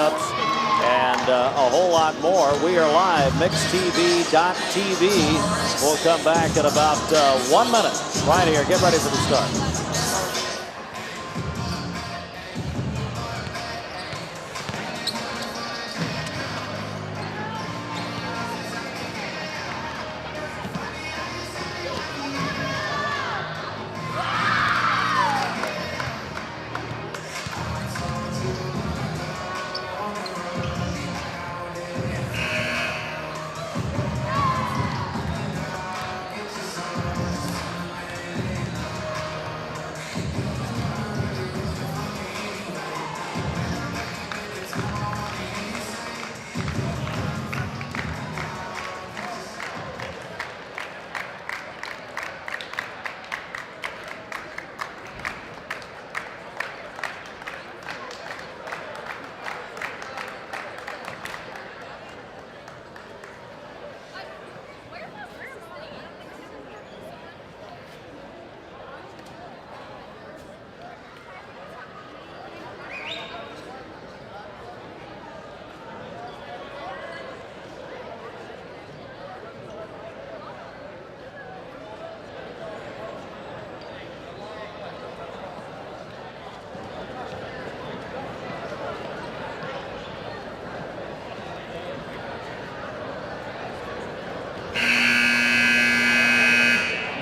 lineups, and a whole lot more. We are live, mixtv.tv. We'll come back in about 1 minute. Right here, get ready for the start.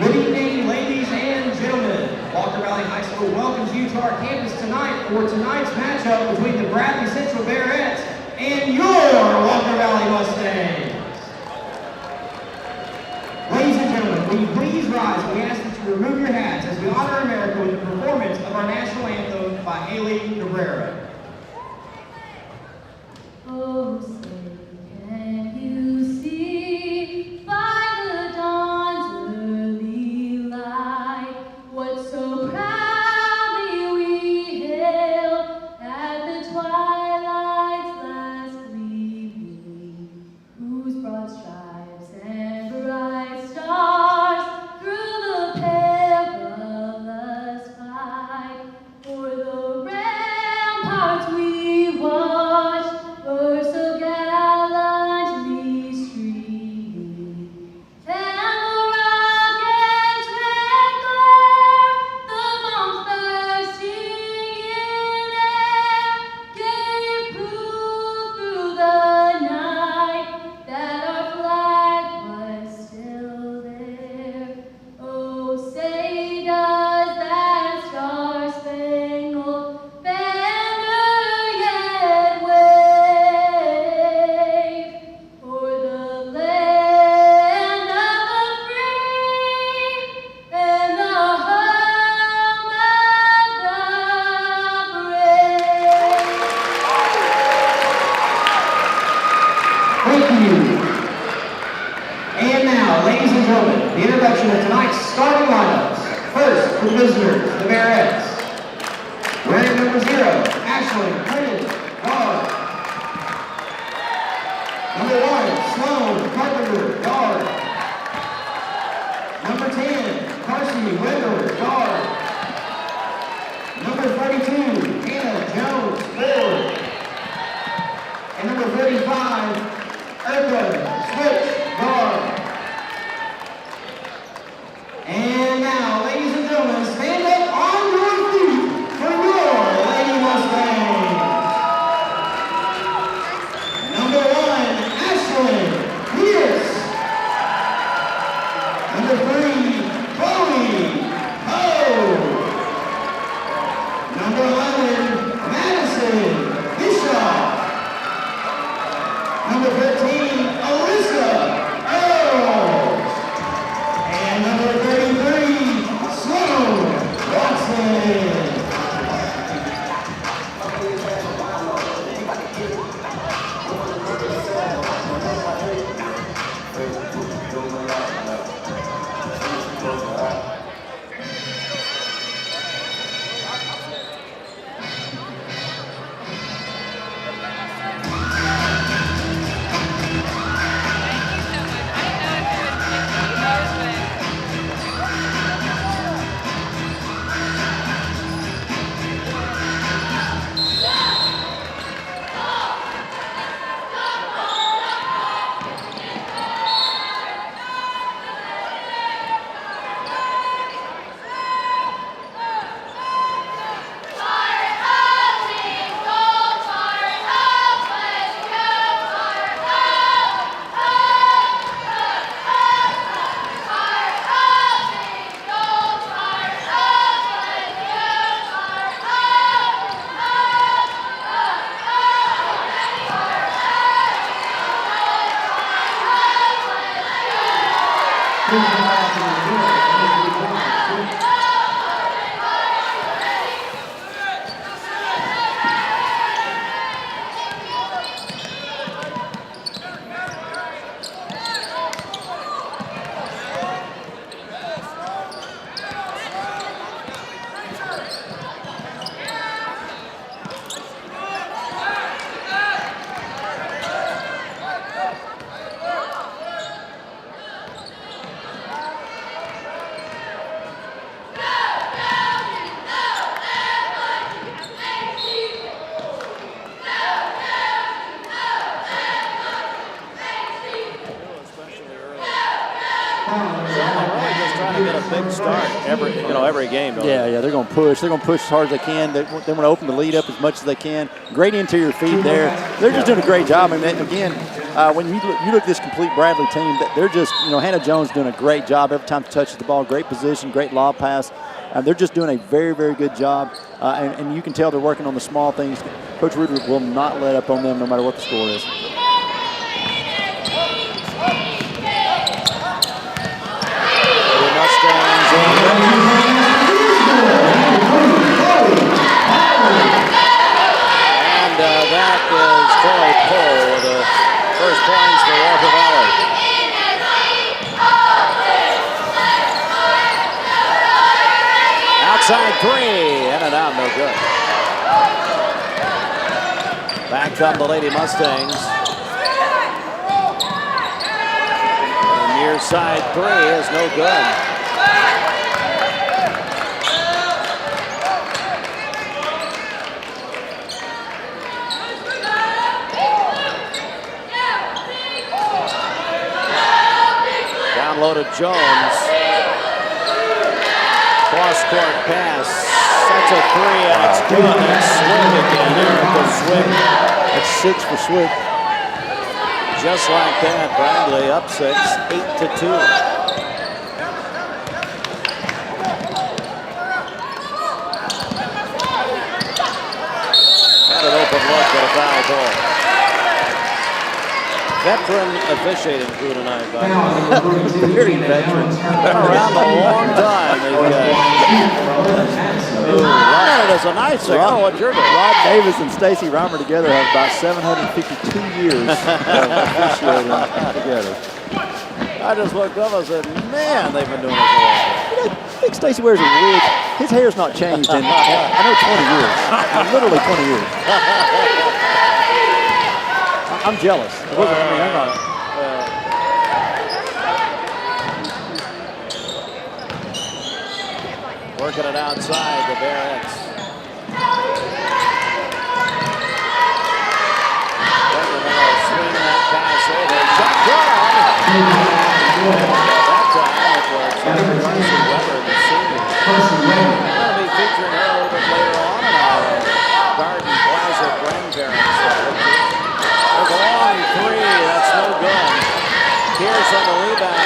Good evening, ladies and gentlemen. Walker Valley High School welcomes you to our campus tonight for tonight's matchup between the Bradley Central Bearettes and your Walker Valley Mustangs. Ladies and gentlemen, will you please rise? We ask that you remove your hats as we honor America with the performance of our national anthem by Haley Cabrera. Oh, say, can you see by the dawn's early light what so proudly we hailed at the twilight's last gleaming, whose broad stripes and bright stars through the perilous fight for the ramparts we watched were so gallantly streaming, and the rockets red glare, the bombs bursting in air, gave proof through the night that our flag was still there. Oh, say does that star-spangled banner yet wave for the land of the free and the home of the brave? Thank you. And now, ladies and gentlemen, the introduction of tonight's starting lineups. First, for visitors, the Bearettes. Wearing number 0, Ashley Brennan, guard. Number 1, Sloan Carpenter, guard. Number 10, Carsey Weber, guard. Number 32, Hannah Jones, forward. And number 35, Erica Switch, guard. And now, ladies and gentlemen, stand up on your feet for your Lady Mustangs. Number 1, Ashlyn Pierce. Number 3, Chloe Poe. Number 11, Madison Bishop. Number 13, Alyssa Big start every game. Yeah, they're going to push. They're going to push as hard as they can. They want to open the lead up as much as they can. Great interior feed there. They're just doing a great job. I mean, again, when you look at this complete Bradley team, they're just, Hannah Jones doing a great job every time she touches the ball. Great position, great lob pass. They're just doing a very, very good job. And you can tell they're working on the small things. Coach Ruder will not let up on them no matter what the score is. Mustangs and that is Chloe Poe with the first points for Walker Valley. Outside three, in and out, no good. Back come the Lady Mustangs. Near side three is no good. Downloaded Jones. Cross court pass. That's a three and it's good. That's Swig again. Erica Swig. That's 6 for Swig. Just like that, Bradley up 6, 8-2. Had an open look, but a foul call. Veteran officiating crew tonight, by the way. Very veteran. Been around a long time, these guys. That is a nice thing. I don't know what you're doing. Rod Davis and Stacy Reimer together have about 752 years of officiating together. I just looked up and said, man, they've been doing this a long time. I think Stacy wears a wig. His hair's not changed in, I know, 20 years. Literally 20 years. I'm jealous. I'm not. Working it outside the Barretts. Swing that pass over. Shot good. That time it was Percy Weber, the senior. We're going to be featuring her a little bit later on in our Garden Plaza grandparents. There's a long three. That's no good. Pierce on the rebound.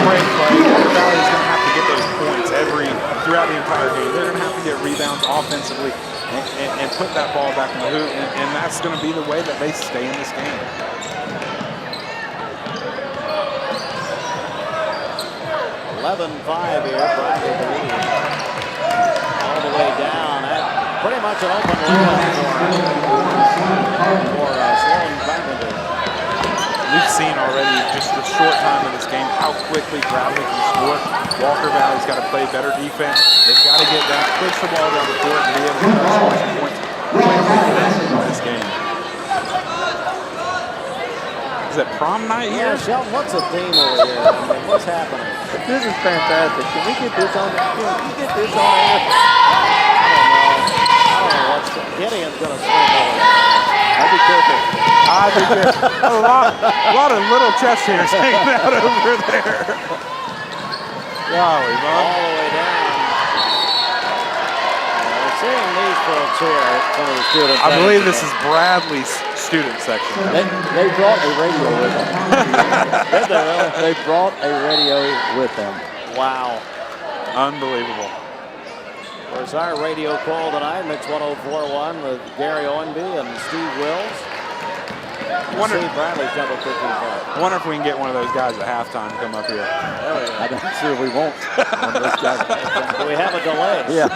Great play. Walker Valley is going to have to get those points throughout the entire game. They're going to have to get rebounds offensively and put that ball back in the hoop, and that's going to be the way that they stay in this game. (11-5) here, Bradley the lead. All the way down. Pretty much an open layup for Sloan Carpenter. We've seen already just a short time in this game how quickly Bradley can score. Walker Valley's got to play better defense. They've got to get down, push the ball down the court, and be able to score some points in this game. Is it prom night here? Yeah, Shelton, what's the theme over here? I mean, what's happening? This is fantastic. Can we get this on? Can we get this on air? I don't know what's going on. Gideon's going to swing over there. I'll be careful. I think there's a lot of little chest hairs hanging out over there. Golly, Mom. All the way down. We're seeing these folks here. Some of the students. I believe this is Bradley's student section. They brought a radio with them. Did they really? They brought a radio with them. Wow. Unbelievable. There's our radio call tonight, Mix 104.1 with Gary Owenby and Steve Wills. See Bradley's double 15-5. I wonder if we can get one of those guys at halftime to come up here. I'm sure we won't. One of those guys. Do we have a delay? Yeah.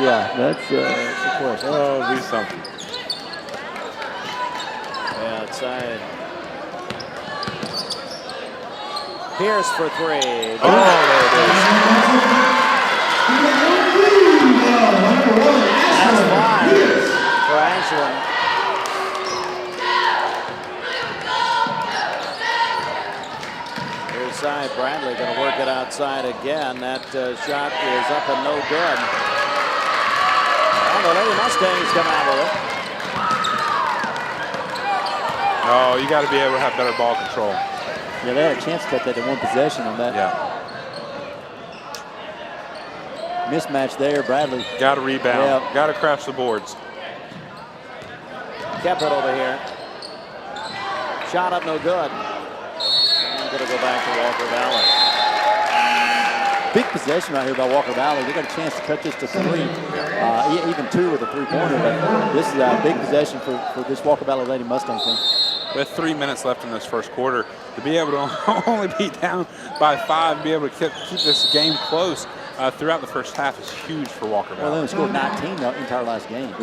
Yeah, that's the question. Oh, it'll be something. Yeah, outside. Pierce for 3. Oh, there it is. That's 5 for Ashland. Here's side. Bradley going to work it outside again. That shot is up and no good. And the Lady Mustangs come out with it. Oh, you got to be able to have better ball control. Yeah, they had a chance to cut that to one possession on that. Yeah. Mismatch there, Bradley. Got to rebound. Yeah. Got to crash the boards. Kept it over here. Shot up, no good. And going to go back to Walker Valley. Big possession right here by Walker Valley. They got a chance to cut this to 3, even 2 with a 3-pointer. But this is a big possession for this Walker Valley Lady Mustang team. With 3 minutes left in this first quarter, to be able to only be down by 5, be able to keep this game close throughout the first half is huge for Walker Valley. Well, they scored 19 the entire last game.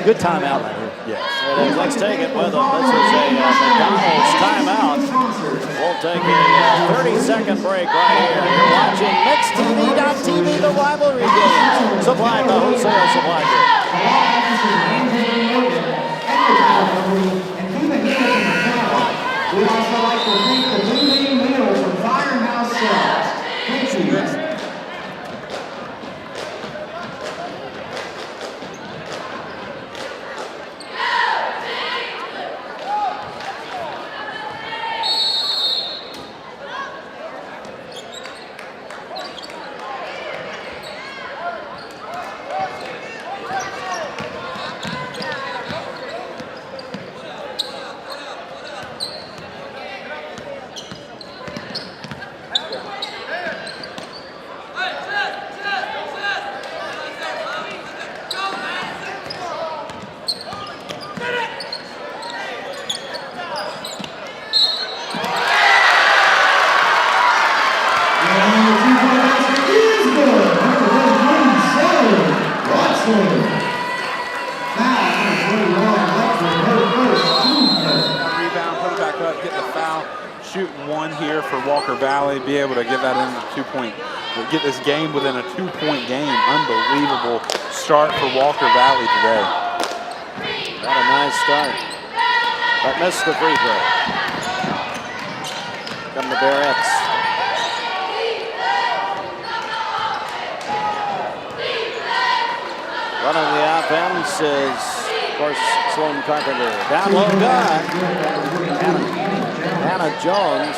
Good timeout right here. Yes. It is. Let's take it with them. This is a McDonald's timeout. We'll take a 30-second break right here. You're watching MixTV.tv, the rivalry game, supplied by Wholesale Supply Group. We'd also like to thank the Blue Lane Meals from Firehouse Subs. Thank you. Rebound, put it back up, get the foul, shoot 1 here for Walker Valley, be able to get that in the 2-point, get this game within a 2-point game. Unbelievable start for Walker Valley today. Got a nice start, but missed the free throw. Come the Barretts. Running the offense is, of course, Sloan Carpenter. Down low, good. Hannah Jones.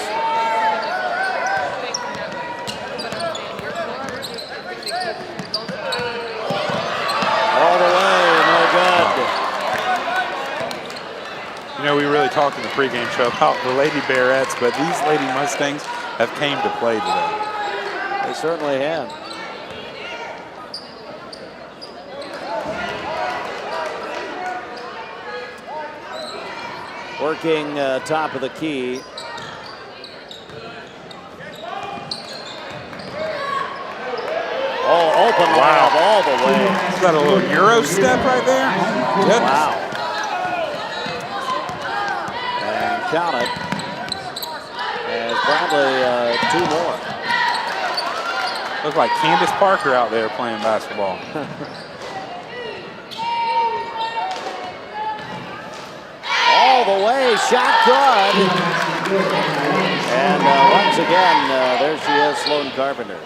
All the way, no good. You know, we really talked in the pregame show about the Lady Barretts, but these Lady Mustangs have came to play today. They certainly have. Working top of the key. Oh, open lob all the way. Is that a little Euro step right there? Goodness. Wow. And count it. As Bradley 2 more. Looks like Candace Parker out there playing basketball. All the way, shot good. And once again, there she is, Sloan Carpenter.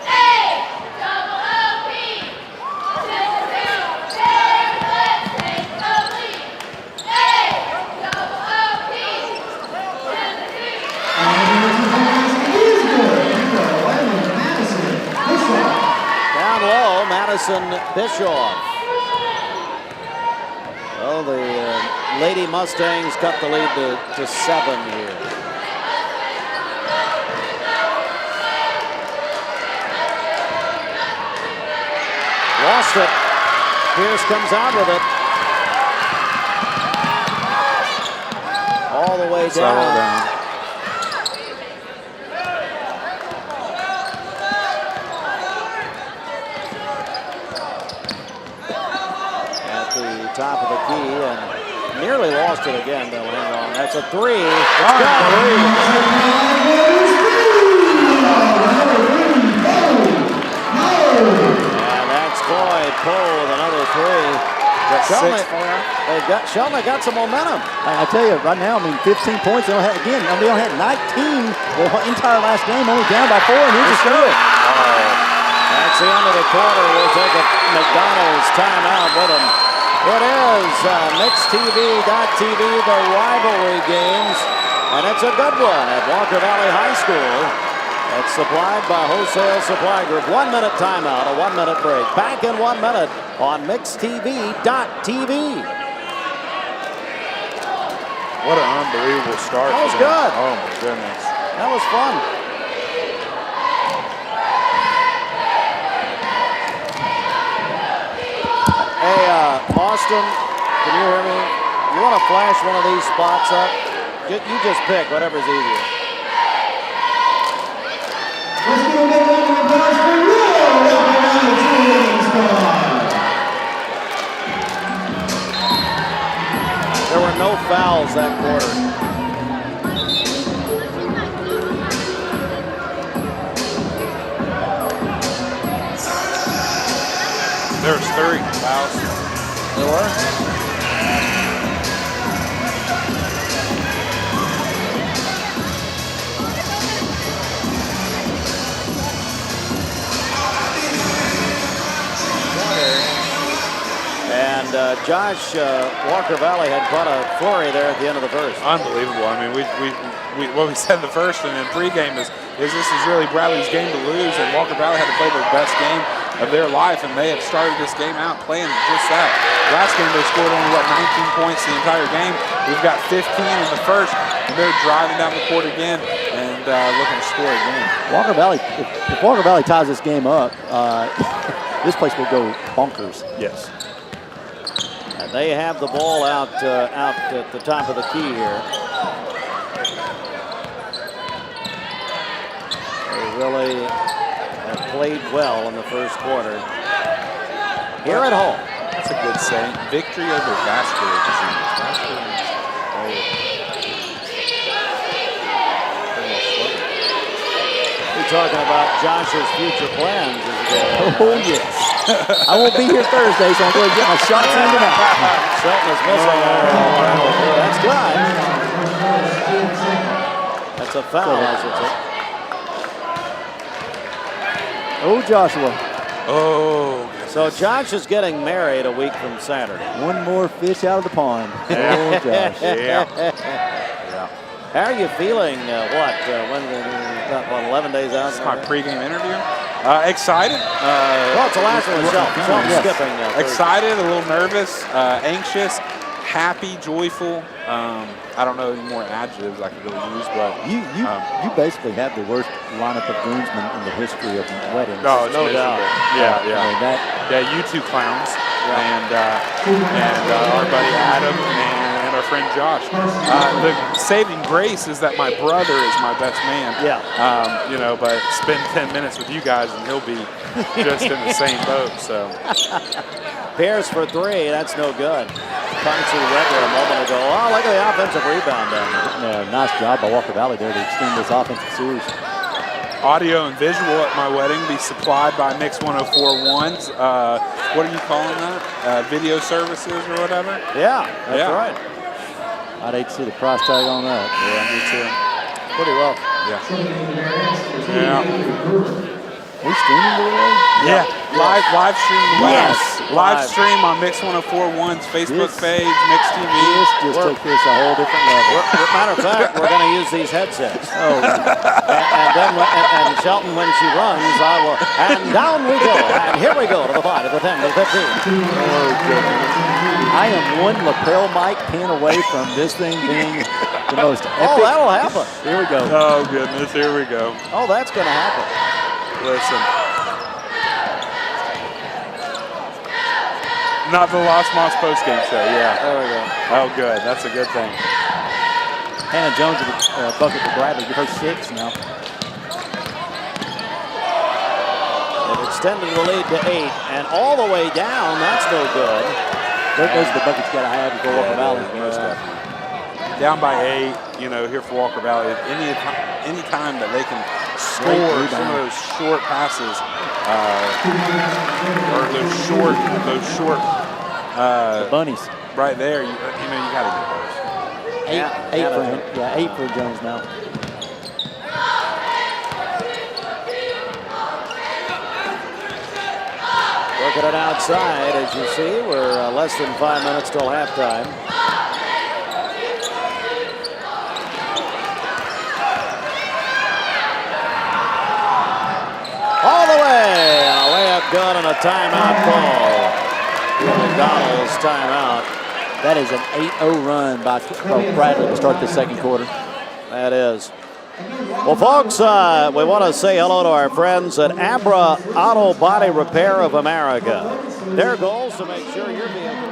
Down low, Madison Bischoff. Well, the Lady Mustangs cut the lead to 7 here. Lost it. Pierce comes out with it. all the way Settle down. down. At the top of the key and nearly lost it again. They'll hang on. That's a three. It's and that's Floyd Poe with another three. Shelton got some momentum. I tell you, right now, I mean, 15 points. They only had 19 the entire last game, only down by 4, and here's a score. That's the end of the quarter. We'll take a McDonald's timeout with them. It is MixTV.tv, the rivalry games, and it's a good one at Walker Valley High School. It's supplied by Wholesale Supply Group. 1 minute timeout, a 1 minute break. Back in 1 minute on MixTV.tv. What an unbelievable start. That was good. Oh, my goodness. That was fun. Hey, Austin, can you hear me? You want to flash one of these spots up? You just pick whatever's easier. Let's give a big round of applause for your Walker Valley cheerleading squad. There were no fouls that quarter. There's 3 fouls. There were? And Josh, Walker Valley had quite a flurry there at the end of the first. Unbelievable. I mean, what we said in the first and in pregame is this is really Bradley's game to lose, and Walker Valley had to play their best game of their life, and they have started this game out playing just that. Last game they scored only, 19 points the entire game. We've got 15 in the first, and they're driving down the court again and looking to score again. Walker Valley, if Walker Valley ties this game up, this place will go bonkers. Yes. And they have the ball out at the top of the key here. They really have played well in the first quarter. Here at home. That's a good saying. Victory over vascular disease. Vascular We're talking about Josh's future plans. Oh, yes. I won't be here Thursday, so I'm going to get my shots in tonight. Shelton is missing. That's good. That's a foul, I should say. Oh, Joshua. Oh. So Josh is getting married a week from Saturday. One more fish out of the pond. Oh, Josh. Yeah. How are you feeling? About 11 days out? This is my pregame interview. Excited. Well, it's the last one with Shelton. Shelton's skipping. Excited, a little nervous, anxious, happy, joyful. I don't know any more adjectives I could really use, but You basically have the worst lineup of groomsmen in the history of weddings. no No doubt. Yeah. I mean, You two clowns, and our buddy Adam and our friend Josh. The saving grace is that my brother is my best man. Yeah. But spend 10 minutes with you guys and he'll be just in the same boat. So. Pairs for 3. That's no good. Concy Redler a moment ago. Oh, look at the offensive rebound down there. nice job by Walker Valley there to extend this offensive series. Audio and visual at my wedding be supplied by Mix 104.1's. What are you calling that? Video services or whatever? Yeah, that's right. I'd hate to see the price tag on that. Yeah, me too. Pretty well. Yeah. We streaming today? Yeah. Live stream. Yes. Live stream on Mix 104.1's Facebook page, Mix TV. Just took this a whole different level. Matter of fact, we're going to use these headsets. And then and Shelton, when she runs, I will. And down we go. And here we go to the 5, to the 10, to the 15. I am one lapel mic pin away from this thing being the most epic. Oh, that'll happen. Here we go. Oh, goodness. Here we go. Oh, that's going to happen. Listen. Not the Lost Moss postgame show, yeah. There we go. Oh, good. That's a good thing. Hannah Jones with a bucket for Bradley. Get her 6 now. It extended the lead to 8, and all the way down. That's no good. Those are the buckets you got to have to go Walker Valley. Most definitely. Down by 8, you know, here for Walker Valley. Any time that they can score some of those short passes, or those short the bunnies. Right there, you know, you got to get those. 8 for Jones now. Working it outside, as you see. We're less than 5 minutes till halftime. All the way, and a layup good and a timeout call. McDonald's timeout. That is an 8-0 run by Bradley to start the second quarter. That is. Well, folks, we want to say hello to our friends at Abra Auto Body Repair of America. Their goal is to make sure your vehicle.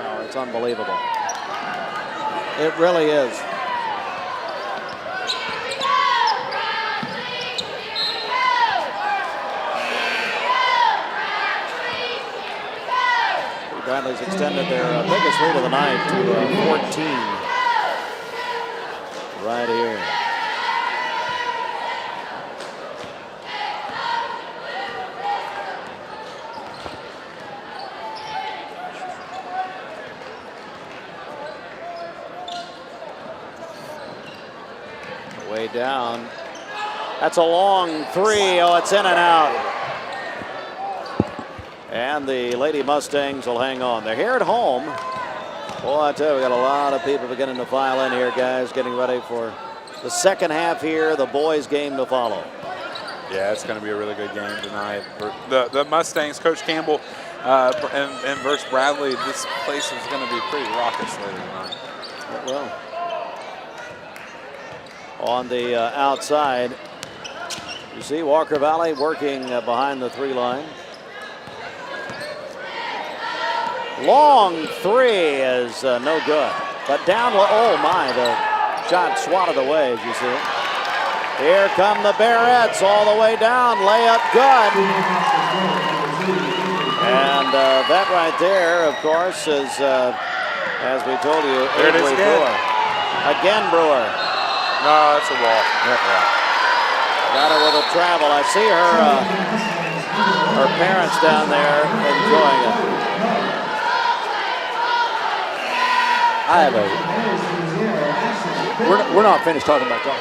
Oh, it's unbelievable. It really is. Bradley's extended their biggest lead of the night to 14 right here. Way down. That's a long three. Oh, it's in and out. And the Lady Mustangs will hang on. They're here at home. Boy, I tell you, we got a lot of people beginning to file in here, guys, getting ready for the second half here, the boys' game to follow. Yeah, it's going to be a really good game tonight. The Mustangs, Coach Campbell, and versus Bradley, this place is going to be pretty raucous later tonight. It will. On the outside, you see Walker Valley working behind the three line. Long three is no good. But down, oh my, the shot swatted away, as you see it. Here come the Barretts all the way down, layup good. And that right there, of course, is, as we told you, Avery Brewer. Again, Brewer. No, that's a wall. Yeah. Got her with a travel. I see her parents down there enjoying it. I have a. We're not finished talking about golf.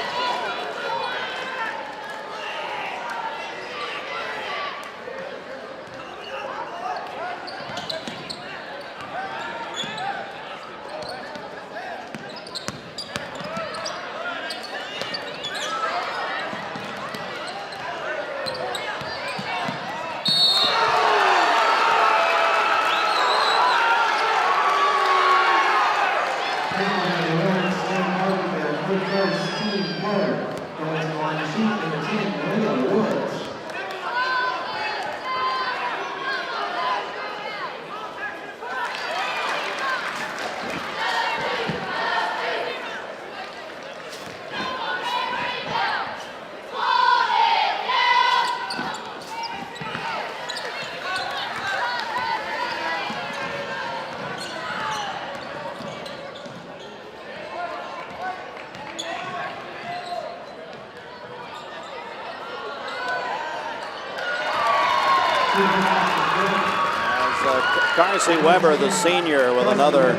Carsey Weber, the senior, with another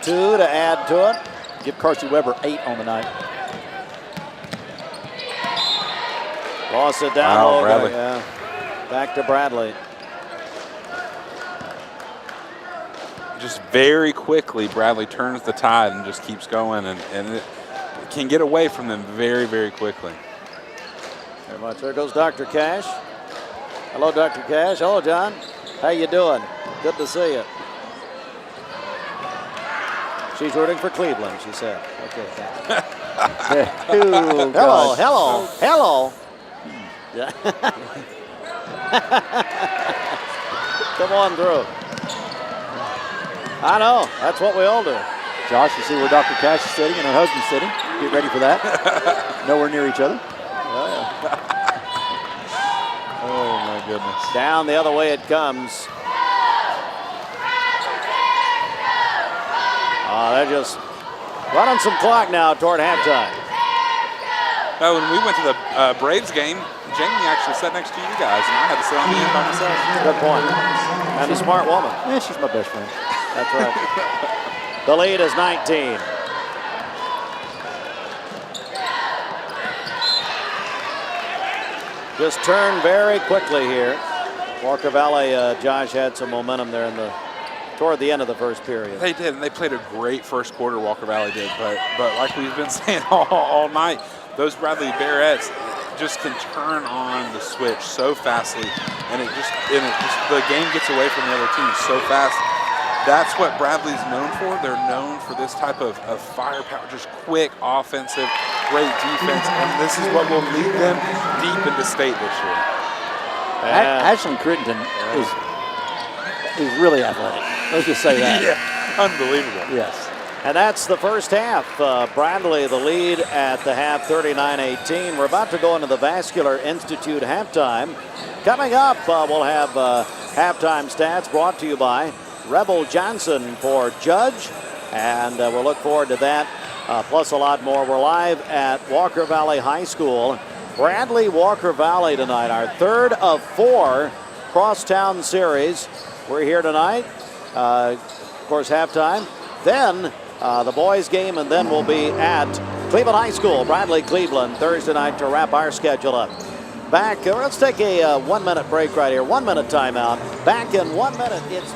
2 to add to it. Give Carsey Weber 8 on the night. Lost it down Wow, low. Bradley. Yeah. Back to Bradley. Just very quickly, Bradley turns the tide and just keeps going, and it can get away from them very, very quickly. Very much. There goes Dr. Cash. Hello, Dr. Cash. Hello, John. How you doing? Good to see you. She's rooting for Cleveland, she said. Okay, thanks. Ooh, Hello, God. hello, hello. Yeah. Come on through. I know. That's what we all do. Josh, you see where Dr. Cash is sitting and her husband's sitting. Get ready for that. Nowhere near each other. Oh, yeah. Oh, my goodness. Down the other way it comes. They're just running some clock now toward halftime. When we went to the Braves game, Jamie actually sat next to you guys, and I had to sit on the end by myself. Good point. And a smart woman. Yeah, she's my best friend. That's right. The lead is 19. Just turned very quickly here. Walker Valley, Josh, had some momentum there toward the end of the first period. They did, and they played a great first quarter, Walker Valley did. But like we've been saying all night, those Bradley Barretts just can turn on the switch so fastly, and the game gets away from the other team so fast. That's what Bradley's known for. They're known for this type of firepower, just quick offensive, great defense, and this is what will lead them deep into state this year. Ashlyn Crittenden is really athletic. Let's just say that. Yeah, unbelievable. Yes. And that's the first half. Bradley the lead at the half, 39-18. We're about to go into the Vascular Institute halftime. Coming up, we'll have halftime stats brought to you by Rebel Johnson for Judge. And we'll look forward to that, plus a lot more. We're live at Walker Valley High School. Bradley Walker Valley tonight, our third of 4 Crosstown series. We're here tonight. Of course, halftime. Then the boys game, and then we'll be at Cleveland High School, Bradley Cleveland, Thursday night to wrap our schedule up. Back, let's take a 1 minute break right here, 1 minute timeout. Back in 1 minute, it's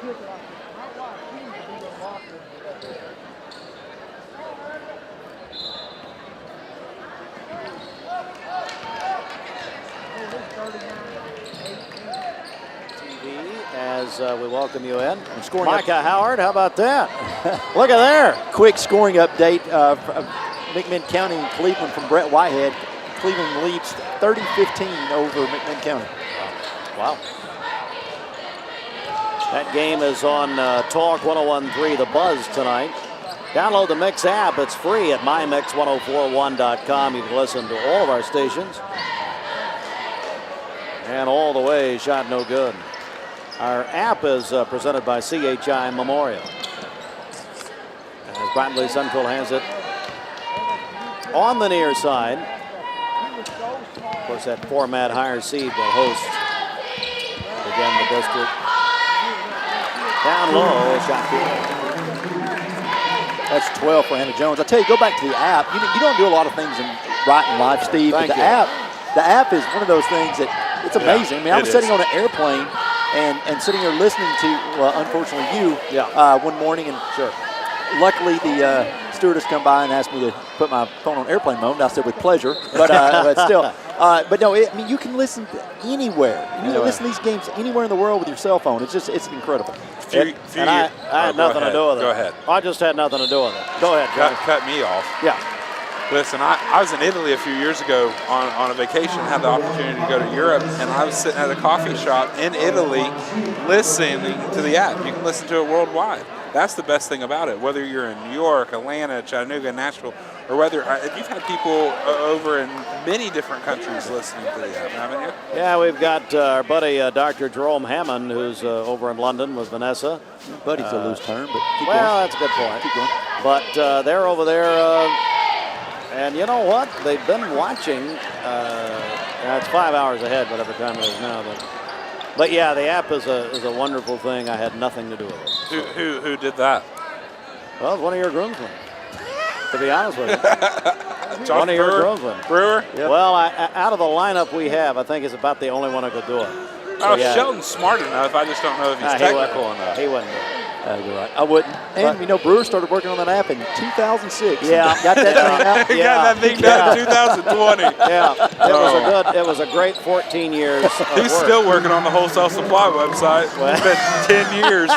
As we welcome you in. Micah Howard, how about that? Look at there. Quick scoring update from McMinn County and Cleveland from Brett Whitehead. Cleveland leads 30-15 over McMinn County. Wow. That game is on Talk 101.3 The Buzz tonight. Download the Mix app. It's free at mymix1041.com. You can listen to all of our stations. And all the way, shot no good. Our app is presented by CHI Memorial. As Bradley Central has it on the near side. Of course, that format higher seed will host again the district. Down low, shot good. That's 12 for Hannah Jones. I tell you, go back to the app. You don't do a lot of things right in live, Steve. Thank but you. The app is one of those things that it's amazing. I mean, I was sitting on an airplane and sitting here listening to, unfortunately, you one morning. And luckily, the stewardess come by and asked me to put my phone on airplane mode. And I said, with pleasure. But still. But no, I mean, you can listen to anywhere. You can listen to these games anywhere in the world with your cell phone. It's incredible. I had nothing to do with it. Go ahead. I just had nothing to do with it. Go ahead, Johnny. Cut me off. Yeah. Listen, I was in Italy a few years ago on a vacation, had the opportunity to go to Europe, and I was sitting at a coffee shop in Italy listening to the app. You can listen to it worldwide. That's the best thing about it, whether you're in New York, Atlanta, Chattanooga, Nashville, or whether you've had people over in many different countries listening to the app, haven't you? Yeah, we've got our buddy Dr. Jerome Hammond, who's over in London with Vanessa. Buddy's a loose term, but keep well, going. that's a good point. Keep going. But they're over there, and you know what? They've been watching. It's 5 hours ahead, whatever time it is now. But yeah, the app is a wonderful thing. I had nothing to do with it. Who did that? Well, it's one of your groomsmen, to be honest with you. Josh One of your groomsmen. Brewer? Yep. Well, out of the lineup we have, I think it's about the only one who could do it. So, yeah. Sheldon's smart enough. I just don't know if he's technical enough. He wouldn't do it. You're right. I wouldn't. And, Brewer started working on that app in 2006. Yeah. Got that thing out. He got that thing done in 2020. Yeah. It was a great 14 years of He's work. still working on the wholesale supply website. It's been 10 years.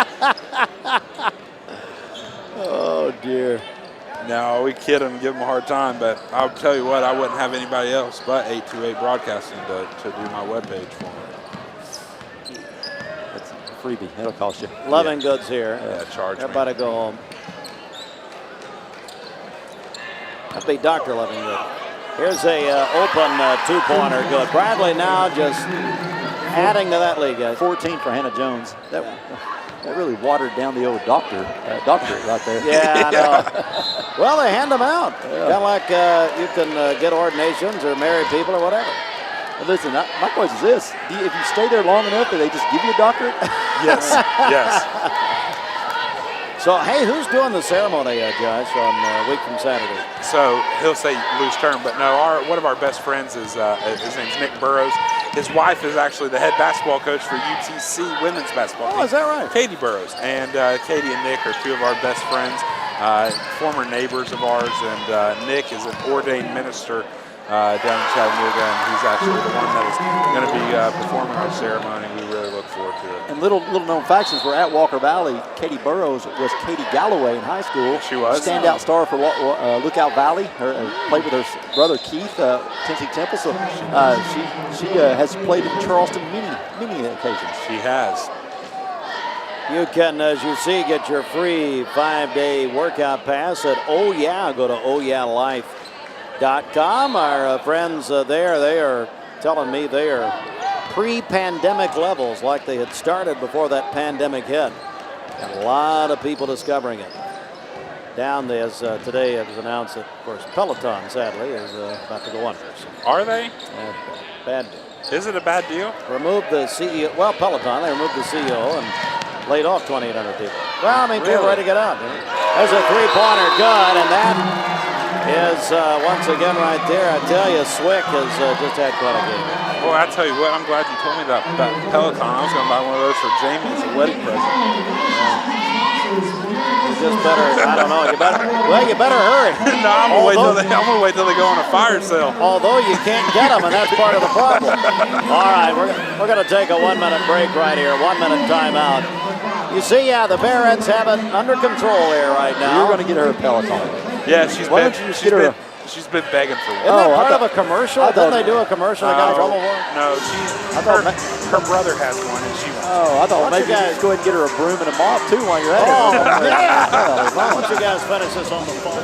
Oh, dear. No, we kid him, give him a hard time, but I'll tell you what, I wouldn't have anybody else but 828 Broadcasting to do my webpage for me. That's a freebie. It'll cost you. Loving goods here. Yeah, charge me. Everybody go home. That'd be Dr. Lovinggood. Here's a open two-pointer good. Bradley now just adding to that lead, guys. 14 for Hannah Jones. That really watered down the old doctorate right there. Yeah, I know. Well, they hand them out. Kind of like you can get ordinations or marry people or whatever. Well, listen, my question is this. If you stay there long enough, do they just give you a doctorate? Yes, yes. So, hey, who's doing the ceremony, Josh, on a week from Saturday? So he'll say loose term, but no, one of our best friends is, his name's Nick Burrows. His wife is actually the head basketball coach for UTC women's basketball team. Oh, is that right? Katie Burrows. And Katie and Nick are two of our best friends, former neighbors of ours, and Nick is an ordained minister down in Chattanooga, and he's actually the one that is going to be performing our ceremony. We really look forward to it. And little known facts is we're at Walker Valley. Katie Burrows was Katie Galloway in high school. She was. Standout star for Lookout Valley. Played with her brother Keith, Tennessee Temple. So she has played in Charleston many occasions. She has. You can, as you see, get your free 5-day workout pass at Oh Yeah. Go to ohyeahlife.com. Our friends there, they are telling me they are pre-pandemic levels, like they had started before that pandemic hit. Got a lot of people discovering it. Down there, as today it was announced that, of course, Peloton, sadly, is about to go under. So, Are they? bad deal. Is it a bad deal? Removed the CEO. Well, Peloton, they removed the CEO and laid off 2,800 people. Well, I mean, people ready to get out. There's a three-pointer good, and that is once again right there. I tell you, Swick has just had quite a game. Boy, I tell you what, I'm glad you told me that Peloton. I was going to buy one of those for Jamie as a wedding present. You just better, I don't know, you better hurry. No, I'm gonna wait till they go on a fire sale. Although you can't get them, and that's part of the problem. All right, we're going to take a 1 minute break right here, 1 minute timeout. You see, yeah, the Barretts have it under control here right now. You're going to get her a Peloton. Yeah, She's been begging for one. Isn't that part of a commercial? Didn't they do a commercial they got in trouble for? No, her brother has one, and she wants it. I thought maybe you guys go ahead and get her a broom and a mop, too, while you're at it. Oh, yeah. Why don't you guys finish this on the phone?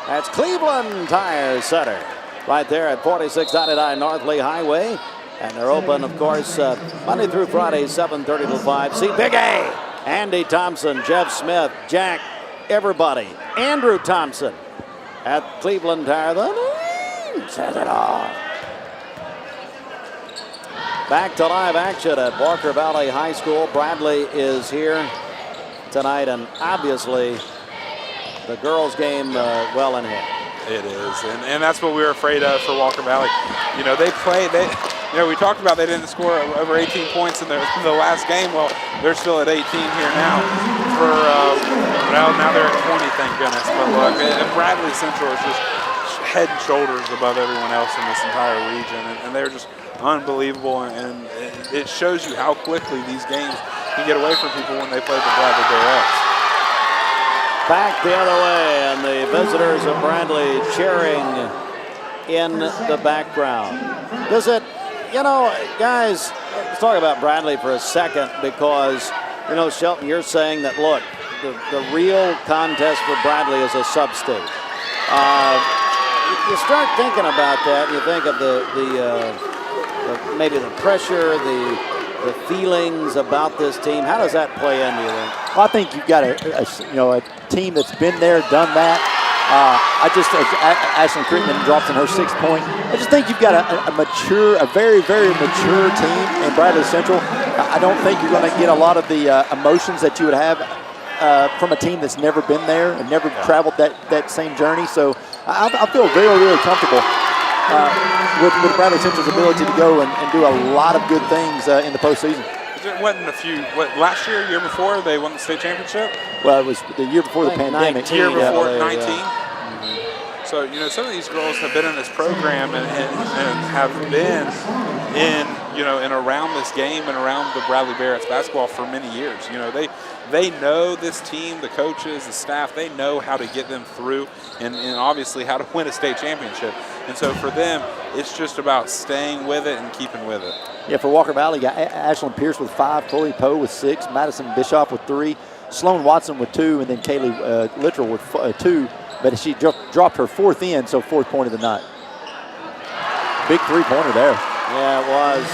That's Cleveland Tire Center right there at 4699 North Lee Highway. And they're open, of course, Monday through Friday, 7:30 to 5. See Big A, Andy Thompson, Jeff Smith, Jack, everybody. Andrew Thompson at Cleveland Tire. The name says it all. Back to live action at Walker Valley High School. Bradley is here tonight, and obviously the girls' game well in hand. It is, and that's what we were afraid of for Walker Valley. You know, we talked about they didn't score over 18 points in the last game. Well, they're still at 18 here now. Now they're at 20, thank goodness. But look, and Bradley Central is just head and shoulders above everyone else in this entire region, and they're just unbelievable. And it shows you how quickly these games can get away from people when they play the Bradley Barretts. Back the other way, and the visitors of Bradley cheering in the background. Does it, guys, let's talk about Bradley for a second, because, Shelton, you're saying that, look, the real contest for Bradley is a sub-state. You start thinking about that, and you think of maybe the pressure, the feelings about this team. How does that play in, do you think? Well, I think you've got a team that's been there, done that. As Ashlyn Creekman drops in her 6th point, I just think you've got a very, very mature team in Bradley Central. I don't think you're going to get a lot of the emotions that you would have from a team that's never been there and never traveled that same journey. So I feel very, really comfortable with Bradley Central's ability to go and do a lot of good things in the postseason. It wasn't last year before they won the state championship? Well, it was the year before the pandemic. Year before, 19. So, some of these girls have been in this program and have been in around this game and around the Bradley Barretts basketball for many years. They know this team, the coaches, the staff, they know how to get them through and obviously how to win a state championship. And so for them, it's just about staying with it and keeping with it. Yeah, for Walker Valley, you got Ashlyn Pierce with 5, Chloe Poe with 6, Madison Bischoff with 3, Sloan Watson with 2, and then Kaylee Littrell with 2. But she dropped her 4th in, so 4th point of the night. Big 3-pointer there. Yeah, it was.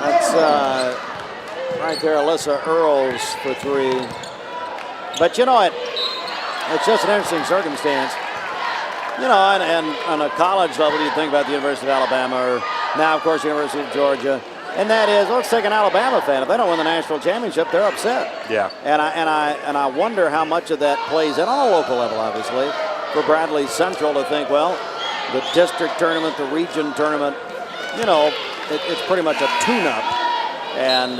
That's right there, Alyssa Earls for 3. But it's just an interesting circumstance. And on a college level, you think about the University of Alabama, or now, of course, the University of Georgia. And that is, let's take an Alabama fan. If they don't win the national championship, they're upset. Yeah. And I wonder how much of that plays in on a local level, obviously, for Bradley Central to think, well, the district tournament, the region tournament, it's pretty much a tune-up. And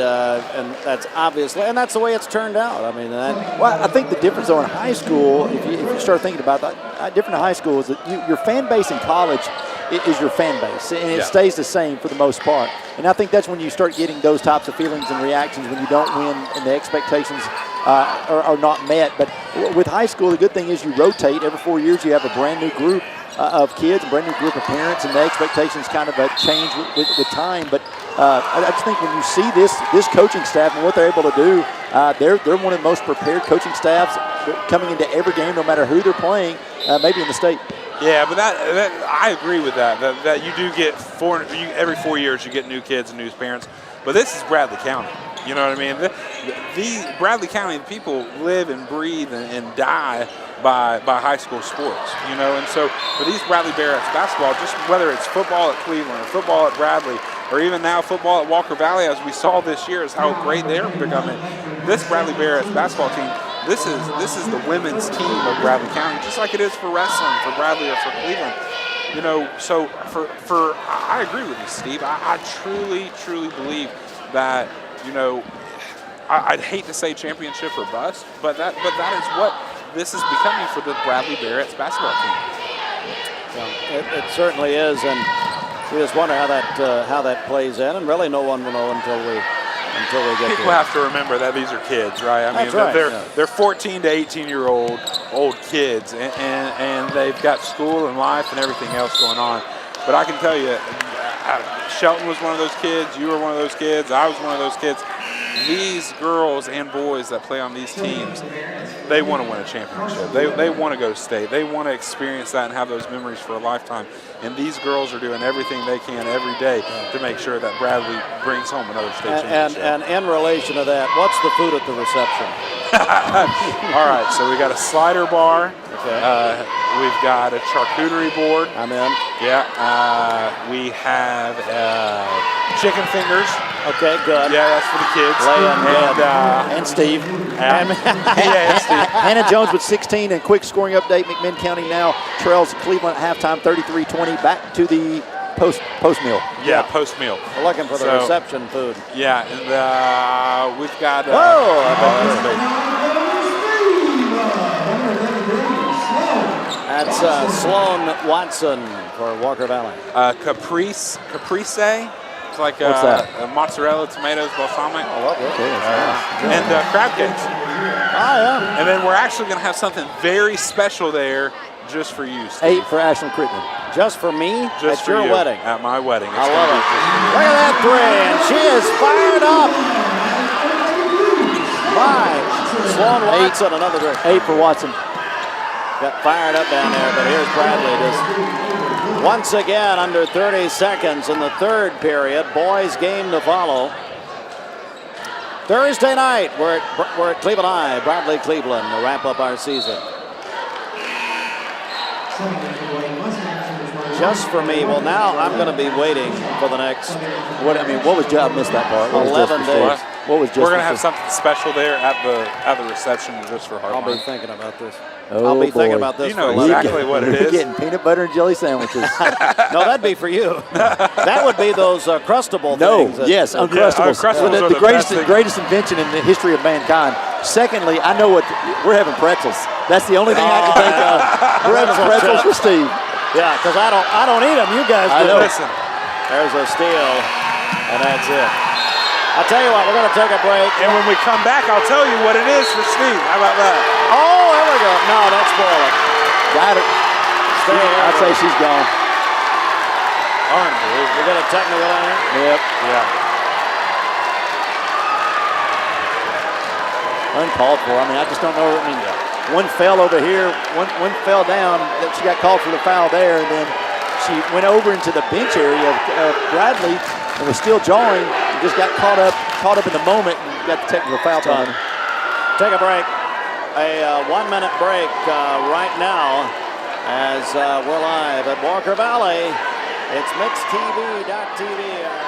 that's obviously, and that's the way it's turned out. I mean, I think the difference though in high school, if you start thinking about that, different in high school, is that your fan base in college is your fan base, and it Yeah. stays the same for the most part. And I think that's when you start getting those types of feelings and reactions when you don't win and the expectations are not met. But with high school, the good thing is you rotate. Every 4 years you have a brand new group of kids, a brand new group of parents, and the expectations kind of change with time. But I just think when you see this coaching staff and what they're able to do, they're one of the most prepared coaching staffs coming into every game, no matter who they're playing, maybe in the state. Yeah, but that I agree with that. That you do get every 4 years you get new kids and new parents. But this is Bradley County. You know what I mean? The Bradley County people live and breathe and die by high school sports. You know, and so for these Bradley Barretts basketball, just whether it's football at Cleveland or football at Bradley, or even now football at Walker Valley, as we saw this year, is how great they're becoming. This Bradley Barretts basketball team. This is the women's team of Bradley County, just like it is for wrestling, for Bradley or for Cleveland. You know, so I agree with you, Steve. I truly believe that, you know, I'd hate to say championship or bust, but that is what this is becoming for the Bradley Barretts basketball team. Yeah, it certainly is, and we just wonder how that plays in, and really no one will know until we get People there. have to remember that these are kids, right? I mean, That's right, they're 14 to 18-year-old kids, and they've got school and life and everything else going on. But I can tell you, Shelton was one of those kids. You were one of those kids. I was one of those kids. These girls and boys that play on these teams, they want to win a championship. They want to go to state. They want to experience that and have those memories for a lifetime. And these girls are doing everything they can every day to make sure that Bradley brings home another state championship. And in relation to that, what's the food at the reception? All right, so we got a slider bar. Okay. We've got a charcuterie board. I'm in. Yeah. We have chicken fingers. Okay, good. Yeah, that's for the kids. And Steve. And Steve. Hannah Jones with 16, and quick scoring update. McMinn County now trails Cleveland at halftime 33-20. Back to the post meal. Yeah, post meal. We're looking for the reception food. Yeah, and we've got. That's Sloan Watson for Walker Valley. Caprice. It's like What's that? mozzarella, tomatoes, balsamic. I love it. And crab cakes. Oh, yeah. And then we're actually going to have something very special there just for you, Steve. 8 for Ashland Crittenden. Just for me? Just at for your you. wedding? At my wedding. I love it. Look at that three, and she is fired up. Sloan Watson, another three. 8 for Watson. Got fired up down there, but here's Bradley just once again under 30 seconds in the third period. Boys game to follow. Thursday night, we're at Cleveland High, Bradley, Cleveland, to wrap up our season. Just for me. Well, now I'm going to be waiting for the next. What was I missed that part. What was 11 just for days. Steve? What was just We're going to for have Steve? something special there at the reception just for I'll be Heartline. thinking about this. Oh, I'll be boy. thinking about this You know for 11 exactly days. what it You're is. getting peanut butter and jelly sandwiches. No, that'd be for you. That would be those Crustable things. Yes, Uncrustables. Uncrustables are the the best thing. greatest invention in the history of mankind. Secondly, I know we're having pretzels. That's the only thing I can think of. We're having pretzels for Steve. Yeah, because I don't eat them. You guys do. I know. Listen, There's a steal, and that's it. I'll tell you what, we're going to take a break. and when we come back, I'll tell you what it is for Steve. How about that? Oh, there we go. No, that's spoil it. Got it. Stay here. I'd say she's gone. We Unbelievable. got a technical on here. Yep. Yeah. Uncalled for. I mean, I just don't know. I mean, one fell over here, one fell down. That she got called for the foul there, and then she went over into the bench area of Bradley and was still jawing. And just got caught up in the moment and got the technical foul time. Take a break. A 1 minute break right now as we're live at Walker Valley. It's mixedtv.tv.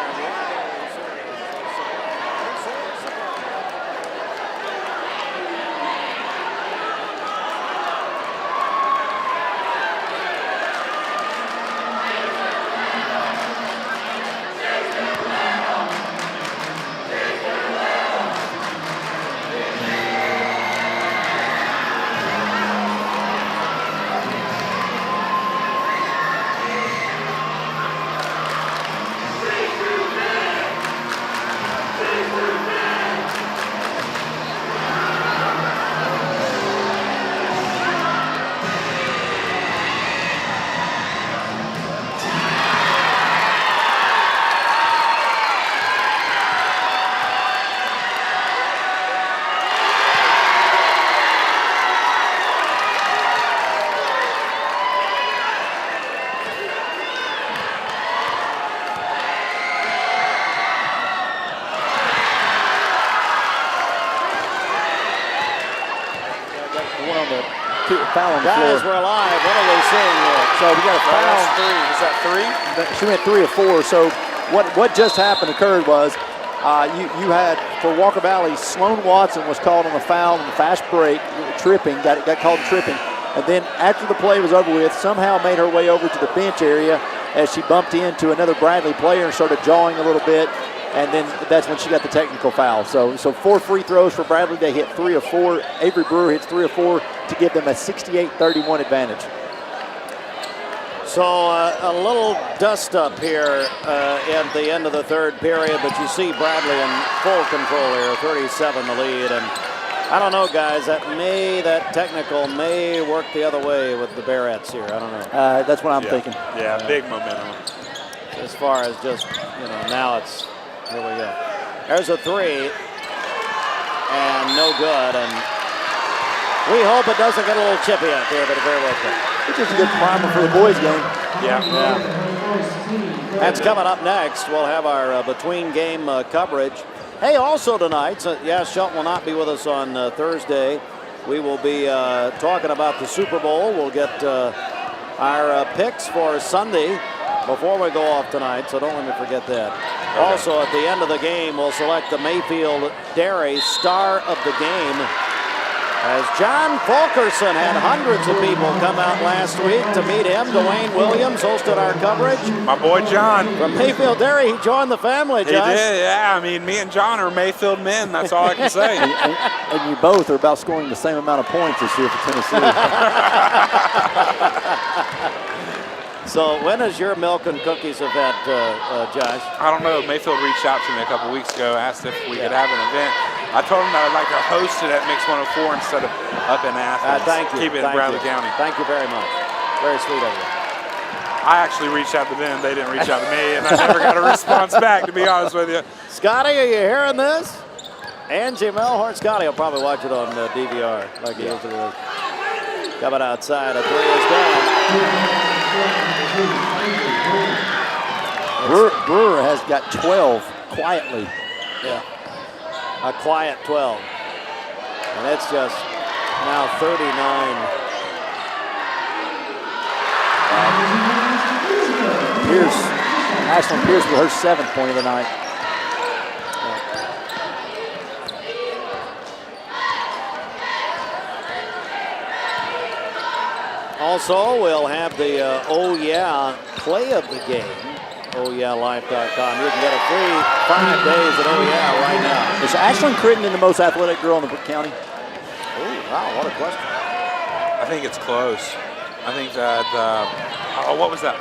foul on the floor. Guys, we're live. What are we seeing here? So we got a foul. That's 3. Is that 3? She went 3 of 4. So what just occurred was you had, for Walker Valley, Sloan Watson was called on a foul on the fast break, tripping, got called tripping. And then after the play was over with, somehow made her way over to the bench area as she bumped into another Bradley player and started jawing a little bit. And then that's when she got the technical foul. So 4 free throws for Bradley. They hit 3 of 4. Avery Brewer hits 3 of 4 to give them a 68-31 advantage. So a little dust up here at the end of the third period, but you see Bradley in full control here, 37 the lead. And I don't know, guys, that technical may work the other way with the Bearettes here. I don't know. That's what I'm thinking. Yeah, big momentum. As far as just, now it's, here we go. There's a 3, and no good. And we hope it doesn't get a little chippy out there, but it very well could. It's just a good primer for the boys game. Yeah. That's coming up next. We'll have our between game coverage. Hey, also tonight, Shelton will not be with us on Thursday. We will be talking about the Super Bowl. We'll get our picks for Sunday before we go off tonight, so don't let me forget that. Okay. Also, at the end of the game, we'll select the Mayfield Dairy Star of the Game. As John Fulkerson had hundreds of people come out last week to meet him. Dwayne Williams hosted our coverage. My boy John. From Mayfield Dairy, he joined the family, Josh. He did, yeah. I mean, me and John are Mayfield men. That's all I can say. and you both are about scoring the same amount of points this year for Tennessee. So when is your milk and cookies event, Josh? I don't know. Mayfield reached out to me a couple weeks ago, asked if we could have an event. I told him that I'd like to host it at Mix 104 instead of up in Athens. Thank you. Keep it in Bradley County. Thank you very much. Very sweet of you. I actually reached out to them. They didn't reach out to me, and I never got a response back, to be honest with you. Scotty, are you hearing this? Angie Melhorn. Scotty will probably watch it on DVR like he usually does. Coming outside, a 3 is down. Brewer has got 12 quietly. Yeah. A quiet 12. And it's just now 39. Ashlyn Pierce with her 7th point of the night. Also, we'll have the Oh Yeah play of the game. OhYeahLife.com. You can get a free 5 days at Oh Yeah right now. Is Ashlyn Crittenden the most athletic girl in the county? Oh, wow, what a question. I think it's close. I think that, what was that?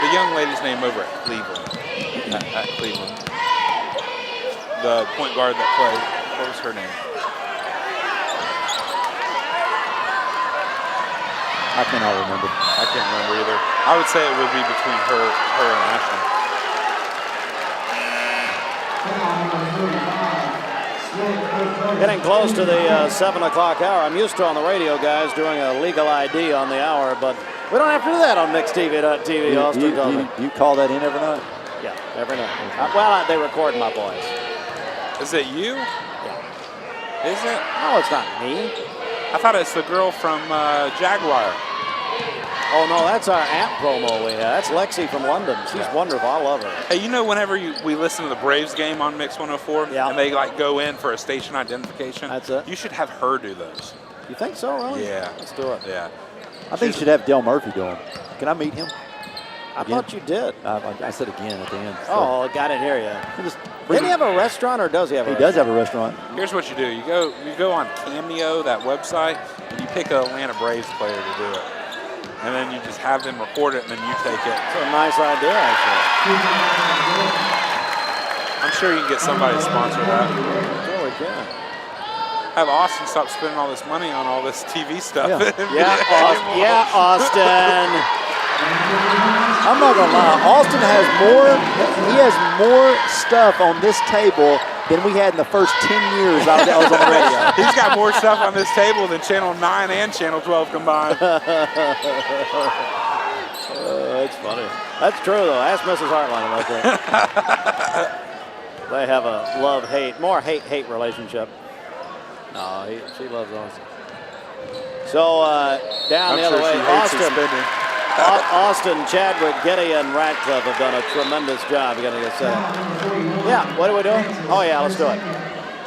The young lady's name over at Cleveland. At Cleveland. The point guard that played. What was her name? I cannot remember. I can't remember either. I would say it would be between her and Ashlyn. Getting close to the 7 o'clock hour. I'm used to on the radio, guys, doing a legal ID on the hour, but we don't have to do that on MixedTV.tv. Austin, you call that in every night? Yeah, every night. Well, they record my voice. Is it you? Yeah. Is it? No, it's not me. I thought it's the girl from Jaguar. Oh, no, that's our amp promo we have. That's Lexi from London. She's wonderful. I love her. Hey, you know whenever we listen to the Braves game on Mix 104 and they like go in for a station identification? That's it. You should have her do those. You think so, really? Yeah. Let's do it. Yeah. I think you should have Del Murphy do them. Can I meet him? I thought you did. I said again at the end. So. Oh, got it here, yeah. Didn't he have a restaurant, or does he have a restaurant? He does have a restaurant. Here's what you do. You go on Cameo, that website, and you pick an Atlanta Braves player to do it. And then you just have them record it, and then you take it. It's a nice idea, actually. I'm sure you can get somebody to sponsor that. Sure we can. Have Austin stop spending all this money on all this TV stuff. Yeah, Austin. I'm not gonna lie. Austin has more stuff on this table than we had in the first 10 years I was on the radio. He's got more stuff on this table than Channel 9 and Channel 12 combined. That's funny. That's true, though. Ask Mrs. Hartline about that. They have a love-hate, more hate-hate relationship. No, she loves Austin. So down the other way, Austin, Chadwick, Getty, and Ratcliffe have done a tremendous job getting us set up. Yeah, what are we doing? Oh, yeah, let's do it.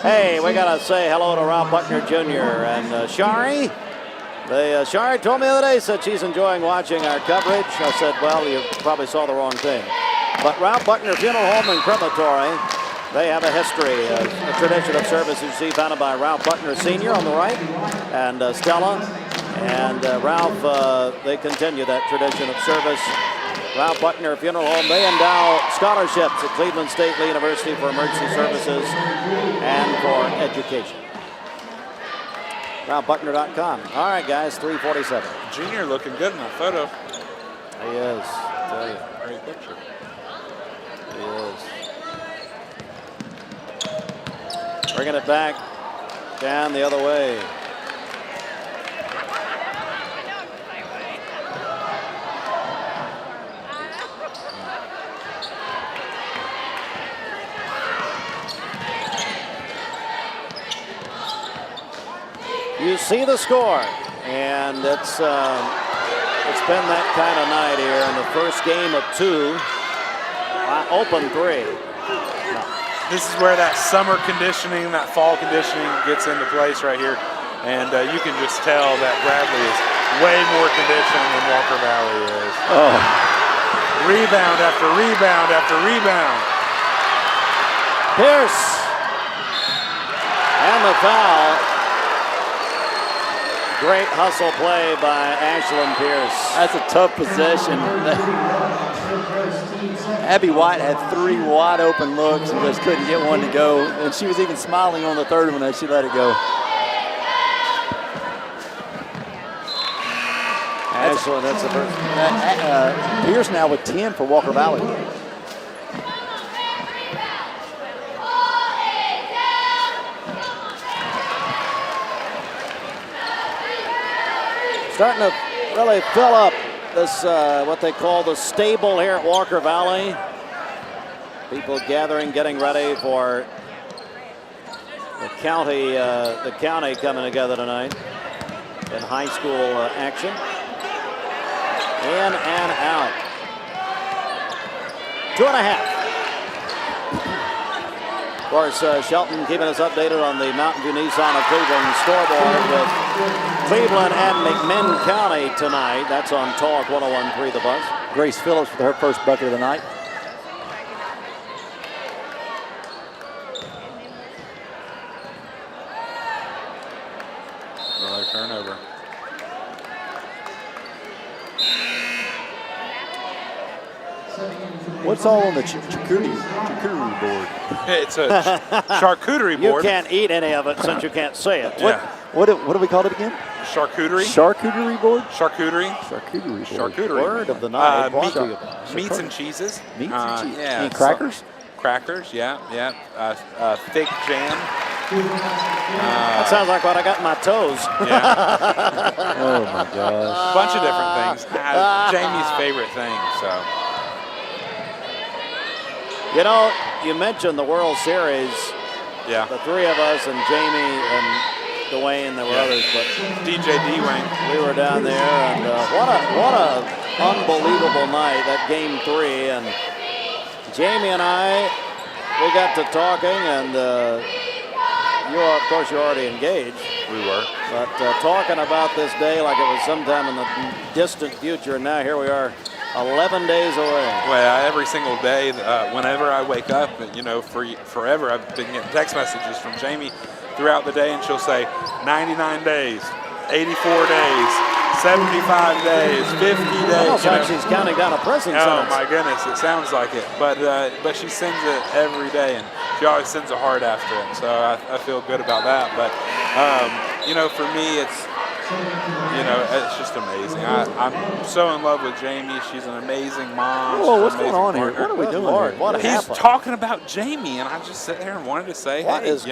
Hey, we got to say hello to Ralph Buckner Jr. and Shari. Shari told me the other day, said she's enjoying watching our coverage. I said, well, you probably saw the wrong thing. But Ralph Buckner Funeral Home and Crematory, they have a history, a tradition of service you see founded by Ralph Buckner Sr. on the right, and Stella. And Ralph, they continue that tradition of service. Ralph Buckner Funeral Home, they endow scholarships at Cleveland State University for emergency services and for education. RalphBuckner.com. All right, guys, 3:47. Junior looking good in that photo. He is, I tell you. Great picture. He is. Bringing it back down the other way. You see the score, and it's been that kind of night here in the first game of 2. Open 3. No. This is where that summer conditioning, that fall conditioning gets into place right here, and you can just tell that Bradley is way more conditioned than Walker Valley is. Oh. Rebound after rebound after rebound. Pierce, and the foul. Great hustle play by Ashlyn Pierce. That's a tough possession. Abby White had 3 wide open looks and just couldn't get one to go. And she was even smiling on the third one as she let it go. Ashlyn, that's the first. Pierce now with 10 for Walker Valley. Starting to really fill up this, what they call the stable here at Walker Valley. People gathering, getting ready for the county coming together tonight in high school action. In and out. 2.5. Of course, Shelton keeping us updated on the Mountain View Nissan of Cleveland scoreboard with Cleveland and McMinn County tonight. That's on Talk 101.3 The Buzz. Grace Phillips with her first bucket of the night. Another turnover. What's all on the charcuterie board? It's a charcuterie You board. can't eat any of it since you can't say it. Yeah. What do we call it again? Charcuterie. Charcuterie board? Charcuterie. Charcuterie board. Charcuterie. Word of the night. Meats and cheeses. Meats and cheese. Yeah. And crackers? Crackers, yeah. Thick jam. That sounds like what I got in my toes. Yeah. Oh my gosh. A bunch of different things. Jamie's favorite thing, so. You know, you mentioned the World Series. Yeah. The 3 of us and Jamie and Dwayne, there were others, but DJ D-Wing. we were down there, and what a unbelievable night, that game 3. And Jamie and I, we got to talking, and of course, you're already engaged. We were. But talking about this day like it was sometime in the distant future, and now here we are, 11 days away. Well, every single day, whenever I wake up, forever, I've been getting text messages from Jamie throughout the day, and she'll say 99 days, 84 days, 75 days, 50 days. Almost like she's counting down a pressing sentence. Oh my goodness, it sounds like it. But she sends it every day, and she always sends a heart after it. So I feel good about that. But for me, it's just amazing. I'm so in love with Jamie. She's an amazing mom. Whoa, what's She's an going on amazing here? What are we Good doing Lord, here? what He's happened? talking about Jamie, and I just sit there and wanted to say, What hey, is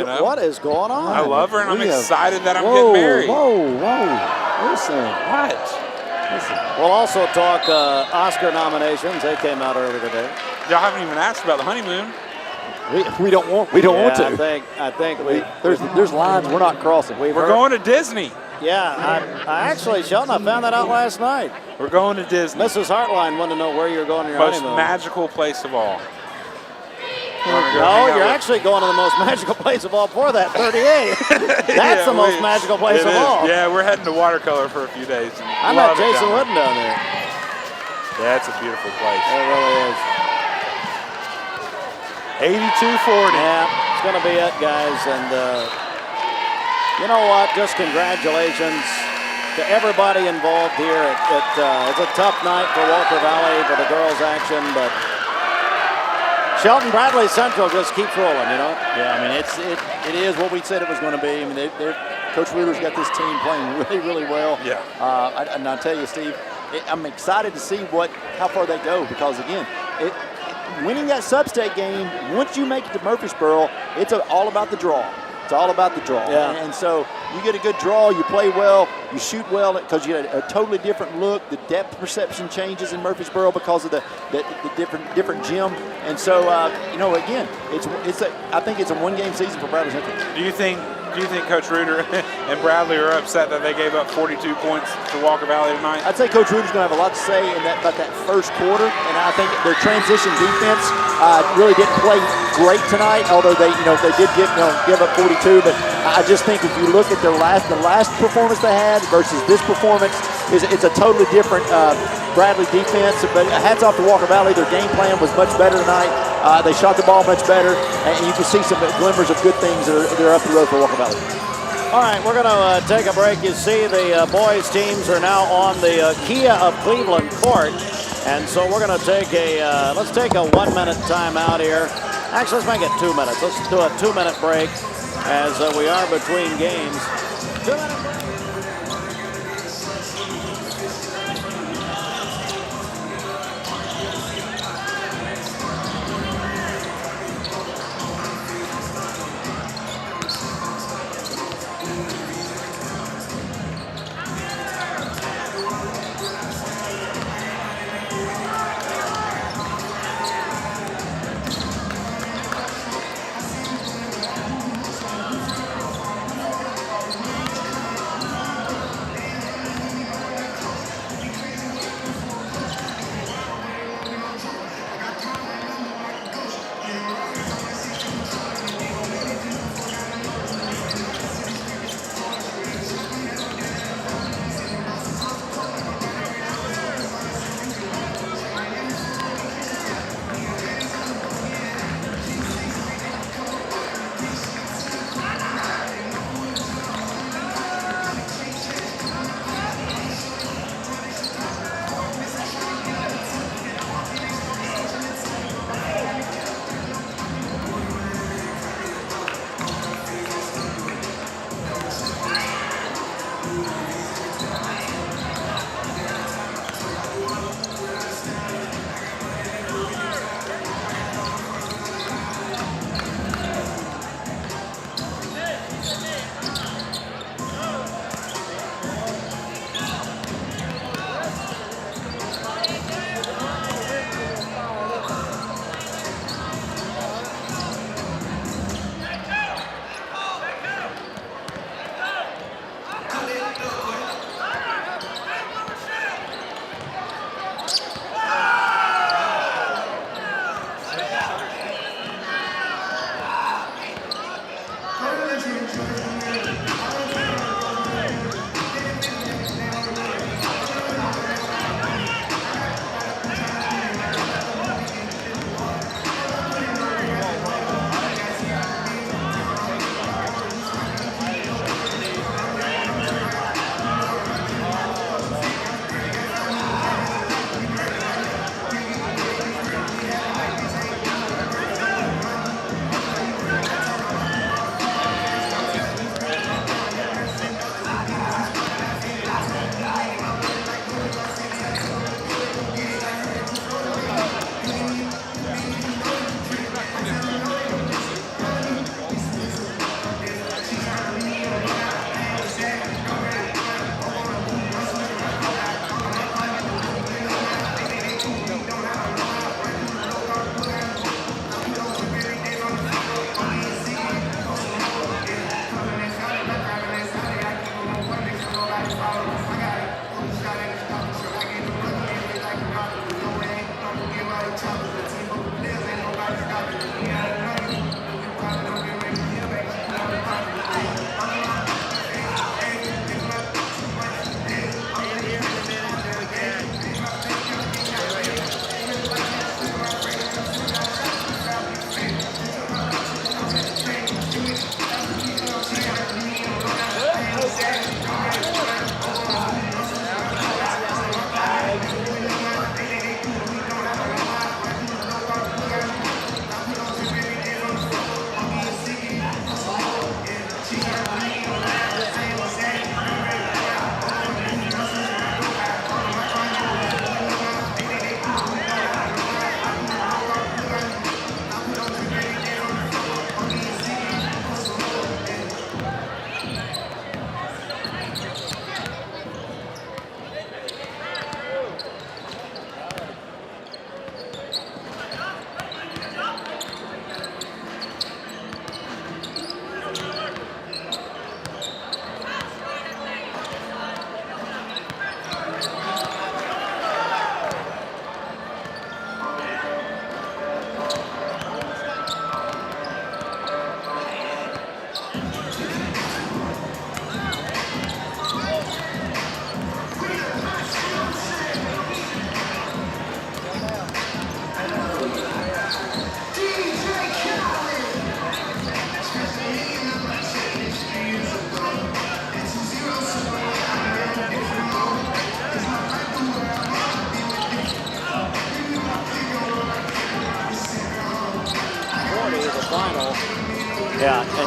going on? I love her, and I'm We have- excited that I'm Whoa, getting married. Whoa. Listen. What? We'll also talk Oscar nominations. They came out earlier today. Y'all haven't even asked about the honeymoon. We don't want to. I think there's lines we're not crossing. We're going to Disney. Yeah, I actually, Sheldon, I found that out last night. We're going to Disney. Mrs. Hartline wanted to know where you're going on your Most honeymoon. magical place of all. No, you're actually going to the most magical place of all for that 38. That's the most magical place of all. Yeah, we're heading to Watercolor for a few days. I met Jason Wooden down there. Yeah, it's a beautiful place. It really is. 82-40. Yeah, it's going to be it, guys. And you know what? Just congratulations to everybody involved here. It's a tough night for Walker Valley for the girls' action, but Shelton Bradley Central just keeps rolling, you know? Yeah, I mean, it is what we said it was going to be. I mean, Coach Reuter's got this team playing really, really well. Yeah. And I'll tell you, Steve, I'm excited to see how far they go because, again, winning that sub-state game, once you make it to Murfreesboro, it's all about the draw. It's all about the draw. Yeah. And so you get a good draw, you play well, you shoot well because you had a totally different look. The depth perception changes in Murfreesboro because of the different gym. And so, again, I think it's a one-game season for Bradley Central. Do you think Coach Reuter and Bradley are upset that they gave up 42 points to Walker Valley tonight? I'd say Coach Reuter's going to have a lot to say about that first quarter, and I think their transition defense really didn't play great tonight. Although they did give up 42, but I just think if you look at the last performance they had versus this performance, it's a totally different Bradley defense. But hats off to Walker Valley. Their game plan was much better tonight. They shot the ball much better, and you can see some glimmers of good things that are up the road for Walker Valley. All right, we're going to take a break. You see the boys' teams are now on the Kia of Cleveland court, and so we're going to take let's take a 1 minute timeout here. Actually, let's make it 2 minutes. Let's do a 2-minute break as we are between games. 2-minute break.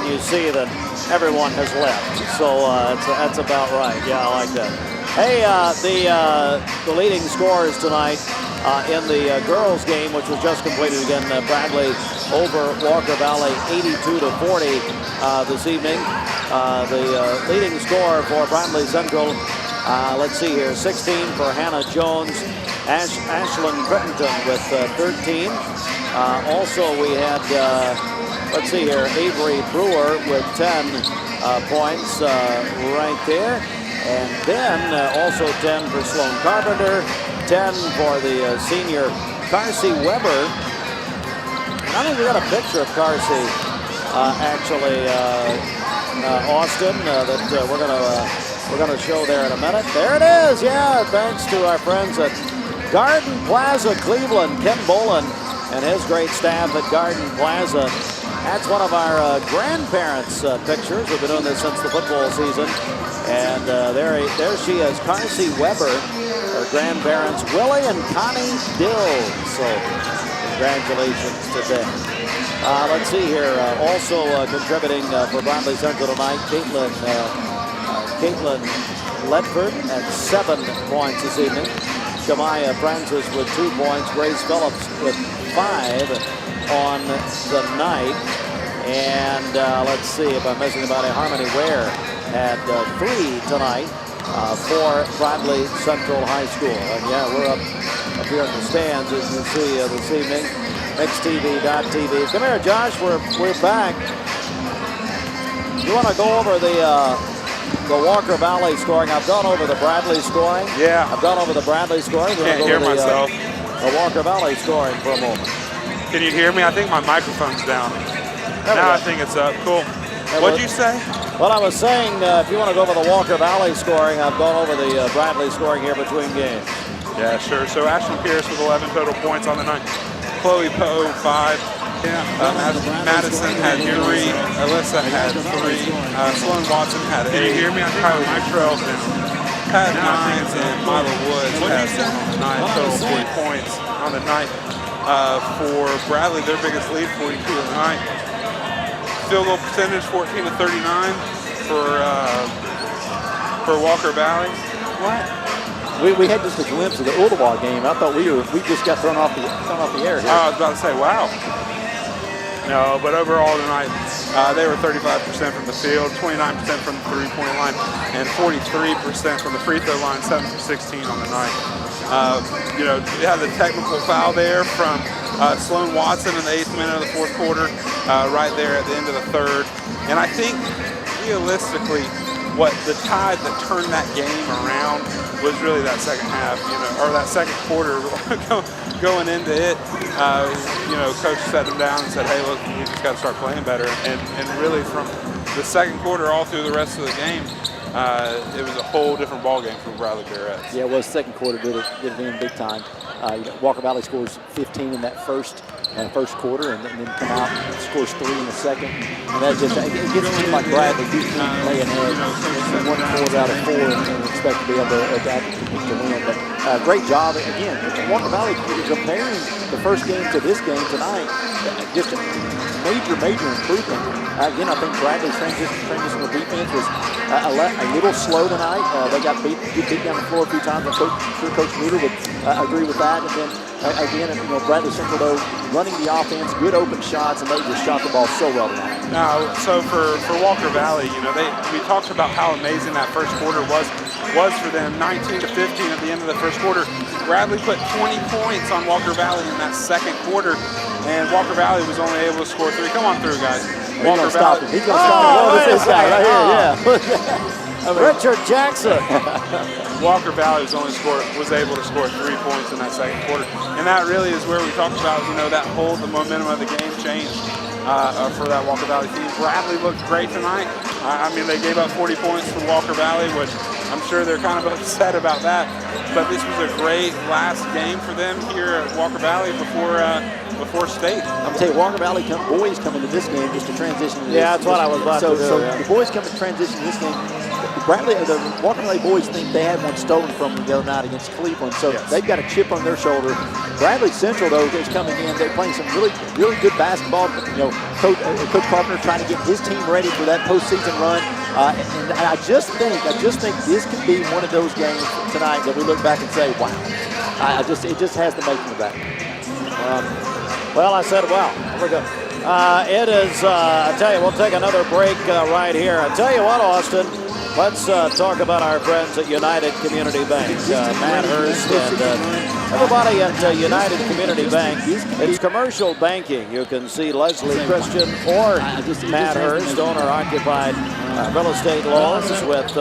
you see that everyone has left. So that's about right. Yeah, I like that. Hey, the leading scorers tonight in the girls game, which was just completed again, Bradley over Walker Valley 82-40 this evening. The leading scorer for Bradley Central, let's see here, 16 for Hannah Jones, Ashlyn Crittenden with 13. Also we had, let's see here, Avery Brewer with 10 points right there. And then also 10 for Sloan Carpenter, 10 for the senior Carsey Weber. And I think we got a picture of Carsey, actually, Austin, that we're gonna show there in a minute. There it is, yeah. Thanks to our friends at Garden Plaza Cleveland, Ken Bolin and his great staff at Garden Plaza. That's one of our grandparents' pictures. We've been doing this since the football season. And there she is, Carsey Weber, her grandparents, Willie and Connie Dill. So congratulations to them. Let's see here, also contributing for Bradley Central tonight, Caitlin Ledford at 7 points this evening. Shamaya Francis with 2 points, Grace Phillips with 5 on the night. And let's see if I'm missing anybody. Harmony Ware had 3 tonight for Bradley Central High School. And yeah, we're up here in the stands, as you see this evening. MixTV.tv. Come here, Josh. We're back. You want to go over the Walker Valley scoring? I've gone over the Bradley scoring. Yeah. I've gone over the Bradley scoring. Can't hear myself. The Walker Valley scoring for a moment. Can you hear me? I think my microphone's down. Now I think it's up. Cool. What'd you say? Well, I was saying, if you want to go over the Walker Valley scoring, I've gone over the Bradley scoring here between games. Yeah, sure. So Ashlyn Pierce with 11 total points on the night. Chloe Poe, 5. Madison had 3. Alyssa had 3. Sloan Watson had 8. Can you hear me? I think my trail's down. Pat Nines and Mila Woods had 9 total 40 points on the night. For Bradley, their biggest lead, 42 on the night. Field goal percentage 14-39 for Walker Valley. What? We had just a glimpse of the Ottawa game. I thought we just got thrown off the air here. I was about to say, wow. No, but overall tonight, they were 35% from the field, 29% from the three-point line, and 43% from the free throw line, 7 for 16 on the night. You know, we had the technical foul there from Sloan Watson in the 8th minute of the 4th quarter, right there at the end of the 3rd. And I think, realistically, what the tide that turned that game around was really that second half, you know, or that second quarter going into it. You know, coach sat them down and said, hey, look, we just got to start playing better. And really from the second quarter all through the rest of the game, it was a whole different ball game for Bradley Barretts. Yeah, well, second quarter did it in big time. You know, Walker Valley scores 15 in that first quarter, and then come out and scores 3 in the second. And that just it gets a team like Bradley who can lay an edge in 1 quarter out of 4 and expect to be able to win. But great job again. Walker Valley comparing the first game to this game tonight, just a major improvement. Again, I think Bradley's transition of defense was a little slow tonight. They got beat down the floor a few times. I'm sure Coach Meter would agree with that. And then again, you know, Bradley Central though running the offense, good open shots, and they just shot the ball so well tonight. Now, so for Walker Valley, you know, we talked about how amazing that first quarter was for them, 19-15 at the end of the first quarter. Bradley put 20 points on Walker Valley in that second quarter, and Walker Valley was only able to score 3. Come on through, guys. Walker Valley. He's going to stop him. Oh, this guy right here, yeah. Richard Jackson. Walker Valley was able to score 3 points in that second quarter, and that really is where we talked about, you know, the momentum of the game changed for that Walker Valley team. Bradley looked great tonight. I mean, they gave up 40 points for Walker Valley, which I'm sure they're kind of upset about that. But this was a great last game for them here at Walker Valley before state. I'm gonna tell you, Walker Valley boys come into this game just to transition. Yeah, that's what I was about to do. So the boys come to transition to this game. the Walker Valley boys think they had one stolen from them the other night against Cleveland, so they've got a chip on their shoulder. Bradley Central, though, is coming in. They're playing some really good basketball. You know, Coach Carpenter trying to get his team ready for that postseason run. And I just think this could be one of those games tonight that we look back and say, wow. It just has the making of that. Well, I said, wow. We're good. It is, I tell you, we'll take another break right here. I tell you what, Austin, let's talk about our friends at United Community Bank. Matt Hurst and everybody at United Community Bank. It's commercial banking. You can see Leslie Christian or Matt Hurst, owner-occupied real estate loans with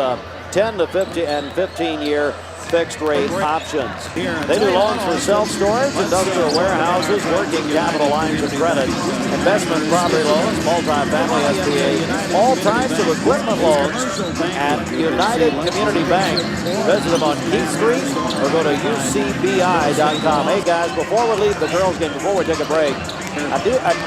10 to 50 and 15-year fixed rate options. They do loans for self-storage, industrial warehouses, working capital lines of credit, investment property loans, multifamily SBA, all types of equipment loans at United Community Bank. Visit them on Keith Street or go to ucbi.com. Hey guys, before we leave the girls game, before we take a break,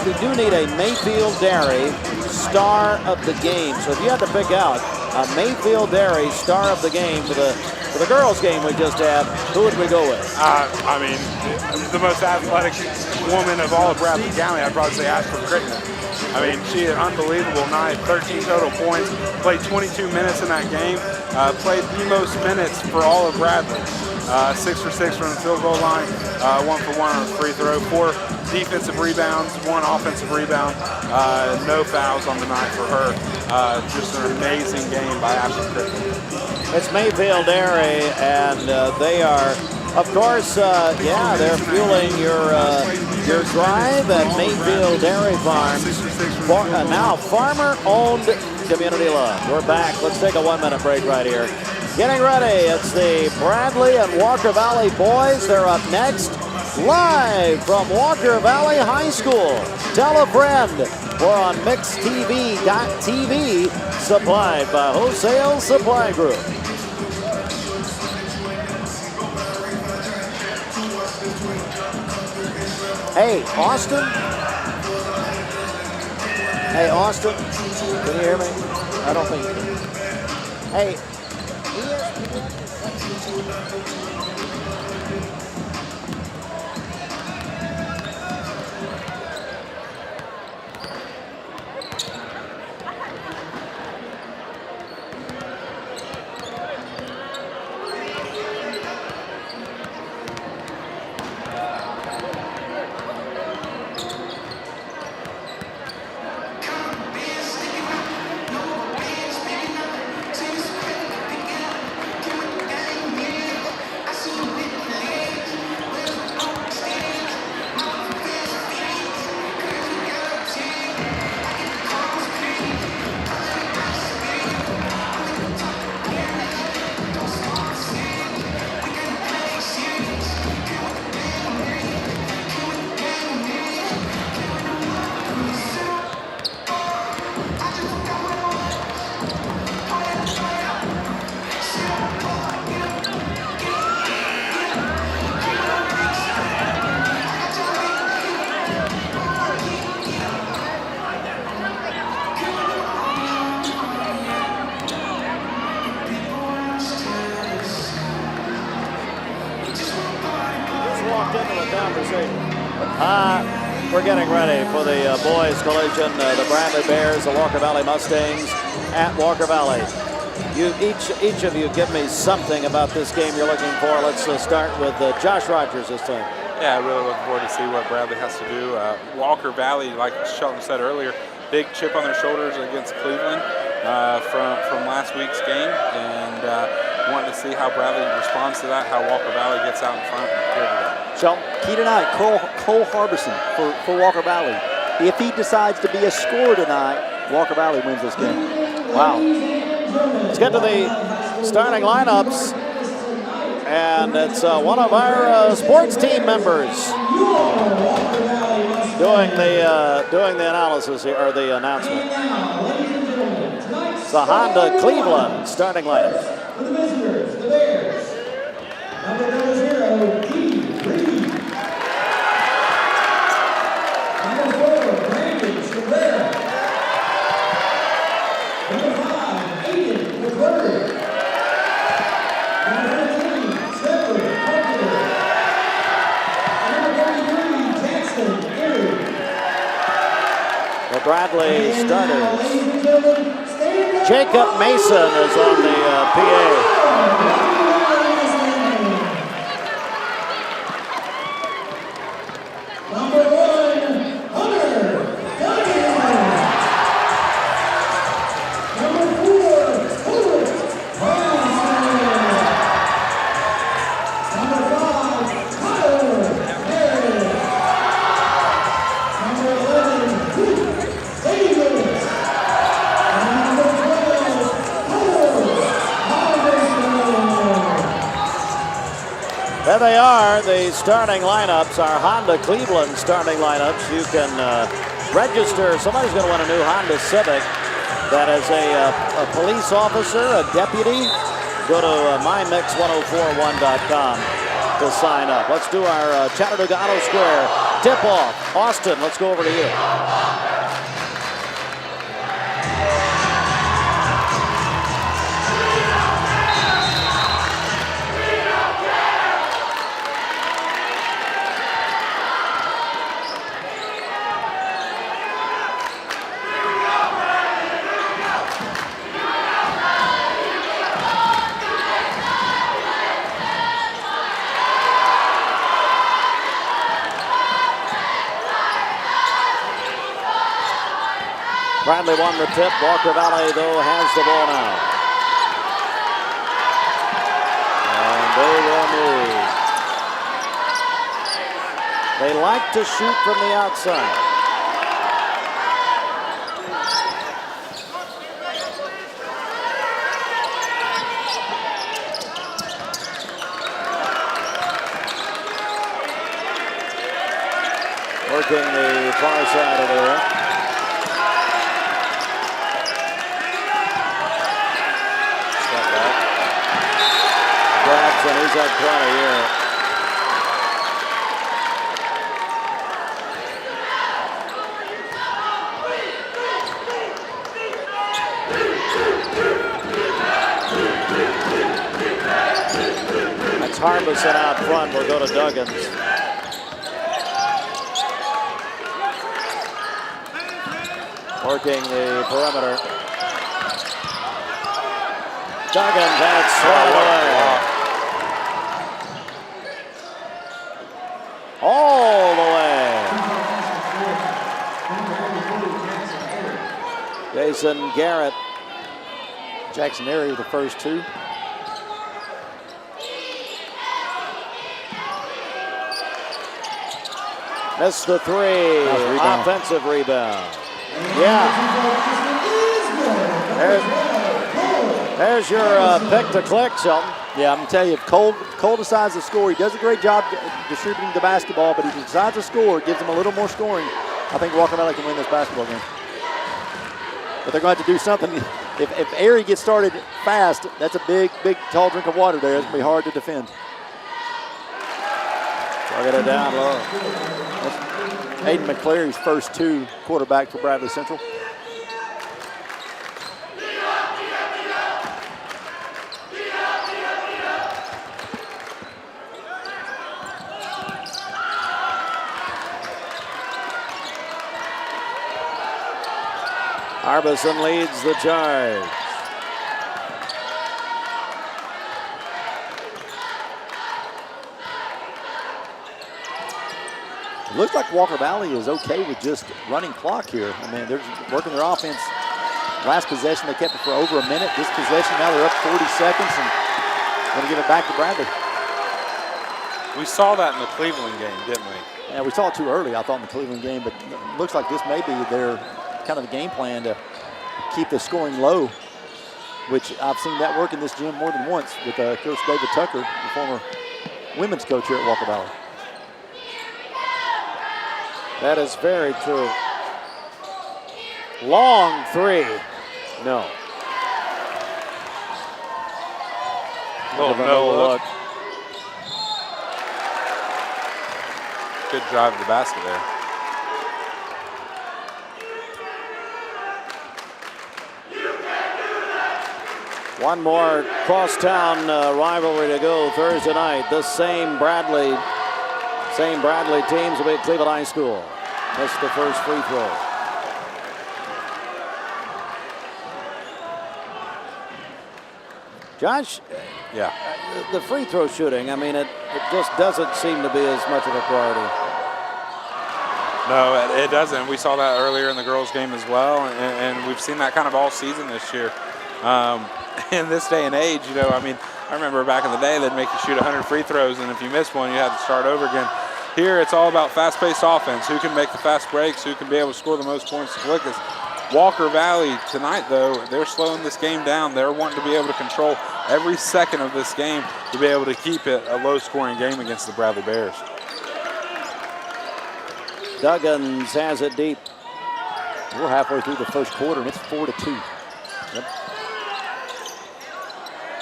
we do need a Mayfield Dairy star of the game. So if you had to pick out a Mayfield Dairy star of the game for the girls' game we just had, who would we go with? I mean, the most athletic woman of all of Bradley County, I'd probably say Ashford Crittenden. I mean, she had an unbelievable night, 13 total points, played 22 minutes in that game, played the most minutes for all of Bradley. 6 for 6 from the field goal line, 1 for 1 on the free throw, 4 defensive rebounds, 1 offensive rebound, no fouls on the night for her. Just an amazing game by Ashford Crittenden. It's Mayfield Dairy, and they are, of course, they're fueling your drive at Mayfield Dairy Farms. Now farmer-owned community love. We're back. Let's take a 1-minute break right here. Getting ready. It's the Bradley and Walker Valley boys. They're up next, live from Walker Valley High School. Tell a friend. We're on MixTV.tv, supplied by Wholesale Supply Group. Hey, Austin? Hey, Austin? Can you hear me? I don't think you can. Hey, we're getting ready for the boys collision, the Bradley Bears, the Walker Valley Mustangs at Walker Valley. Each of you give me something about this game you're looking for. Let's start with Josh Rogers this time. Yeah, I really looking forward to see what Bradley has to do. Walker Valley, like Shelton said earlier, big chip on their shoulders against Cleveland from last week's game, and wanting to see how Bradley responds to that, how Walker Valley gets out in front and clear it out. Shelton, key tonight, Cole Harbison for Walker Valley. If he decides to be a scorer tonight, Walker Valley wins this game. Wow. Let's get to the starting lineups. And it's one of our sports team members doing the analysis here, or the announcement. It's the Honda Cleveland starting lineup. For the visitors, the Bears, number 0, Keith Reed. Number 4, Brandon Cabrera. Number 5, Aiden McClure. Bradley starters. Jacob Mason is on the PA. There they are, the starting lineups, our Honda Cleveland starting lineups. You can register. Somebody's going to win a new Honda Civic that is a police officer, a deputy. Go to mymix1041.com to sign up. Let's do our Chattanooga Auto Square tip-off. Austin, let's go over to you. Bradley won the tip. Walker Valley, though, has the ball now. And they will move. They like to shoot from the outside. Working the far side over there. And he's had plenty here. That's Harbison out front. We'll go to Duggins. Working the perimeter. Duggins had it swatted away. All the way. Jason Garrett. Jackson Airy with the first two. Missed the three. Nice offensive rebound. Yeah. There's your pick to click, Shelton. Yeah, I'm going to tell you, if Cole decides to score, he does a great job distributing the basketball, but if he decides to score, gives him a little more scoring, I think Walker Valley can win this basketball game. But they're going to have to do something. If Airy gets started fast, that's a big, tall drink of water there. It's going to be hard to defend. I'll get it down low. That's Aiden McCleary's first two, quarterback for Bradley Central. Harbison leads the charge. It looks like Walker Valley is okay with just running clock here. I mean, they're working their offense. Last possession, they kept it for over a minute. This possession, now they're up 40 seconds and going to give it back to Bradley. We saw that in the Cleveland game, didn't we? Yeah, we saw it too early, I thought, in the Cleveland game, but it looks like this may be their kind of the game plan to keep the scoring low, which I've seen that work in this gym more than once with Coach David Tucker, the former women's coach here at Walker Valley. That is very true. Long three. No. No look. Good drive to the basket there. One more crosstown rivalry to go Thursday night. The same Bradley teams will be at Cleveland High School. Missed the first free throw. Josh, Yeah. the free throw shooting, I mean, it just doesn't seem to be as much of a priority. No, it doesn't. We saw that earlier in the girls' game as well, and we've seen that kind of all season this year. In this day and age, you know, I mean, I remember back in the day they'd make you shoot 100 free throws, and if you missed one, you had to start over again. Here, it's all about fast-paced offense. Who can make the fast breaks? Who can be able to score the most points the quickest? Walker Valley tonight, though, they're slowing this game down. They're wanting to be able to control every second of this game to be able to keep it a low-scoring game against the Bradley Bears. Duggins has it deep. We're halfway through the first quarter, and it's 4-2. Yep.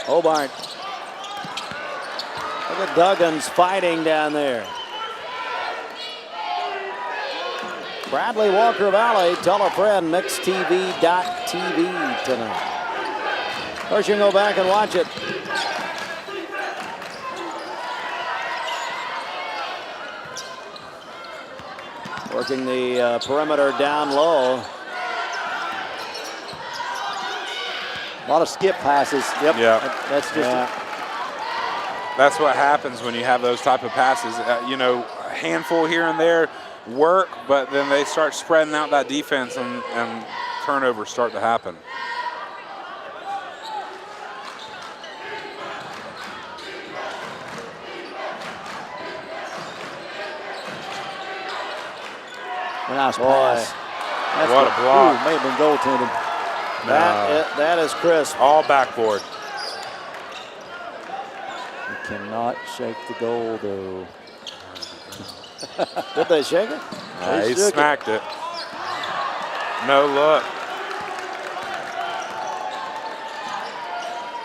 Hobart. Look at Duggins fighting down there. Bradley Walker Valley, tell a friend, mixtv.tv tonight. Of course, you can go back and watch it. Working the perimeter down low. A lot of skip passes. Yep. Yeah. That's just That's what happens when you have those type of passes. You know, a handful here and there work, but then they start spreading out that defense and turnovers start to happen. nice pass. That's what a block. May have been goaltended. That is crisp. All backboard. You cannot shake the goal, though. Did they shake it? He smacked it. No look.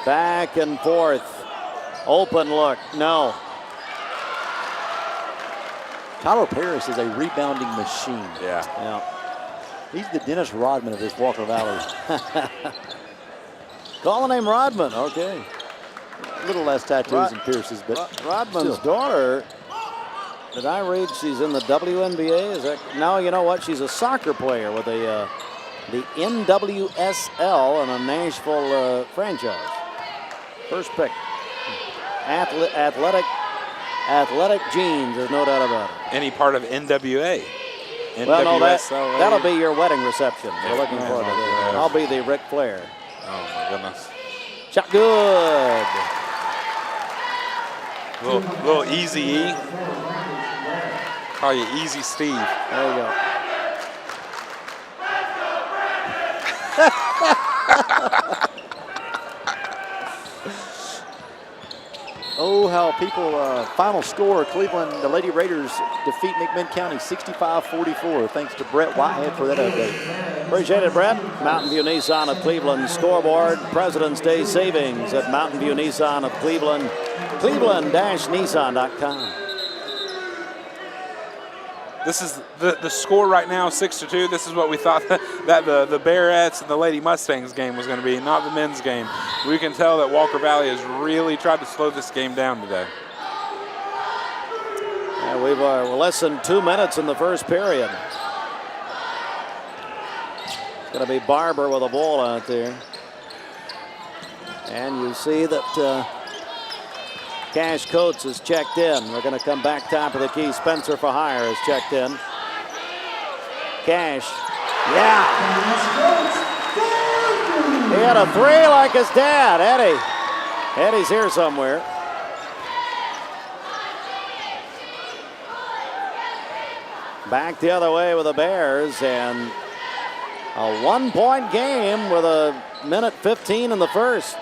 Back and forth. Open look. No. Tyler Paris is a rebounding machine. Yeah. He's the Dennis Rodman of this Walker Valley. Calling him Rodman. Okay. A little less tattoos than Pierce's, but Rodman's still. daughter. Did I read she's in the WNBA? Is that no? You know what? She's a soccer player with the NWSL and a Nashville franchise. First pick. Athletic genes. There's no doubt about it. Any part of NWA? Well, no, NWSL. that'll be your wedding reception. We're looking forward to that. I'll be the Ric Flair. Oh my goodness. Shot good. Little Easy E. Call you Easy Steve. There you go. Oh, how people, final score, Cleveland, the Lady Raiders defeat McMinn County 65-44. Thanks to Brett Whitehead for that update. Appreciate it, Brett. Mountain View Nissan of Cleveland scoreboard. President's Day savings at Mountain View Nissan of Cleveland. Cleveland-Nissan.com. This is the score right now, 6-2. This is what we thought that the Bearettes and the Lady Mustangs game was going to be, not the men's game. We can tell that Walker Valley has really tried to slow this game down today. Yeah, we're less than 2 minutes in the first period. It's going to be Barber with a ball out there. And you see that Cash Coates is checked in. We're going to come back top of the key. Spencer for hire is checked in. Cash. Yeah. He had a three like his dad, Eddie. Eddie's here somewhere. Back the other way with the Bears, and a 1-point game with a minute 15 in the first.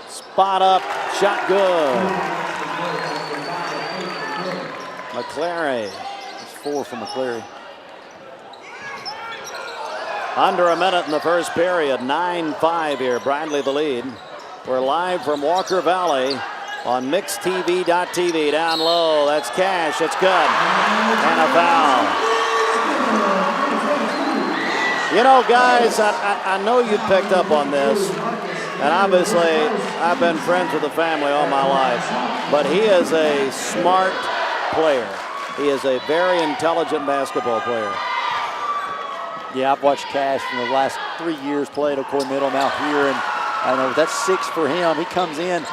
Spot up, shot good. McClary. It's 4 for McClary. Under a minute in the first period, 9-5 here. Bradley the lead. We're live from Walker Valley on mixtv.tv. Down low, that's Cash, it's good. And a foul. You know, guys, I know you picked up on this. And obviously, I've been friends with the family all my life. But he is a smart, player. He is a very intelligent basketball player. Yeah, I've watched Cash in the last 3 years play at Ocoee Middle, now here, and I know that's 6 for him. He comes in,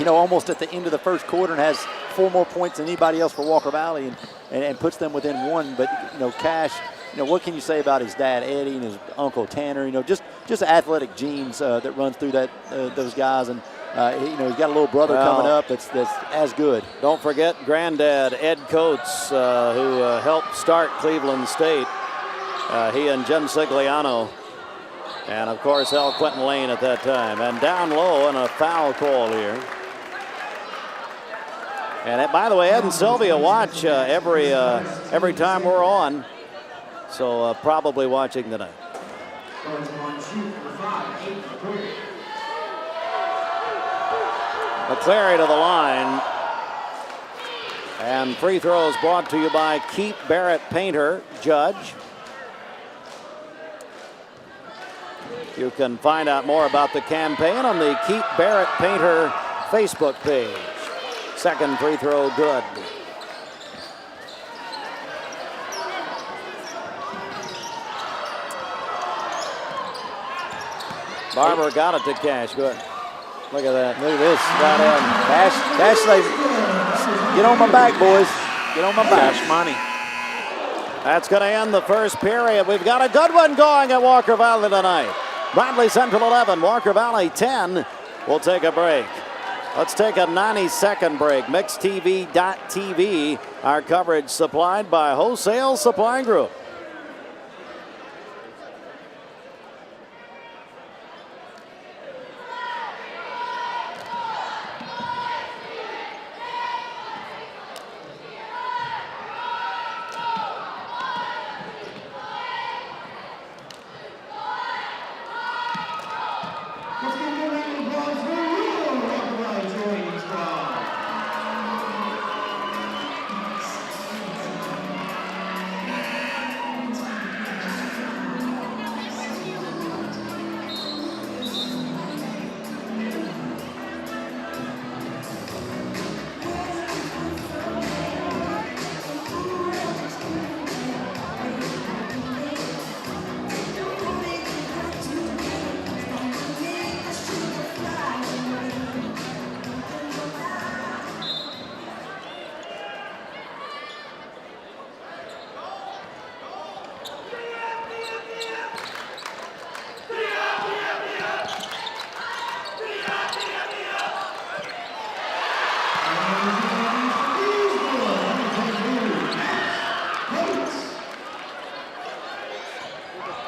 almost at the end of the first quarter and has 4 more points than anybody else for Walker Valley and puts them within 1. But, Cash, what can you say about his dad, Eddie, and his uncle, Tanner? Just athletic genes that runs through those guys. And, he's got a little brother coming up that's as good. Don't forget Granddad, Ed Coates, who helped start Cleveland State. He and Jen Sigliano. And, of course, L. Quentin Lane at that time. And down low and a foul call here. And, by the way, Ed and Sylvia watch every time we're on. So probably watching tonight. McCleary to the line. And free throws brought to you by Keith Barrett Painter, judge. You can find out more about the campaign on the Keith Barrett Painter Facebook page. Second free throw good. Barber got it to Cash. Good. Look at that. Look at this. Right in. Cash, get on my back, boys. Get on my back. Cash money. That's going to end the first period. We've got a good one going at Walker Valley tonight. Bradley Central 11, Walker Valley 10. We'll take a break. Let's take a 90-second break. MixTV.tv. Our coverage supplied by Wholesale Supply Group.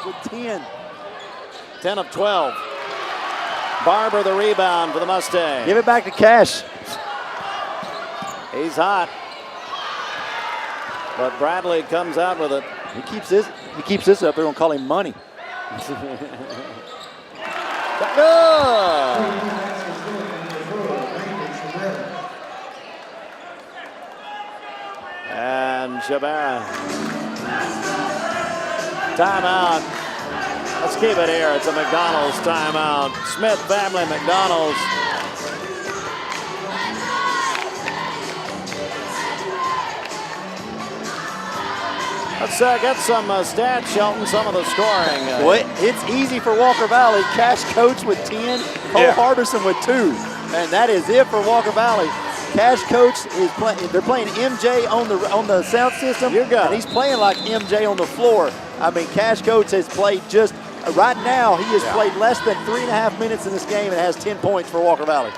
With 10. 10 of 12. Barber the rebound for the Mustangs. Give it back to Cash. He's hot. But Bradley comes out with it. He keeps this up. They're going to call him money. Good. And Shabara. Timeout. Let's keep it here. It's a McDonald's timeout. Smith family McDonald's. Let's get some stats, Shelton, some of the scoring. Well, it's easy for Walker Valley. Cash Coates with 10, Cole Harbison with 2. And that is it for Walker Valley. Cash Coates is playing. They're playing MJ on the sound system. You got and he's playing like MJ on the floor. I mean, Cash Coates has played just right now. He has played less than 3.5 minutes in this game and has 10 points for Walker Valley.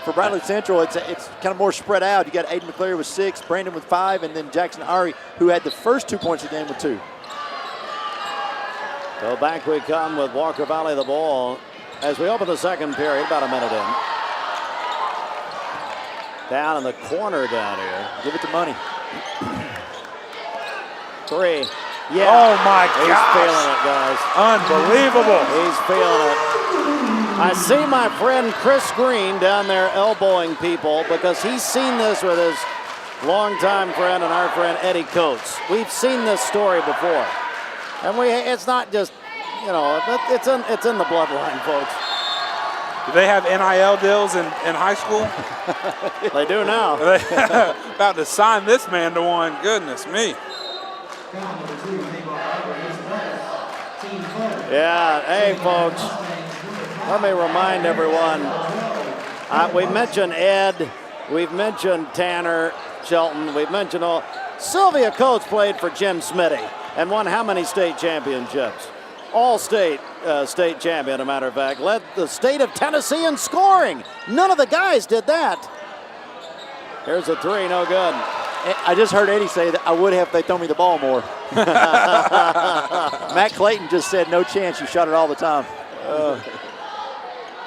For Bradley Central, it's kind of more spread out. You got Aiden McCleary with 6, Brandon with 5, and then Jackson Ari, who had the first 2 points of the game, with 2. So back we come with Walker Valley the ball as we open the second period, about a minute in. Down in the corner down here. Give it to Money. 3. Yeah. Oh, my He's gosh. feeling it, guys. Unbelievable. He's feeling it. I see my friend Chris Green down there elbowing people because he's seen this with his longtime friend and our friend Eddie Coates. We've seen this story before. And it's not just, it's in the bloodline, folks. Do they have NIL deals in high school? They do now. About to sign this man to one. Goodness me. Yeah, hey, folks, let me remind everyone, we've mentioned Ed, we've mentioned Tanner Shelton, we've mentioned all. Sylvia Coates played for Jim Smitty and won how many state championships? All state champion, as a matter of fact. Led the state of Tennessee in scoring. None of the guys did that. Here's a three, no good. I just heard Eddie say that I would have if they throw me the ball more. Matt Clayton just said, no chance, you shot it all the time.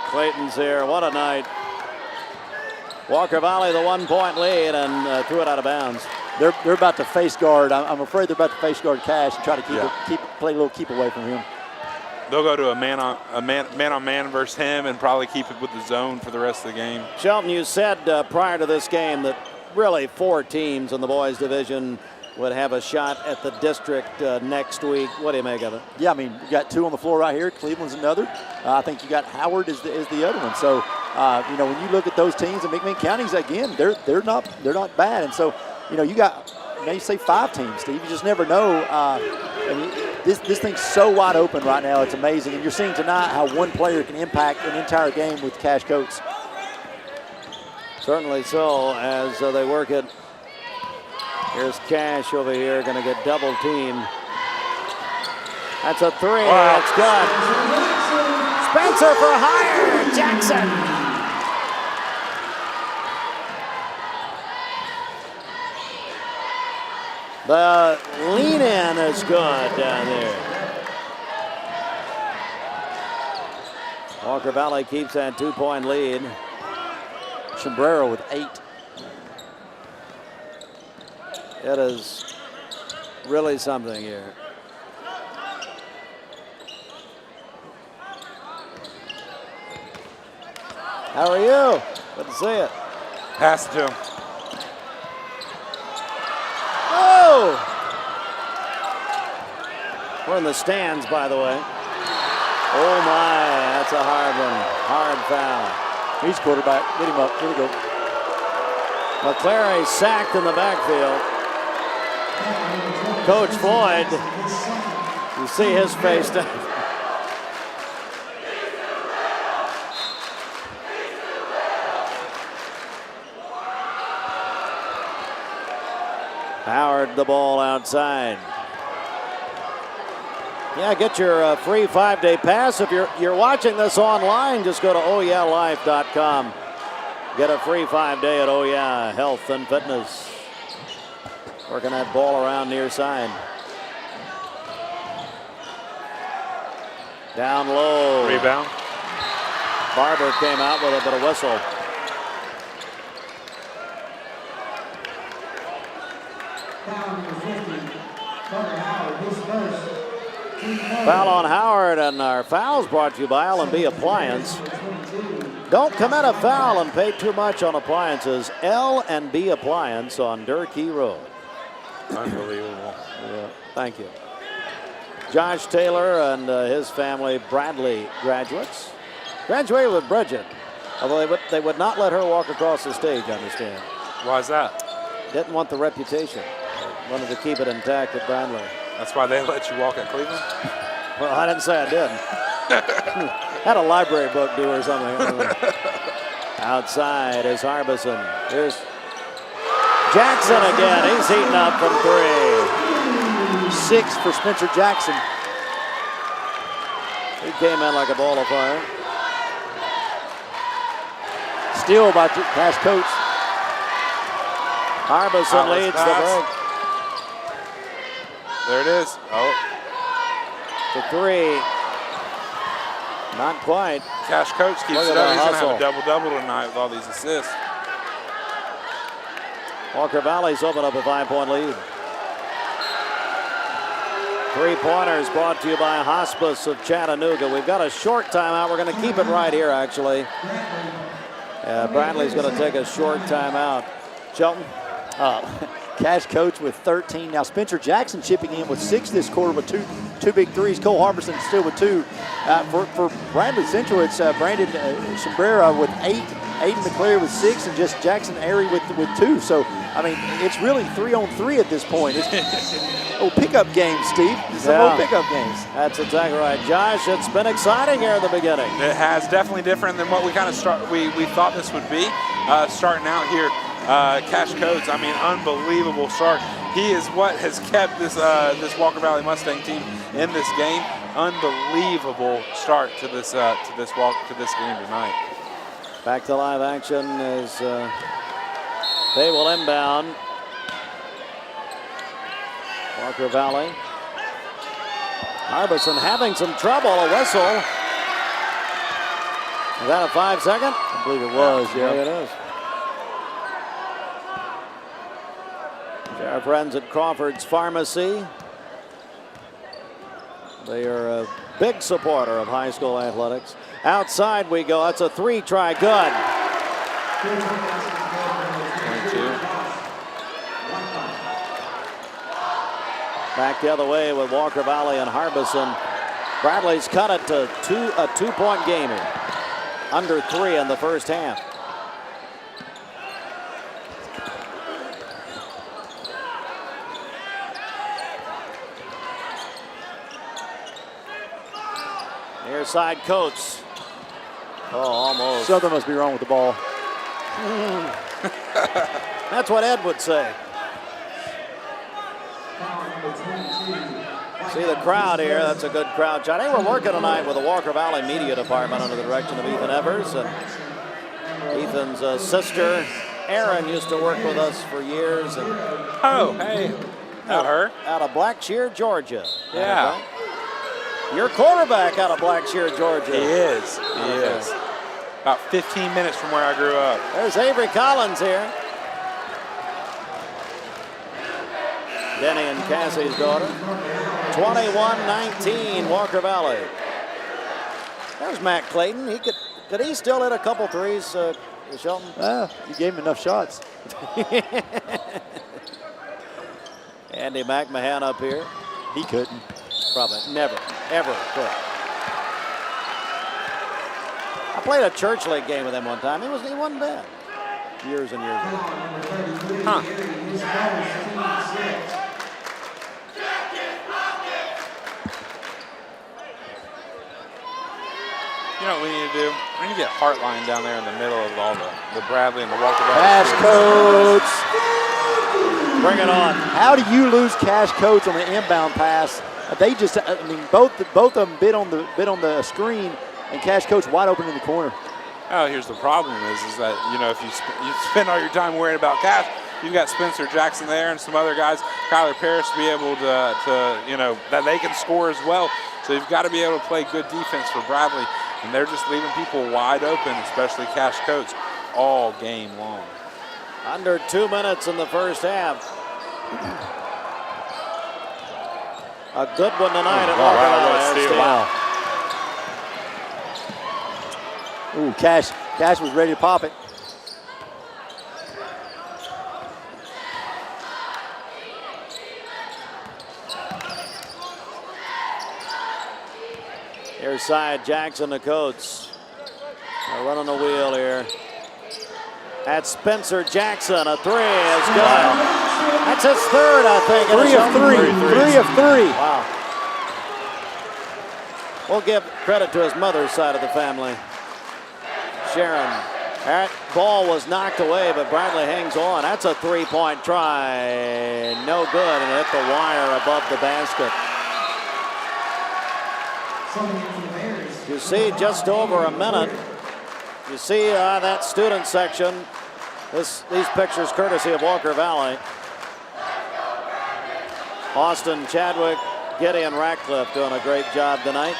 Clayton's here, what a night. Walker Valley, the 1 point lead, and threw it out of bounds. They're about to face guard. I'm afraid they're about to face guard Cash and try to play a little keep away from him. They'll go to a man on man versus him and probably keep it with the zone for the rest of the game. Shelton, you said prior to this game that really 4 teams in the boys division would have a shot at the district next week. What do you make of it? Yeah, I mean, you got 2 on the floor right here. Cleveland's another. I think you got Howard is the other one. So, you know, when you look at those teams, and McMinn County's again, they're not bad. And so, you know, you got maybe say 5 teams, Steve. You just never know. I mean, this thing's so wide open right now. It's amazing. And you're seeing tonight how one player can impact an entire game with Cash Coates. Certainly so, as they work it. Here's Cash over here, going to get double teamed. That's a 3. Wow. That's good. Spencer for hire. Jackson. The lean in is good down there. Walker Valley keeps that 2 point lead. Sombrero with 8. It is really something here. How are you? Good to see you. Pass it to him. Oh! We're in the stands, by the way. Oh my, that's a hard one. Hard foul. He's quarterback. Get him up. Here we go. McClary sacked in the backfield. Coach Floyd, you see his face down. Howard the ball outside. Yeah, get your free 5-day pass. If you're watching this online, just go to oyeahlife.com. Get a free 5-day at Oh Yeah Health and Fitness. Working that ball around near side. Down low. Rebound. Barber came out with a bit of whistle. Foul on Howard, and our foul's brought to you by L&B Appliance. Don't commit a foul and pay too much on appliances. L&B Appliance on Durkee Road. Unbelievable. Yeah, thank you. Josh Taylor and his family, Bradley graduates. Graduated with Bridget, although they would not let her walk across the stage, I understand. Why is that? Didn't want the reputation. Wanted to keep it intact at Bradley. That's why they let you walk at Cleveland? Well, I didn't say I did. Had a library book due or something. Outside is Harbison. Here's Jackson again. He's heating up from 3. 6 for Spencer Jackson. He came in like a ball of fire. Steal by Cash Coates. Harbison leads the break. There it is. Oh. To 3. Not quite. Cash Coates keeps Look it at up. that He's going to have hustle. a double-double tonight with all these assists. Walker Valley's opened up a 5-point lead. 3-pointers brought to you by Hospice of Chattanooga. We've got a short timeout. We're going to keep it right here, actually. Bradley's going to take a short timeout. Shelton? Cash Coates with 13. Now Spencer Jackson chipping in with 6 this quarter with two big threes. Cole Harbison still with 2. For Bradley Central, it's Brandon Sombrero with 8. Aiden McCleary with 6, and just Jackson Airy with 2. So, I mean, it's really 3-on-3 at this point. It's pickup games, Steve. Some old pickup games. That's exactly right. Josh, it's been exciting here in the beginning. It has, definitely different than what we kind of we thought this would be. Starting out here, Cash Coates, I mean, unbelievable start. He is what has kept this Walker Valley Mustang team in this game. Unbelievable start to this game tonight. Back to live action as they will inbound. Walker Valley. Harbison having some trouble. A whistle. Is that a 5-second? I believe it was, yeah. It is. Our friends at Crawford's Pharmacy. They are a big supporter of high school athletics. Outside we go. That's a 3 try. Good. 22. Back the other way with Walker Valley and Harbison. Bradley's cut it to a 2-point game here. Under 3 in the first half. Near side Coates. Oh, almost. Something must be wrong with the ball. That's what Ed would say. See the crowd here. That's a good crowd shot. They were working tonight with the Walker Valley Media Department under the direction of Ethan Evers. And Ethan's sister, Erin, used to work with us for years. And Oh, hey. Not her. out of Blackshear, Georgia. Yeah. Your quarterback out of Blackshear, Georgia. He is. He is. About 15 minutes from where I grew up. There's Avery Collins here. Denny and Cassie's daughter. 21-19, Walker Valley. There's Matt Clayton. Could he still hit a couple threes, Shelton? You gave him enough shots. Andy McMahon up here. He couldn't. Probably never, ever could. I played a church league game with him one time. He wasn't bad. Years and years ago. Huh. You know what we need to do? We need to get Heartline down there in the middle of all the Bradley and the Walker Valley. Cash Coates. Bring it on. How do you lose Cash Coates on the inbound pass? They just, I mean, both of them bit on the screen, and Cash Coates wide open in the corner. Oh, here's the problem is that, you know, if you spend all your time worrying about Cash, you've got Spencer Jackson there and some other guys, Kyler Parrish, to be able to you know, that they can score as well. So you've got to be able to play good defense for Bradley, and they're just leaving people wide open, especially Cash Coates, all game long. Under 2 minutes in the first half. A good one tonight at Walker Valley. Wow. Ooh, Cash was ready to pop it. Here's side Jackson to Coates. They're running the wheel here. That's Spencer Jackson. A 3 is good. That's his third, I think. 3 of 3. 3 of 3. Wow. We'll give credit to his mother's side of the family. Sharon. That ball was knocked away, but Bradley hangs on. That's a 3-point try. No good, and hit the wire above the basket. You see just over a minute. You see that student section. These pictures courtesy of Walker Valley. Austin, Chadwick, Gideon Ratcliffe doing a great job tonight.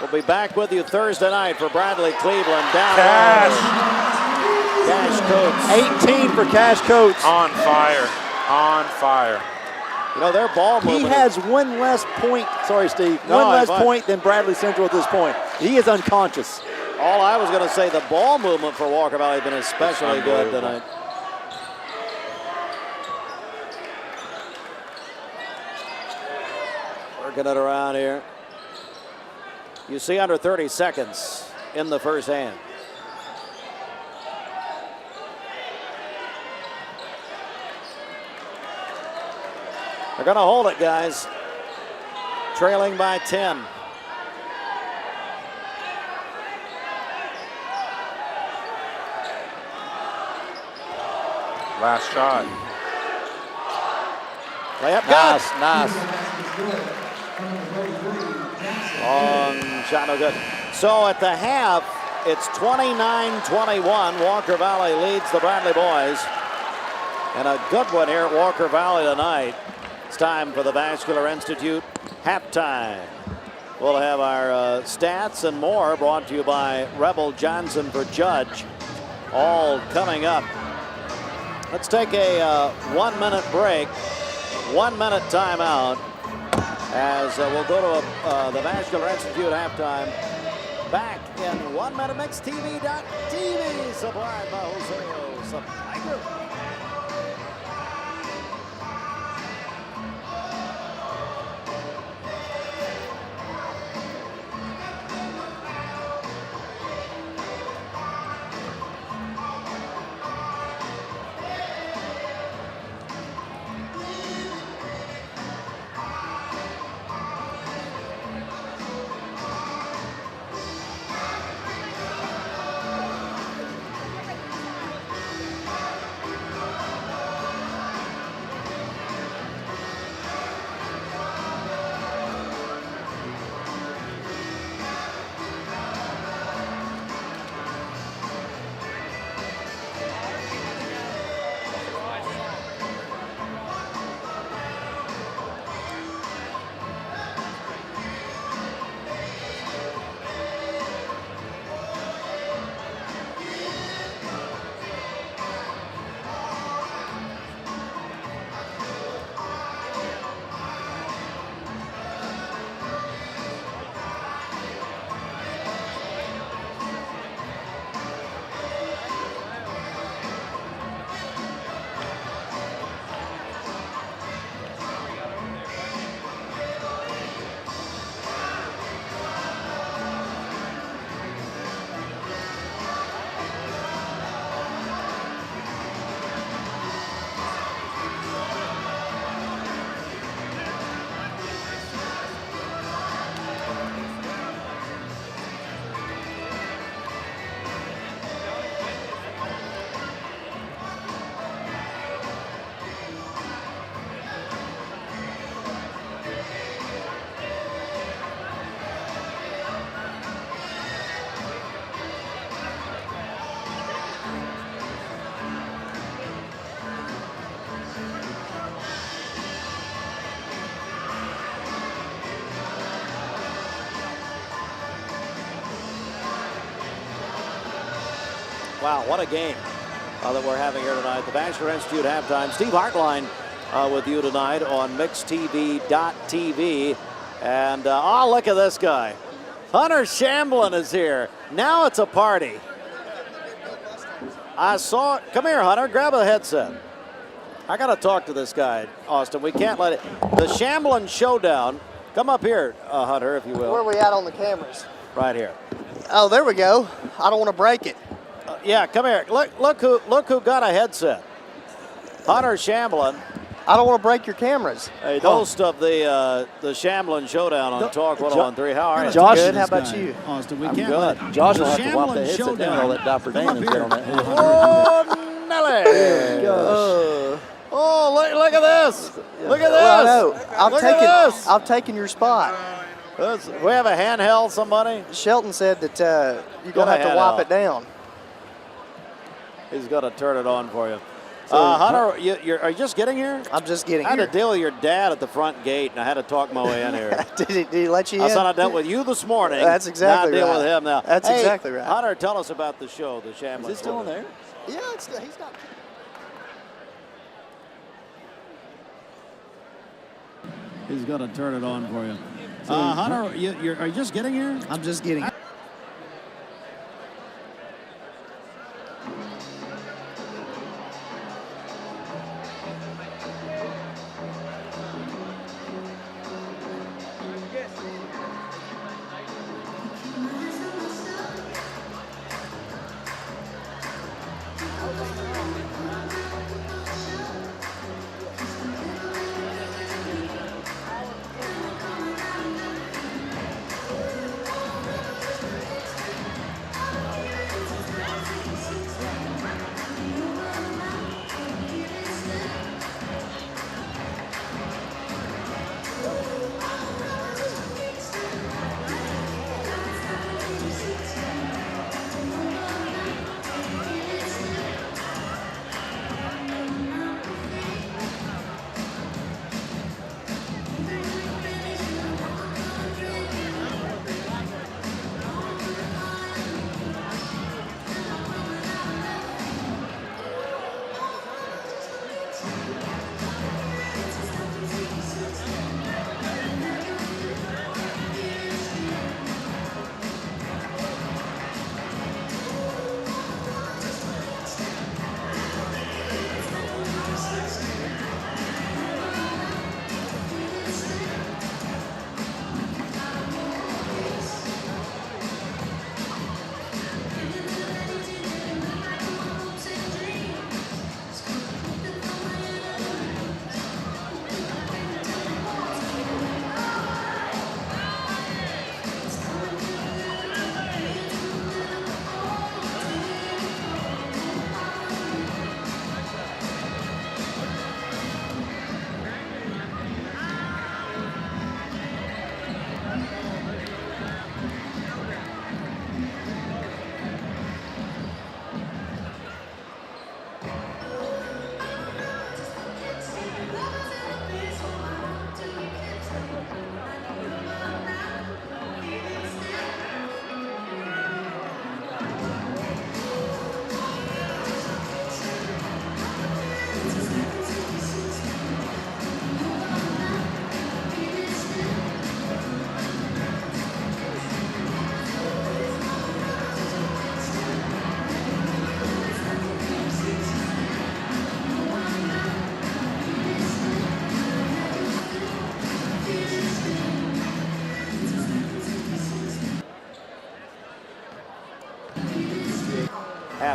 We'll be back with you Thursday night for Bradley Cleveland. Down Cash Coates. 18 for Cash Coates. On fire. On fire. You know, their ball movement. He has one less point. Sorry, Steve. No, one less fine. point than Bradley Central at this point. He is unconscious. All I was going to say, the ball movement for Walker Valley has been especially good tonight. Working it around here. You see under 30 seconds in the first hand. They're going to hold it, guys. Trailing by 10. Last shot. Layup good. Nice. Long shot, no good. So at the half, it's 29-21. Walker Valley leads the Bradley boys. And a good one here at Walker Valley tonight. It's time for the Vascular Institute halftime. We'll have our stats and more brought to you by Rebel Johnson for Judge. All coming up. Let's take a 1 minute break, 1 minute timeout, as we'll go to the Vascular Institute halftime. Back in 1 minute. MixTV.tv, supplied by Joseo Supply Group. Wow, what a game that we're having here tonight. The Vascular Institute halftime. Steve Hartline with you tonight on MixTV.tv. And, oh, look at this guy. Hunter Shamblin is here. Now it's a party. I saw, come here, Hunter, grab a headset. I got to talk to this guy, Austin. We can't let it. The Shamblin Showdown. Come up here, Hunter, if you will. Where are we at on the cameras? Right here. Oh, there we go. I don't want to break it. Yeah, come here. Look who got a headset. Hunter Shamblin. I don't want to break your cameras. Hey, host of the Shamblin Showdown on Talk 101.3. How are you? Josh, good. How about you? Austin, we I'm can't good. let Josh will have to whop the headset down. All that Dapper Dan has got on that. Oh, Nelly! Oh, look at this! Look at this! I've taken your spot. We have a handheld, somebody? Shelton said that you're going to have to wipe it down. He's going to turn it on for you. Hunter, are you just getting here? I'm just getting here. I here. had to deal with your dad at the front gate, and I had to talk my way in here. Did he let you in? I thought I dealt with you this morning. That's exactly now I deal right. with him now. That's exactly right. Hunter, tell us about the show, the Shamblin. Is it still on there? Yeah, he's not. He's going to turn it on for you. Hunter, are you just getting here? I'm just getting here.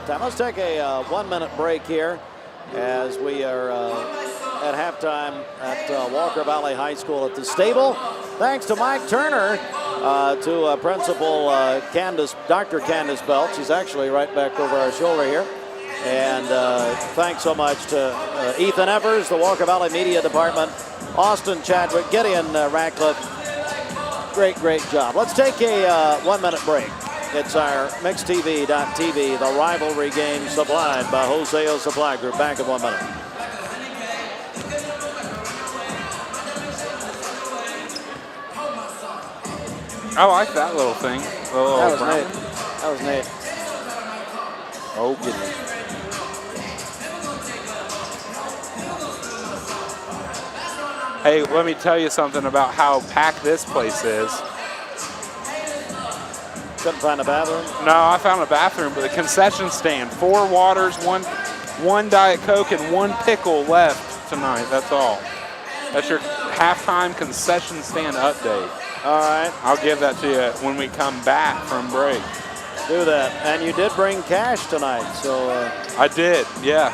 halftime. Let's take a 1-minute break here as we are at halftime at Walker Valley High School at the Stable. Thanks to Mike Turner, to Principal Dr. Candace Belt. She's actually right back over our shoulder here. And thanks so much to Ethan Evers, the Walker Valley Media Department, Austin Chadwick, Gideon Ratcliffe. Great job. Let's take a 1-minute break. It's our MixTV.tv, the rivalry game supplied by Wholesale Supply Group. Back in 1 minute. I like that little thing. That was Nate. Oh, goodness. Hey, let me tell you something about how packed this place is. Couldn't find a bathroom? No, I found a bathroom, but the concession stand, 4 waters, one Diet Coke, and 1 pickle left tonight. That's all. That's your halftime concession stand update. All right. I'll give that to you when we come back from break. Do that. And you did bring cash tonight, so. I did, yeah.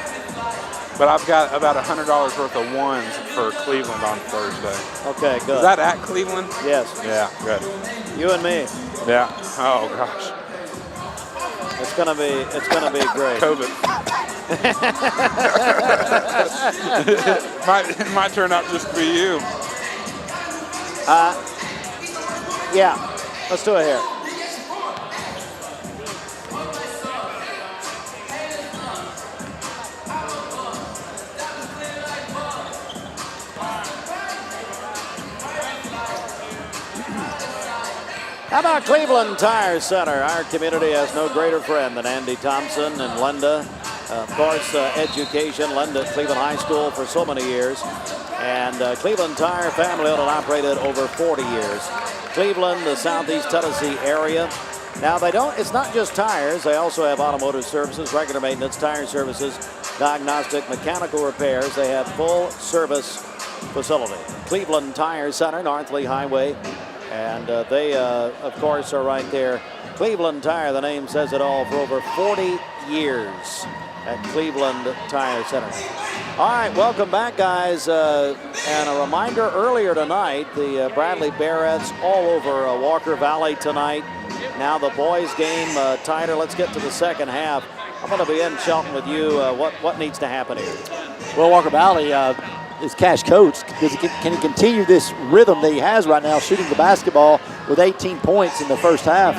But I've got about $100 worth of ones for Cleveland on Thursday. Okay, good. Is that at Cleveland? Yes. Yeah, good. You and me. Yeah. Oh gosh. It's gonna be great. COVID. might turn out just to be you. Yeah. Let's do it here. How about Cleveland Tire Center? Our community has no greater friend than Andy Thompson and Linda. Of course, education, Linda at Cleveland High School for so many years. And Cleveland Tire, family owned and operated over 40 years. Cleveland, the Southeast Tennessee area. Now it's not just tires. They also have automotive services, regular maintenance, tire services, diagnostic, mechanical repairs. They have full service facility. Cleveland Tire Center, North Lee Highway. And they, of course, are right there. Cleveland Tire, the name says it all, for over 40 years at Cleveland Tire Center. All right, welcome back, guys. And a reminder, earlier tonight, the Bradley Barretts all over Walker Valley tonight. Now the boys game tighter. Let's get to the second half. I'm going to begin, Shelton, with you. What needs to happen here? Well, Walker Valley is Cash coach. Can he continue this rhythm that he has right now, shooting the basketball with 18 points in the first half?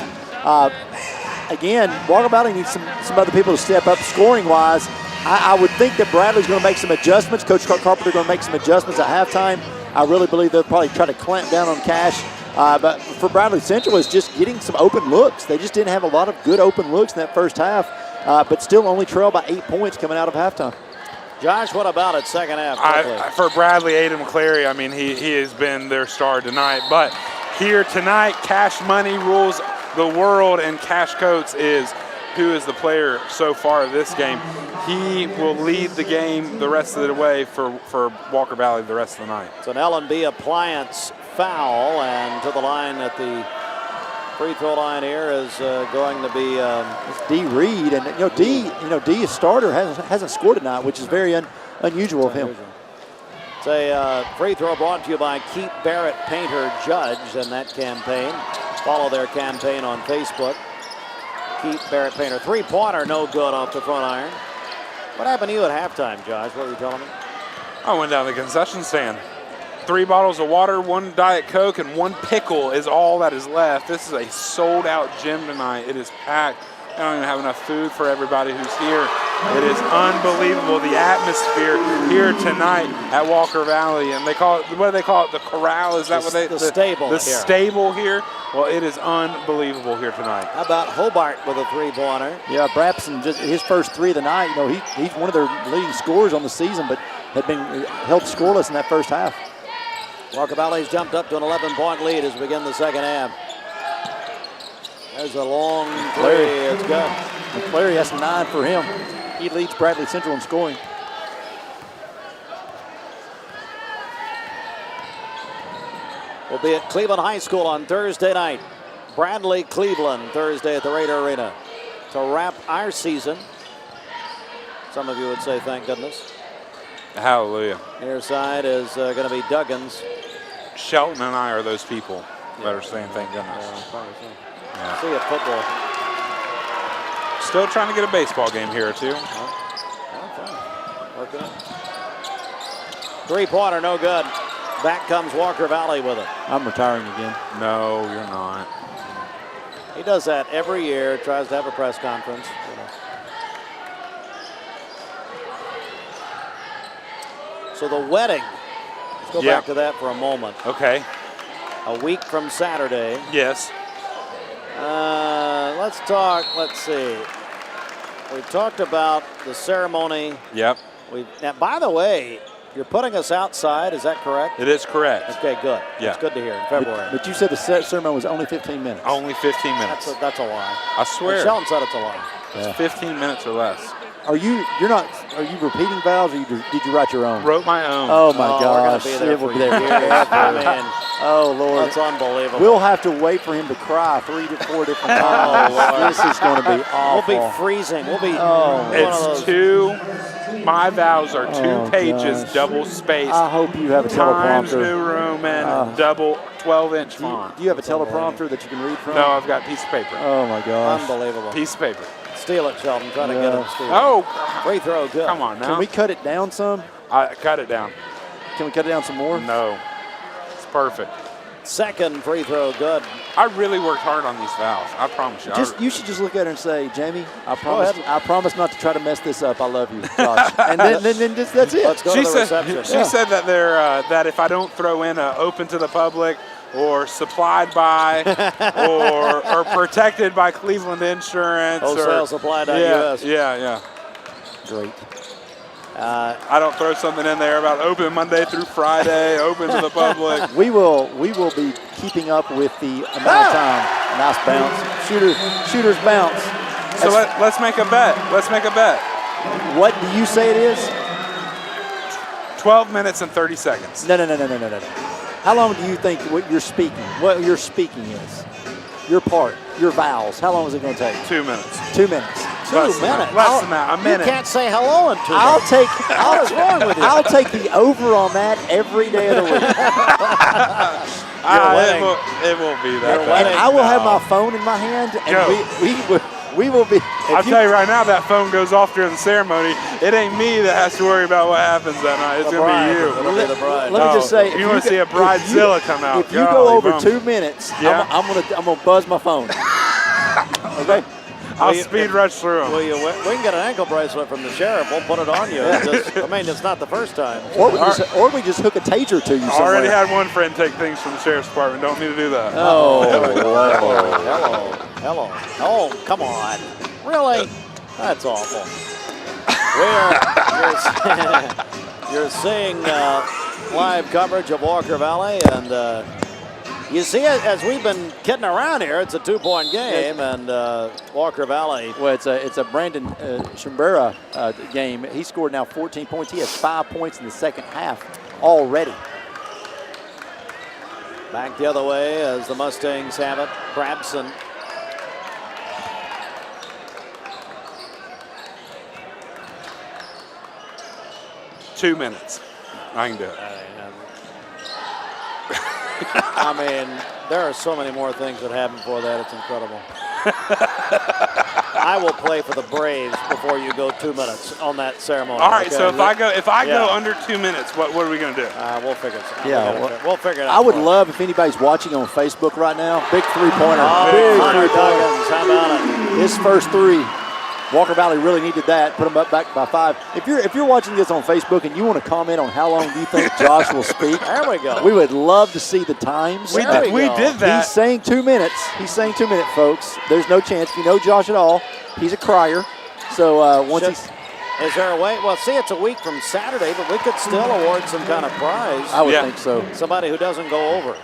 Again, Walker Valley needs some other people to step up scoring-wise. I would think that Bradley's going to make some adjustments. Coach Carpenter going to make some adjustments at halftime. I really believe they'll probably try to clamp down on Cash. But for Bradley Central, it's just getting some open looks. They just didn't have a lot of good open looks in that first half, but still only trailed by 8 points coming out of halftime. Josh, what about it second half? For Bradley, Aiden McCleary, I mean, he has been their star tonight. But here tonight, Cash Money rules the world, and Cash Coates is who is the player so far of this game. He will lead the game the rest of the way for Walker Valley the rest of the night. It's an L&B Appliance foul, and to the line at the free throw line here is going to be D. Reed, and D is starter, hasn't scored tonight, which is very unusual of him. It's a free throw brought to you by Keep Barrett Painter Judge and that campaign. Follow their campaign on Facebook. Keep Barrett Painter. 3-pointer, no good off the front iron. What happened to you at halftime, Josh? What were you telling me? I went down to the concession stand. 3 bottles of water, 1 Diet Coke, and 1 pickle is all that is left. This is a sold-out gym tonight. It is packed. I don't even have enough food for everybody who's here. It is unbelievable, the atmosphere here tonight at Walker Valley. And they call it, what do they call it, the corral? Is that what they? The stable. The stable here. Well, it is unbelievable here tonight. How about Hobart with a 3-pointer? Yeah, Brapson, just his first 3 of the night. He's one of their leading scorers on the season, but had been held scoreless in that first half. Walker Valley's jumped up to an 11-point lead as we begin the second half. There's a long 3. It's good. McCleary has 9 for him. He leads Bradley Central in scoring. We'll be at Cleveland High School on Thursday night. Bradley Cleveland Thursday at the Raider Arena. To wrap our season Some of you would say, thank goodness. Hallelujah. Near side is going to be Duggan's. Shelton and I are those people that are saying thank goodness. See a football. Still trying to get a baseball game here or two. Working it. Three-pointer, no good. Back comes Walker Valley with it. I'm retiring again. No, you're not. He does that every year, tries to have a press conference. So the wedding, let's go back to that for a moment. Okay. A week from Saturday. Yes. Let's see. We talked about the ceremony. Yep. Now, by the way, you're putting us outside, is that correct? It is correct. Okay, good. Yeah. That's good to hear in February. But you said the ceremony was only 15 minutes. Only 15 minutes. That's a lie. I swear. And Shelton said it's a lie. It's 15 minutes or less. Are you repeating vows, or did you write your own? Wrote my own. Oh my gosh. We're going to be there It will for be there. years. I mean, oh Lord. that's unbelievable. We'll have to wait for him to cry 3 to 4 different times. This is going to be awful. We'll be freezing. We'll be. It's my vows are 2 pages, gosh. double spaced. I hope you have a Times teleprompter. New Roman, double 12-inch Do you, font. do you have a teleprompter that you can read from? No, I've got a piece of paper. Oh my gosh. Unbelievable. Piece of paper. Steal it, Sheldon. Try to get him to steal it. Oh, Free throw, good. come on now. Can we cut it down some? I cut it down. Can we cut it down some more? No. It's perfect. Second free throw, good. I really worked hard on these vows. I promise you. You should just look at her and say, Jamie, I ahead. promise not to try to mess this up. I love you, Josh. And then just, that's it. Let's go to the reception. She said that that if I don't throw in a open to the public or supplied by or protected by Cleveland Insurance Wholesale or supply.us. Yeah. Great. I don't throw something in there about open Monday through Friday, open to the public. We will be keeping up with the amount of time. Nice bounce. Shooter's bounce. So let's make a bet. Let's make a bet. What do you say it is? 12 minutes and 30 seconds. No. How long do you think what your speaking is? Your part, your vows. How long is it going to take? 2 minutes. 2 minutes. 2 Less minutes. than that. A minute. You can't say hello in 2 I'll minutes. take. What is wrong with you? I'll take the over on that every day of the week. It won't be that Your bad. wedding. And I will have my phone in my hand, and Go. we will be. I'll tell you right now, that phone goes off during the ceremony. It ain't me that has to worry about what happens that night. It's going to be you. It'll be the bride. Let me just say, you want to see a bridezilla come out. If you go over 2 minutes, Yeah. I'm gonna buzz my phone. Okay. I'll speed rush through them. We can get an ankle bracelet from the sheriff. We'll put it on you. It's not the first time. Or we just hook a taser to you I somewhere. already had one friend take things from the sheriff's department. Don't need to do that. Hello. Oh, come on. Really? That's awful. You're seeing live coverage of Walker Valley, and you see it as we've been kidding around here. It's a 2-point game, and Walker Valley. Well, it's a Brandon Shimbera game. He scored now 14 points. He has 5 points in the second half already. Back the other way as the Mustangs have it. Brabson. $2 minutes. I can do it. I mean, there are so many more things that happen before that. It's incredible. I will play for the Braves before you go 2 minutes on that ceremony. All right, okay? so if I go under 2 minutes, what are we going to do? We'll figure it out. Yeah, we'll figure it out. I would love if anybody's watching on Facebook right now. Big three-pointer. Big Big three-pointer. Duggins, how about it? His first three. Walker Valley really needed that. Put them up back by 5. If you're watching this on Facebook and you want to comment on how long you think Josh will speak, there we go. We would love to see the times. We did that. He's saying 2 minutes. He's saying 2 minutes, folks. There's no chance. If you know Josh at all, he's a crier. So once he's. Is there a way? Well, see, it's a week from Saturday, but we could still award some kind of prize. I would think so. Somebody who doesn't go over.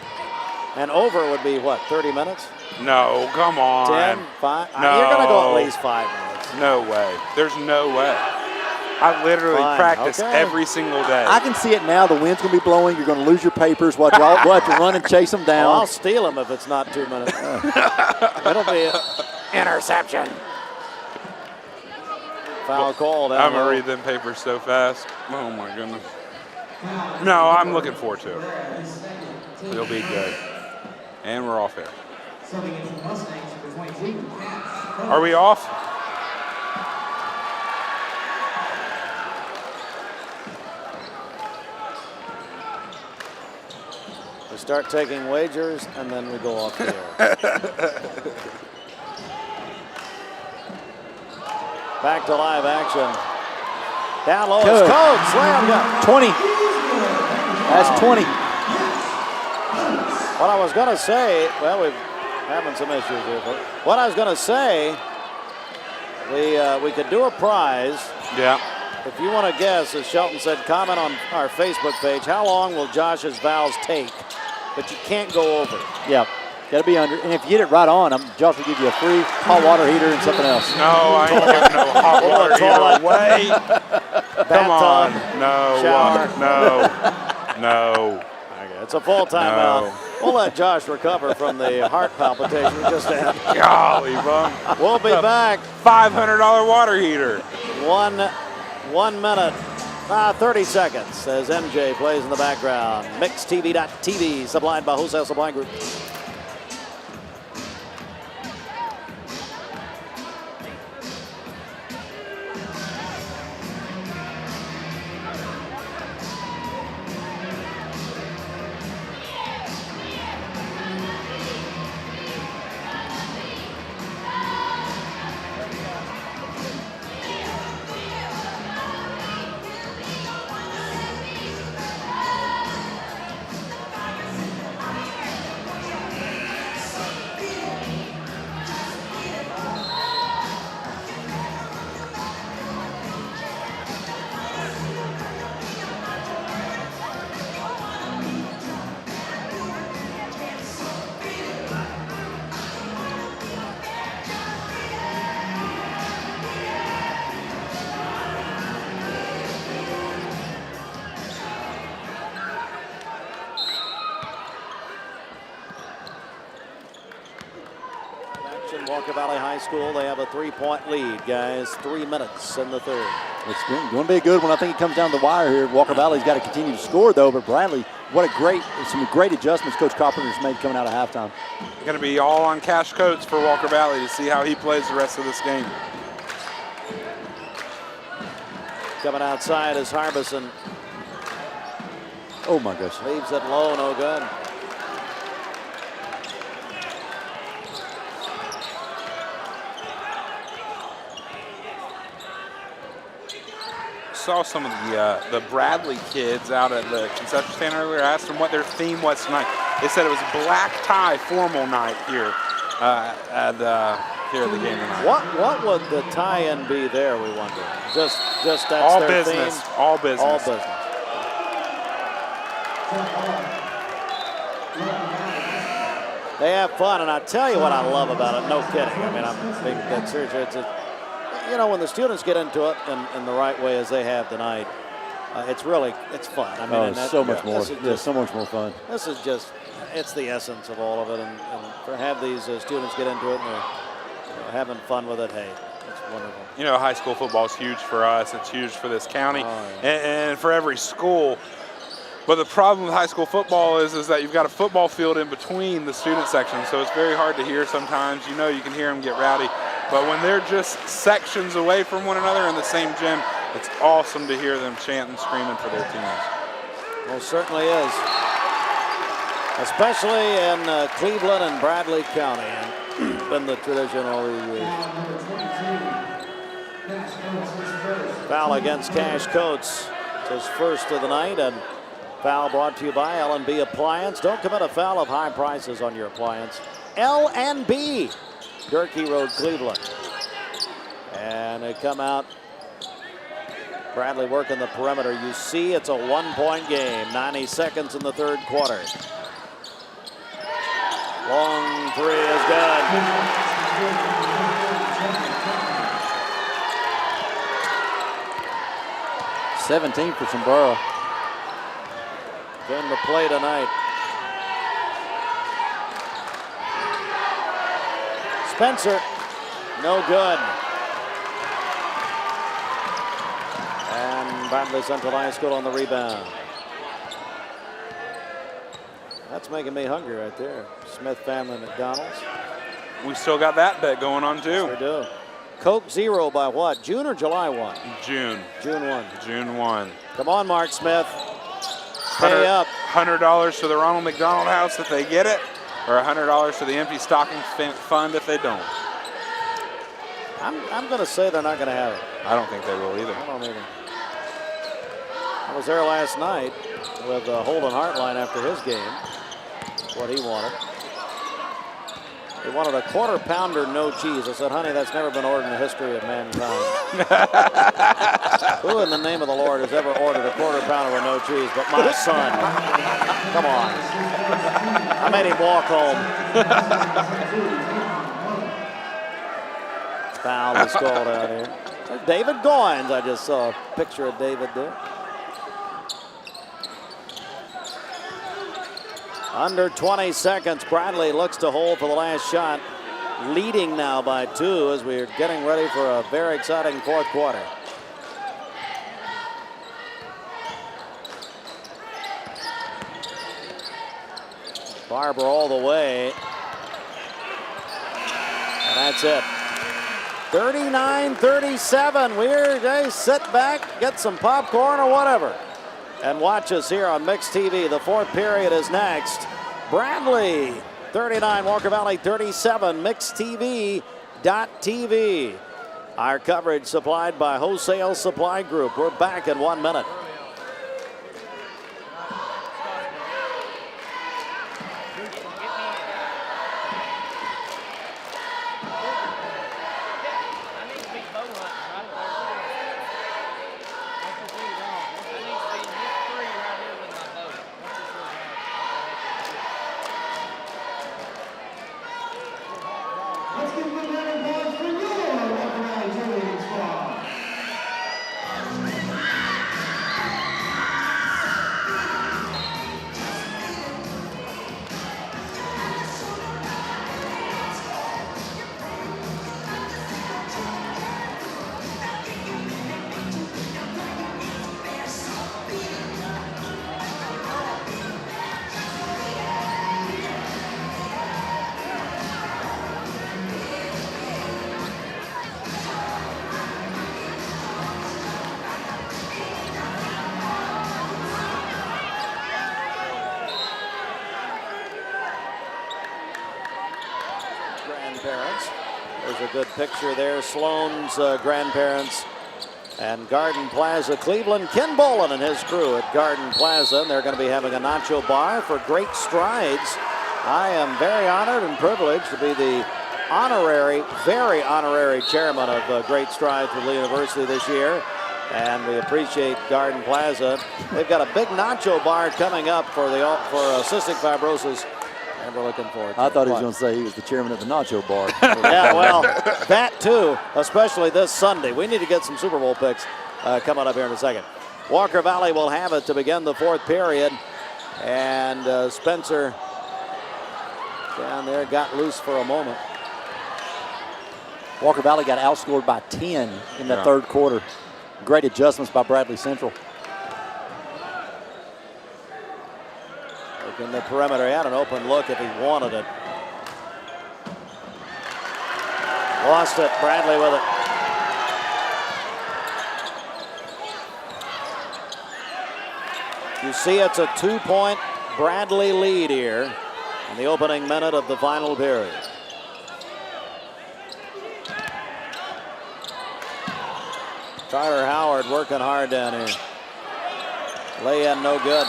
And over would be what, 30 minutes? No, come on. 10, 5? No. You're going to go at least 5 minutes. No way. There's no way. I literally practice every single day. I can see it now. The wind's going to be blowing. You're going to lose your papers. We'll have to run and chase them down. Well, I'll steal them if it's not 2 minutes. It'll be an interception. Foul called. I'm going to read them papers so fast. Oh, my goodness. No, I'm looking forward to it. It'll be good. And we're off air. Are we off? We start taking wagers, and then we go off the air. Back to live action. Down low is Coates. Slam dunk. 20. That's 20. What I was going to say, well, we're having some issues here. But what I was going to say, we could do a prize. Yeah. If you want to guess, as Shelton said, comment on our Facebook page. How long will Josh's vows take? But you can't go over. Yeah, got to be under. And if you get it right on, Josh will give you a free hot water heater and something else. No, I ain't giving no hot water heater away. Come on. No, no. Okay, it's a full timeout. We'll let Josh recover from the heart palpitation he just had. Golly, bum. We'll be back. $500 water heater. 1 minute, 30 seconds as MJ plays in the background. MixTV.tv, supplied by Wholesale Supply Group. Walker Valley High School, they have a 3-point lead, guys. 3 minutes in the third. It's going to be a good one. I think it comes down to the wire here. Walker Valley's got to continue to score, though. But Bradley, some great adjustments Coach Carpenter's made coming out of halftime. Going to be all on Cash Coates for Walker Valley to see how he plays the rest of this game. Coming outside is Harbison. Oh, my gosh. Leaves it low, no good. Saw some of the Bradley kids out at the concession stand earlier. I asked them what their theme was tonight. They said it was black tie formal night here at the game tonight. What would the tie-in be there, we wonder? Just that's all their business. theme? All business. All business. They have fun, and I tell you what I love about it. No kidding. I mean, I'm being dead serious. When the students get into it in the right way as they have tonight, it's fun. I mean, it's so much more. It's so much more fun. This is just, it's the essence of all of it, and to have these students get into it and they're having fun with it, hey, it's wonderful. You know, high school football is huge for us. It's huge for this county and for every school. But the problem with high school football is that you've got a football field in between the student sections, so it's very hard to hear sometimes. You know, you can hear them get rowdy. But when they're just sections away from one another in the same gym, it's awesome to hear them chanting and screaming for their teams. Well, certainly is. Especially in Cleveland and Bradley County. And been the tradition all these years. Foul against Cash Coates. It's his first of the night, and foul brought to you by L&B Appliance. Don't commit a foul of high prices on your appliance. L&B, Durkee Road, Cleveland. And they come out. Bradley working the perimeter. You see it's a 1-point game. 90 seconds in the third quarter. Long three is good. $17 for Sombrero. Game to play tonight. Spencer, no good. and Bradley Central High School on the rebound. That's making me hungry right there. Smith Family McDonald's. We still got that bet going on too. Yes, we do. Coke Zero by what? June or July 1? June. June 1. June 1. Come on, Mark Smith. Pay up. $100 to the Ronald McDonald House if they get it, or $100 to the Empty Stocking Fund if they don't. I'm going to say they're not going to have it. I don't think they will either. I don't either. I was there last night with Holden Hartline after his game. That's what he wanted. He wanted a quarter pounder, no cheese. I said, honey, that's never been ordered in the history of mankind. Who in the name of the Lord has ever ordered a quarter pounder with no cheese but my son? Come on. I made him walk home. Foul is called out here. There's David Goins. I just saw a picture of David there. Under 20 seconds, Bradley looks to hold for the last shot. Leading now by 2 as we're getting ready for a very exciting fourth quarter. Barber all the way. And that's it. 39-37. We're sit back, get some popcorn or whatever, and watch us here on Mixed TV. The fourth period is next. Bradley 39, Walker Valley 37, mixedtv.tv. Our coverage supplied by Wholesale Supply Group. We're back in 1 minute. Grandparents. There's a good picture there. Sloan's grandparents and Garden Plaza. Cleveland, Ken Bolin and his crew at Garden Plaza. And they're going to be having a nacho bar for Great Strides. I am very honored and privileged to be the very honorary chairman of Great Strides with Lee University this year. And we appreciate Garden Plaza. They've got a big nacho bar coming up for cystic fibrosis. And we're looking forward to I thought he was What? going to say he was the chairman of the nacho bar. Yeah, well, that too, especially this Sunday. We need to get some Super Bowl picks coming up here in a second. Walker Valley will have it to begin the fourth period. And Spencer down there got loose for a moment. Walker Valley got outscored by 10 in the third quarter. Great adjustments by Bradley Central. In the perimeter, he had an open look if he wanted it. Lost it, Bradley with it. You see it's a 2-point Bradley lead here in the opening minute of the final period. Tyler Howard working hard down here. Lay in, no good.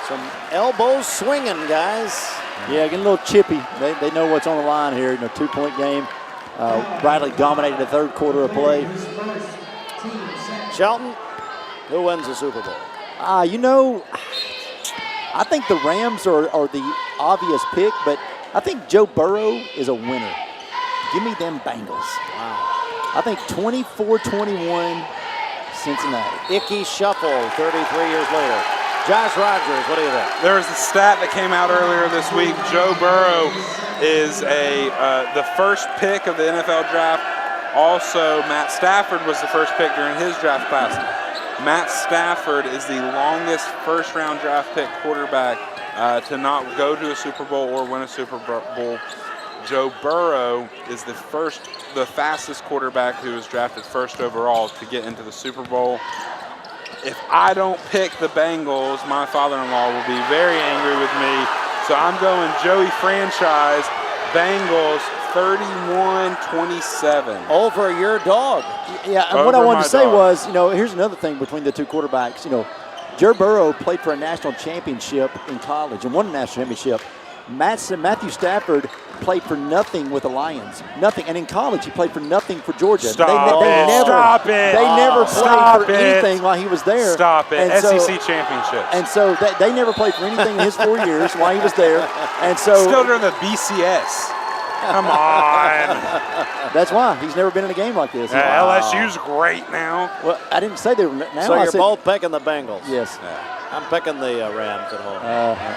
Some elbows swinging, guys. Yeah, getting a little chippy. They know what's on the line here in a 2-point game. Bradley dominated the third quarter of play. Shelton, who wins the Super Bowl? I think the Rams are the obvious pick, but I think Joe Burrow is a winner. Give me them Bengals. Wow. I think 24-21 Cincinnati. Icky shuffle 33 years later. Josh Rogers, what do you think? There was a stat that came out earlier this week. Joe Burrow is the first pick of the NFL draft Also, Matt Stafford was the first pick during his draft class. Matt Stafford is the longest first-round draft pick quarterback to not go to a Super Bowl or win a Super Bowl. Joe Burrow is the fastest quarterback who was drafted first overall to get into the Super Bowl. If I don't pick the Bengals, my father-in-law will be very angry with me. So I'm going Joey franchise, Bengals 31-27. Over your dog. Yeah, and what I wanted to say was, here's another thing between the two quarterbacks. Joe Burrow played for a national championship in college and won a national championship. Matthew Stafford played for nothing with the Lions. Nothing. And in college, he played for nothing for Georgia. Stop They never played for anything while he was there. Stop it. And SEC championships. And so they never played for anything in his 4 years while he was there. And so still during the BCS. Come on. That's why he's never been in a game like this. LSU's great now. Well, I didn't say they were now. So you're both picking the Bengals. Yes. I'm picking the Rams at home.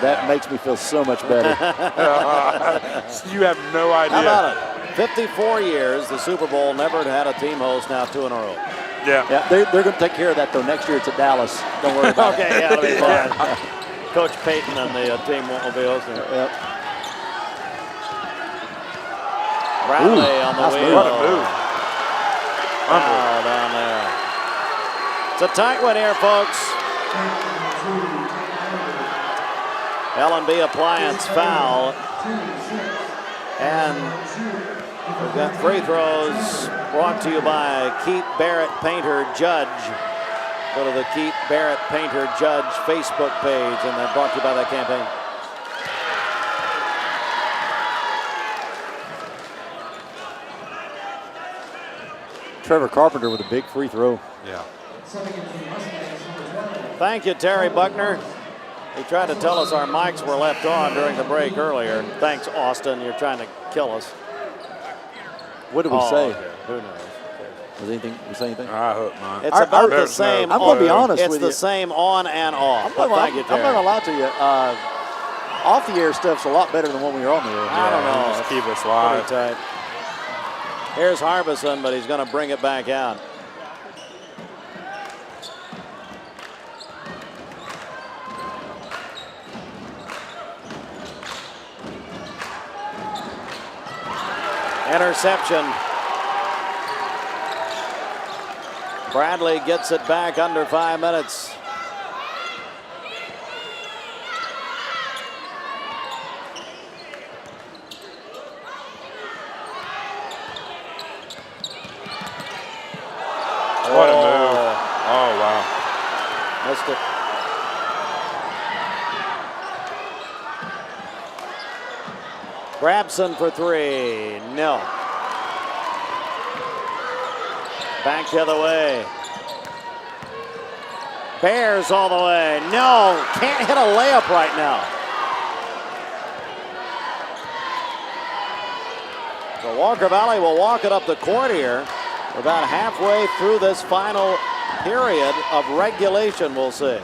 That makes me feel so much better. You have no idea. How about it? 54 years, the Super Bowl never had a team host, now 2 in a row. Yeah. They're going to take care of that, though. Next year it's at Dallas. Don't worry about it. Okay, yeah, it'll be fine. Coach Payton and the team won't be hosting. Yep. Bradley on the wheel. What a move. Foul down there. It's a tight one here, folks. L&B Appliance foul. And we've got free throws brought to you by Keith Barrett Painter Judge. Go to the Keith Barrett Painter Judge Facebook page, and they're brought to you by that campaign. Trevor Carpenter with a big free throw. Yeah. Thank you, Terry Buckner. He tried to tell us our mics were left on during the break earlier. Thanks, Austin. You're trying to kill us. What did we say? Okay. Who knows? Was anything? We say anything? I hope not. It's about the same. I'm going to be honest with you. It's the same on and off. I'm not going to lie to you. Off the air stuff's a lot better than when we were on the air. I don't know. Just keep us live. Pretty tight. Here's Harbison, but he's going to bring it back out. Interception. Bradley gets it back under 5 minutes. What a move. Oh, wow. Missed it. Grabson for 3. No. Back the other way. Bears all the way. No. Can't hit a layup right now. So Walker Valley will walk it up the court here. About halfway through this final period of regulation, we'll see.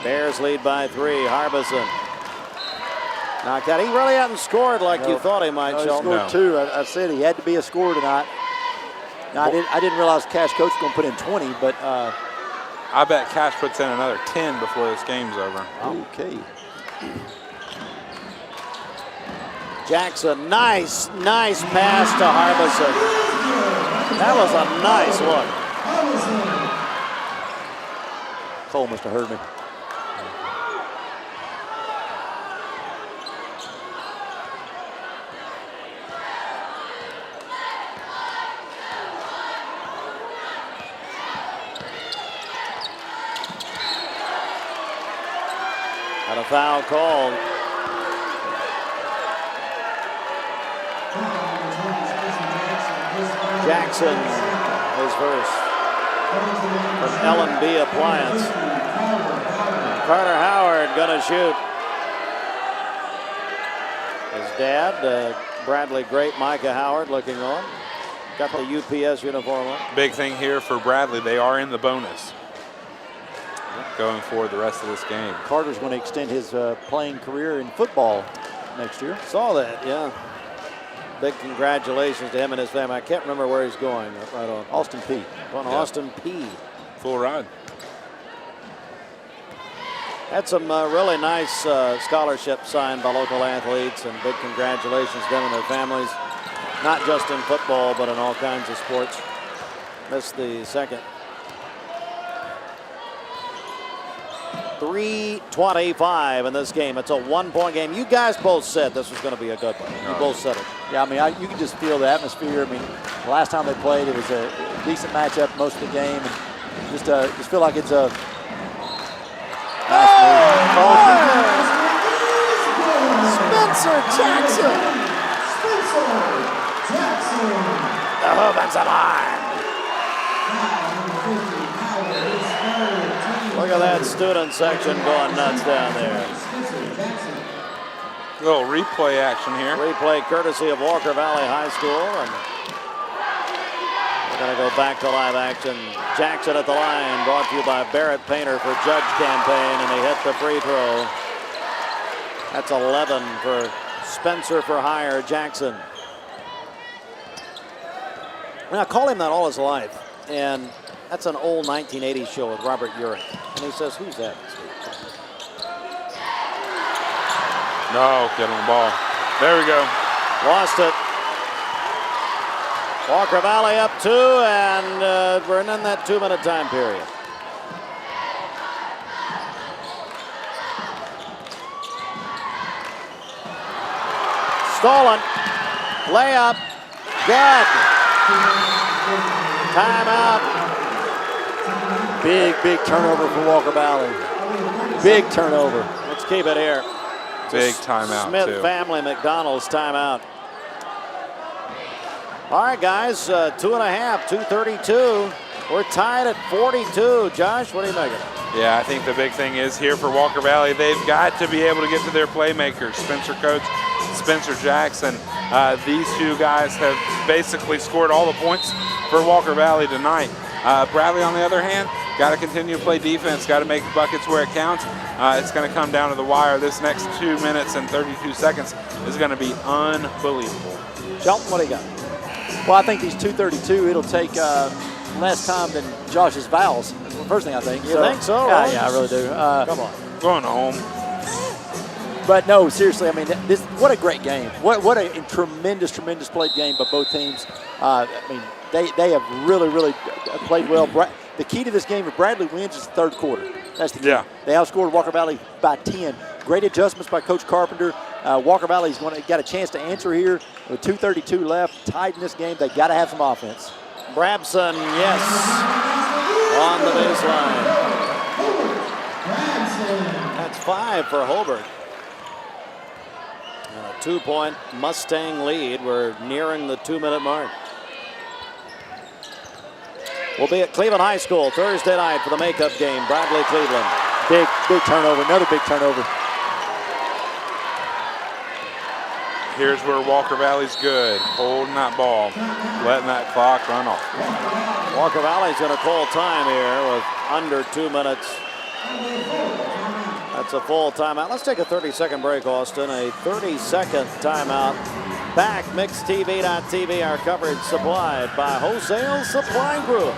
Bears lead by 3. Harbison knocked out. He really hadn't scored like you thought he might, He Sheldon. scored 2. I said he had to be a scorer tonight. Now, I didn't realize Cash Coach was going to put in 20, but I bet Cash puts in another 10 before this game's over. Okay. Jackson, nice pass to Harbison. That was a nice look. Cole must have heard me. Got a foul called. Jackson is first from L&B Appliance. Carter Howard gonna shoot. His dad, Bradley great Micah Howard, looking on. Got the UPS uniform on. Big thing here for Bradley. They are in the bonus going forward the rest of this game. Carter's going to extend his playing career in football next year. Saw that, yeah. Big congratulations to him and his family. I can't remember where he's going. Right on. Austin P. On Austin P. Full ride. Had some really nice scholarships signed by local athletes, and big congratulations to them and their families. Not just in football, but in all kinds of sports. Missed the second. 3:25 in this game. It's a 1-point game. You guys both said this was going to be a good one. You both said it. Yeah, I mean, you can just feel the atmosphere. I mean, the last time they played, it was a decent matchup most of the game, and just feel like it's a nice move. Spencer Jackson. The offensive line. Look at that student section going nuts down there. Little replay action here. Replay courtesy of Walker Valley High School. And we're going to go back to live action. Jackson at the line, brought to you by Barrett Painter for Judge Campaign, and he hit the free throw. That's 11 for Spencer for hire Jackson. Now, I call him that all his life, and that's an old 1980s show with Robert Urich. And he says, who's that? No, get on the ball. There we go. Lost it. Walker Valley up 2, and we're in that 2-minute time period. Stolen. Layup. Good. Timeout. Big turnover for Walker Valley. Big turnover. Let's keep it here. Big timeout, Smith too. family McDonald's timeout. All right, guys, 2.5, 2:32. We're tied at 42. Josh, what do you make of it? Yeah, I think the big thing is here for Walker Valley, they've got to be able to get to their playmakers. Spencer Coates, Spencer Jackson. These two guys have basically scored all the points for Walker Valley tonight. Bradley, on the other hand, got to continue to play defense, got to make buckets where it counts. It's going to come down to the wire. This next 2 minutes and 32 seconds is going to be unbelievable. Shelton, what do you got? Well, I think these 2:32, it'll take less time than Josh's fouls. That's the first thing I think. You think so? Yeah, yeah, I really do. Come on. Going home. But no, seriously, I mean, what a great game. What a tremendous played game by both teams. I mean, they have really played well. The key to this game, if Bradley wins, is the third quarter. That's the key. Yeah. They outscored Walker Valley by 10. Great adjustments by Coach Carpenter. Walker Valley's got a chance to answer here with 2:32 left. Tied in this game. They got to have some offense. Brabson, yes, on the baseline. That's 5 for Holbert. And a 2-point Mustang lead. We're nearing the 2-minute mark. We'll be at Cleveland High School Thursday night for the makeup game. Bradley, Cleveland. Big turnover. Another big turnover. Here's where Walker Valley's good. Holding that ball, letting that clock run off. Walker Valley's going to call time here with under 2 minutes. That's a full timeout. Let's take a 30-second break, Austin. A 30-second timeout. Back, MixedTV.tv, our coverage supplied by Wholesale Supply Group.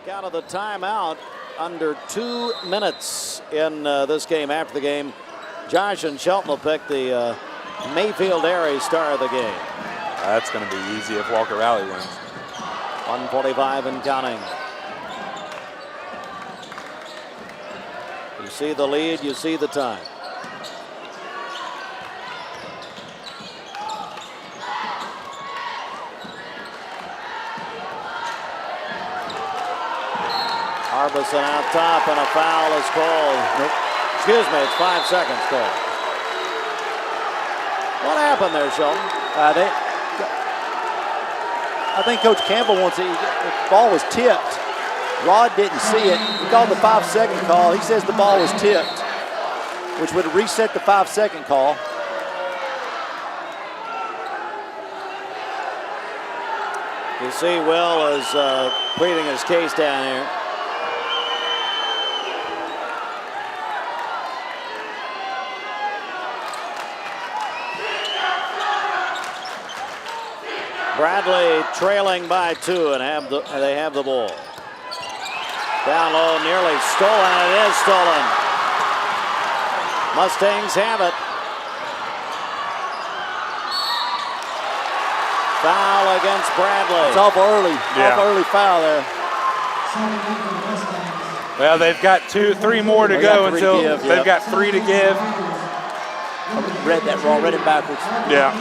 Out of the timeout, under 2 minutes in this game. After the game, Josh and Shelton will pick the Mayfield Airy star of the game. That's going to be easy if Walker Valley wins. 1:45 and counting. You see the lead, you see the time. Harbison out top, and a foul is called. Nope. Excuse me, it's 5 seconds called. What happened there, Sheldon? I think Coach Campbell wants it. The ball was tipped. Rod didn't see it. He called the 5-second call. He says the ball was tipped, which would reset the 5-second call. You see Will is pleading his case down here. Bradley trailing by 2 and they have the ball. Down low, nearly stolen. It is stolen. Mustangs have it. Foul against Bradley. It's awful early. Yeah. Awful early foul there. Well, they've got 3 more to They go got 3 to until give, they've yep. got 3 to give. I read that wrong. Read it backwards. Yeah.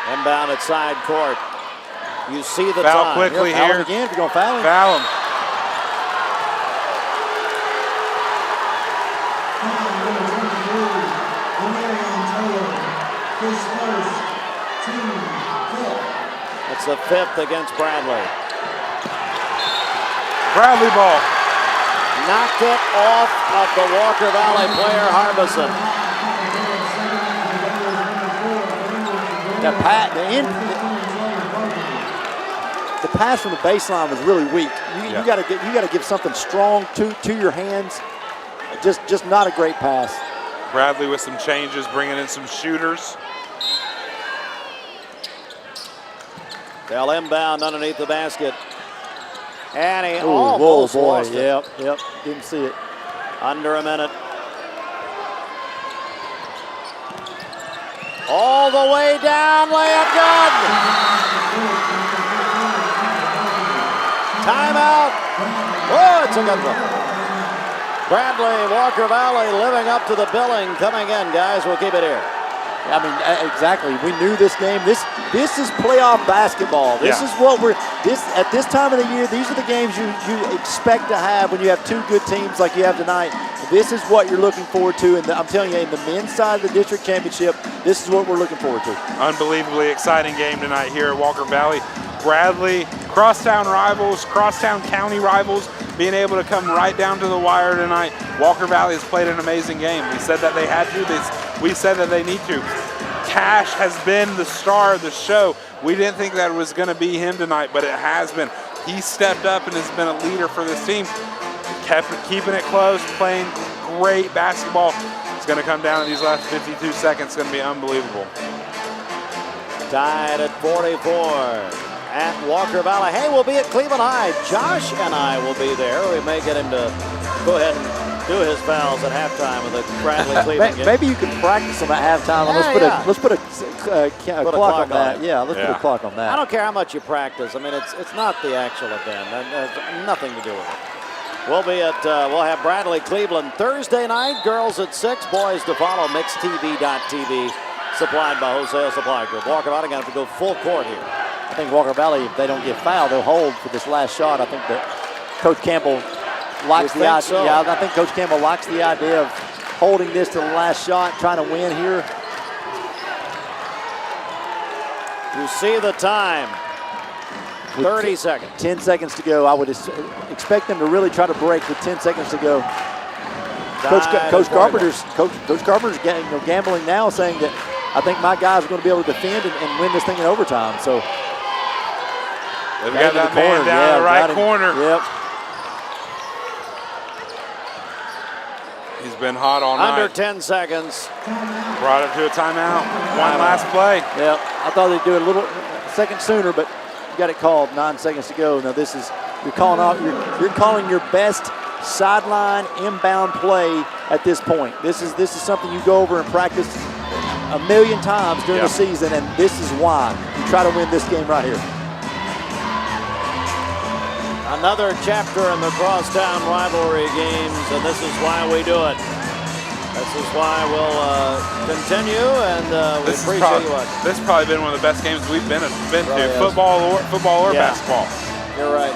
Inbound at side court. You see the Foul time. quickly Foul him here. again if you're going to foul him. Foul him. It's the 5th against Bradley. Bradley ball. Knocked it off of the Walker Valley player, Harbison. The pass from the baseline was really weak. You Yeah. got to give something strong to your hands. Just not a great pass. Bradley with some changes, bringing in some shooters. They'll inbound underneath the basket. And he Ooh, almost whoa, boy. lost it. Yep. Didn't see it. Under a minute. All the way down, layup good. Timeout. Oh, it's a good one. Bradley, Walker Valley living up to the billing. Coming in, guys. We'll keep it here. I mean, exactly. We knew this game. This is playoff basketball. This Yeah. is what at this time of the year. These are the games you expect to have when you have 2 good teams like you have tonight. This is what you're looking forward to. And I'm telling you, in the men's side of the district championship, this is what we're looking forward to. Unbelievably exciting game tonight here at Walker Valley. Bradley, Crosstown rivals, Crosstown County rivals, being able to come right down to the wire tonight. Walker Valley has played an amazing game. We said that they had to. We said that they need to. Cash has been the star of the show. We didn't think that it was going to be him tonight, but it has been. He stepped up and has been a leader for this team. Keeping it close, playing great basketball. It's going to come down in these last 52 seconds. It's going to be unbelievable. Tied at 44 at Walker Valley. Hey, we'll be at Cleveland High. Josh and I will be there. We may get him to go ahead and do his fouls at halftime of the Bradley Cleveland game. Maybe you can practice them at halftime. Yeah, Let's put a clock on that. it. Yeah, let's put a clock on that. I don't care how much you practice. I mean, it's not the actual event. That has nothing to do with it. We'll be at we'll have Bradley Cleveland Thursday night. Girls at 6, boys to follow. MixedTV.tv, supplied by Wholesale Supply Group. Walker Valley going to have to go full court here. I think Walker Valley, if they don't get fouled, they'll hold for this last shot. I think that Coach Campbell likes the idea. So? Yeah, I think Coach Campbell likes the idea of holding this to the last shot, trying to win here. You see the time. 30 seconds. 10 seconds to go. I would expect them to really try to break with 10 seconds to go. Coach Carpenter's gambling now, saying that I think my guys are going to be able to defend and win this thing in overtime. So they've got that man down in the right corner. Yep. He's been hot all night. Under 10 seconds. Brought it to a timeout. One last play. Yep. I thought they'd do it a second sooner, but you got it called. 9 seconds to go. Now this is you're calling your best sideline inbound play at this point. This is something you go over and practice a million times during the season, and this is why you try to win this game right here. Another chapter in the Crosstown rivalry games, and this is why we do it. This is why we'll continue, and we appreciate you watching. This has probably been one of the best games we've been to, football or basketball. You're right.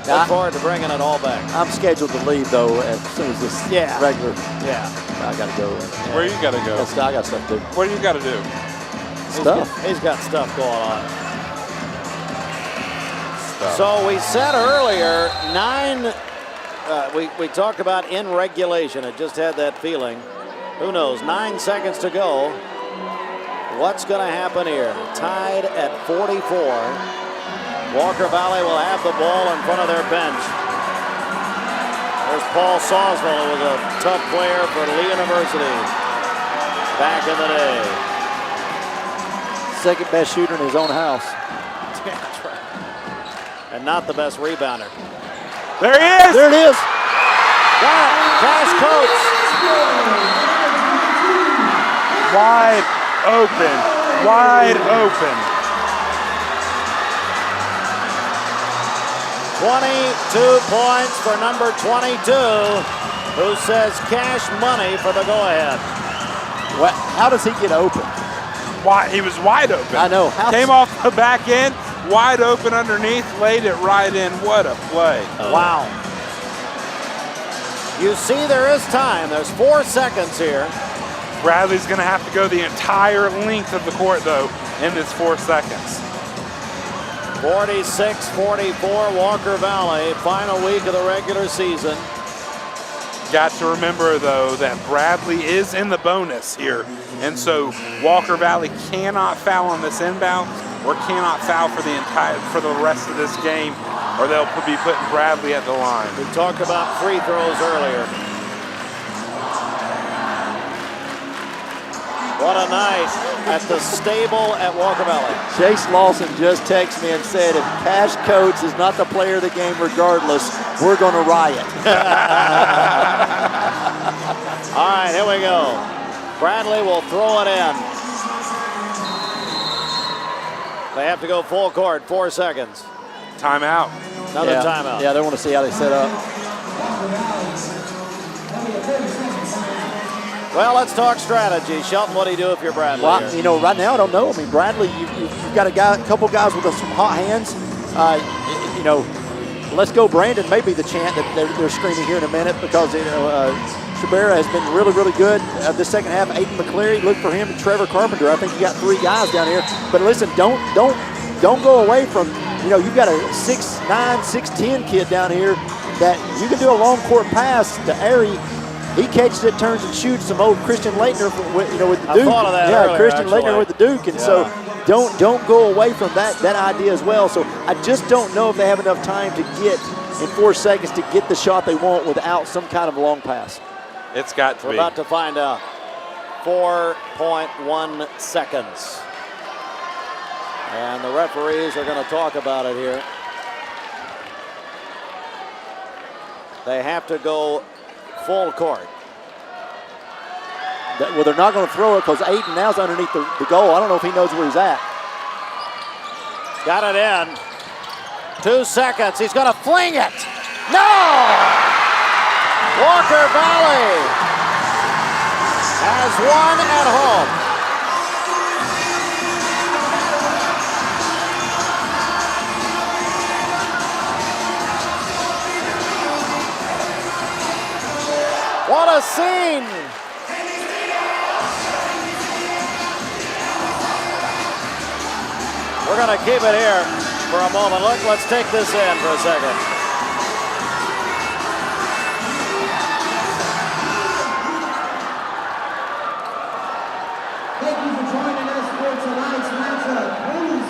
Look forward to bringing it all back. I'm scheduled to leave, though, as soon as this regular. Yeah. I got to go. Where you got to go? I got stuff to do. What do you got to do? Stuff. He's got stuff going on. So we said earlier, we talked about in regulation. It just had that feeling. Who knows? 9 seconds to go. What's going to happen here? Tied at 44. Walker Valley will have the ball in front of their bench. There's Paul Sawsville, who was a tough player for Lee University back in the day. Second best shooter in his own house. That's right. And not the best rebounder. There he is! There it is! Got it! Cash Coates! Wide open. Wide open. 22 points for number 22, who says cash money for the go-ahead. What? How does he get open? He was wide open. I know. Came off the back end, wide open underneath, laid it right in. What a play. Wow. You see there is time. There's 4 seconds here. Bradley's going to have to go the entire length of the court, though, in this 4 seconds. 46-44, Walker Valley, final week of the regular season. Got to remember, though, that Bradley is in the bonus here. And so Walker Valley cannot foul on this inbound or cannot foul for the rest of this game, or they'll be putting Bradley at the line. We talked about free throws earlier. What a night at the stable at Walker Valley. Chase Lawson just texted me and said, if Cash Coates is not the player of the game regardless, we're going to riot. All right, here we go. Bradley will throw it in. They have to go full court, 4 seconds. Timeout. Another timeout. Yeah, they want to see how they set up. Well, let's talk strategy. Shelton, what do you do if you're Bradley? Well, you know, right now I don't know. I mean, Bradley, you've got a couple guys with some hot hands. You know, let's go Brandon may be the chant that they're screaming here in a minute, because Shabera has been really, really good this second half. Aiden McCleary, look for him. Trevor Carpenter. I think you got 3 guys down here. But listen, don't go away from, you know, you've got a 6'9", 6'10" kid down here that you can do a long court pass to Airy. He catches it, turns and shoots. Some old Christian Leitner, with the Duke. I thought of that earlier, Christian actually. Leitner with the Duke, and so don't go away from that idea as well. So I just don't know if they have enough time to get in 4 seconds to get the shot they want without some kind of long pass. It's got to We're be. about to find out. 4.1 seconds. And the referees are going to talk about it here. They have to go full court. Well, they're not going to throw it because Aiden now's underneath the goal. I don't know if he knows where he's at. Got it in. 2 seconds. He's going to fling it. No! Walker Valley has won at home. What a scene! We're going to keep it here for a moment. Let's take this in for a second. Thank you for joining us for tonight's matchup. Please,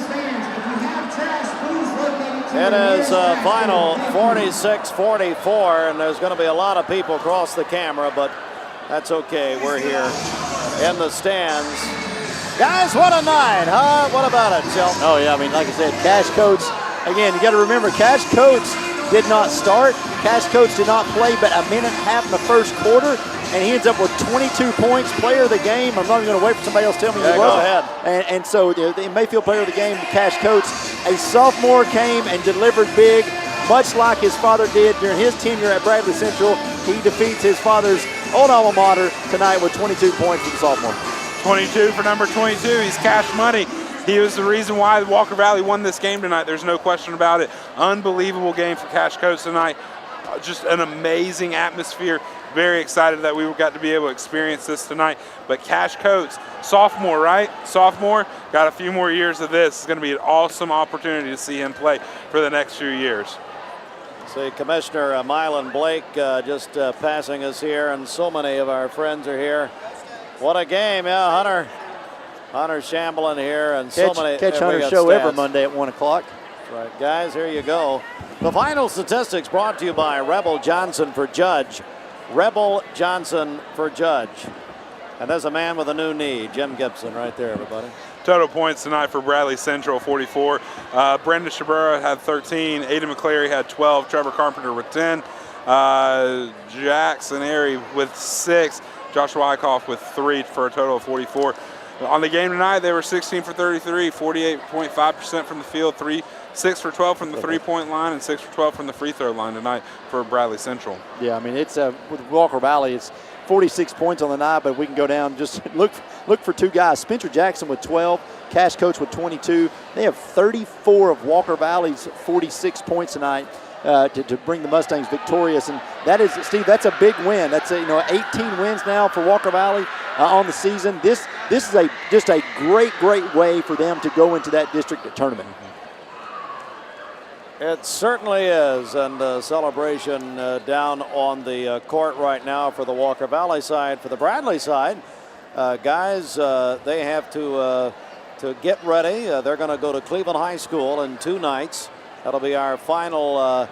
fans, if you have trash, please locate it to It your is nearest final trash 46-44, and there's going to be a lot of people across the camera, but that's okay. We're here in the stands. Guys, what a night, huh? What about it, Shelton? Oh, yeah, I mean, like I said, Cash Coates, again, you got to remember, Cash Coates did not start. Cash Coates did not play but a minute and a half in the first quarter, and he ends up with 22 points, player of the game. I'm not even going to wait for somebody else to tell me he was. Go ahead. And so the Mayfield player of the game, Cash Coates, a sophomore, came and delivered big, much like his father did during his tenure at Bradley Central. He defeats his father's old alma mater tonight with 22 points for the sophomore. 22 for number 22. He's cash money. He was the reason why Walker Valley won this game tonight. There's no question about it. Unbelievable game for Cash Coates tonight. Just an amazing atmosphere. Very excited that we got to be able to experience this tonight. But Cash Coates, sophomore, right? Sophomore, got a few more years of this. It's going to be an awesome opportunity to see him play for the next few years. See Commissioner Mylan Blake just passing us here, and so many of our friends are here. What a game, yeah, Hunter Shamblin here, and so many. Catch Hunter's show every Monday at 1 o'clock. Right, guys, here you go. The final statistics brought to you by Rebel Johnson for Judge. Rebel Johnson for Judge. And there's a man with a new knee, Jim Gibson, right there, everybody. Total points tonight for Bradley Central, 44. Brenda Shabura had 13. Aiden McCleary had 12. Trevor Carpenter with 10. Jackson Airy with 6. Joshua Wyckoff with 3 for a total of 44. On the game tonight, they were 16 for 33, 48.5% from the field, 6 for 12 from the three-point line, and 6 for 12 from the free throw line tonight for Bradley Central. Yeah, I mean, it's with Walker Valley, it's 46 points on the night, but we can go down, just look for two guys. Spencer Jackson with 12, Cash Coates with 22. They have 34 of Walker Valley's 46 points tonight to bring the Mustangs victorious, and that is, Steve, that's a big win. That's 18 wins now for Walker Valley on the season. This is just a great way for them to go into that district tournament. It certainly is, and celebration down on the court right now for the Walker Valley side. For the Bradley side, guys, they have to get ready. They're going to go to Cleveland High School in 2 nights. That'll be our final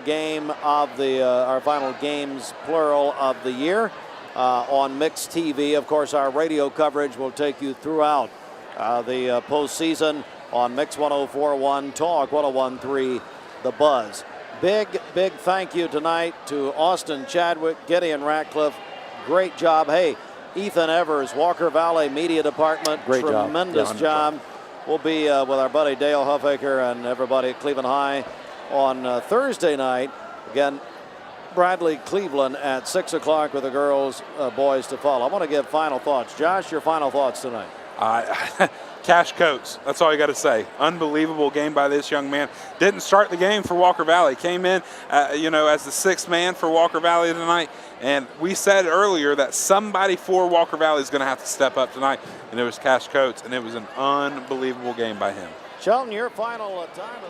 game of the our final games plural of the year on Mixed TV. Of course, our radio coverage will take you throughout the postseason on Mix 104.1, Talk 101.3, The Buzz. Big thank you tonight to Austin Chadwick, Gideon Ratcliffe. Great job. Hey, Ethan Evers, Walker Valley Media Department. Great job. Tremendous job. We'll be with our buddy Dale Huffaker and everybody at Cleveland High on Thursday night. Again, Bradley Cleveland at 6 o'clock with the girls, boys to follow. I want to give final thoughts. Josh, your final thoughts tonight. Cash Coates, that's all you got to say. Unbelievable game by this young man. Didn't start the game for Walker Valley. Came in, as the 6th man for Walker Valley tonight. And we said earlier that somebody for Walker Valley is going to have to step up tonight, and it was Cash Coates, and it was an unbelievable game by him. Shelton, your final time.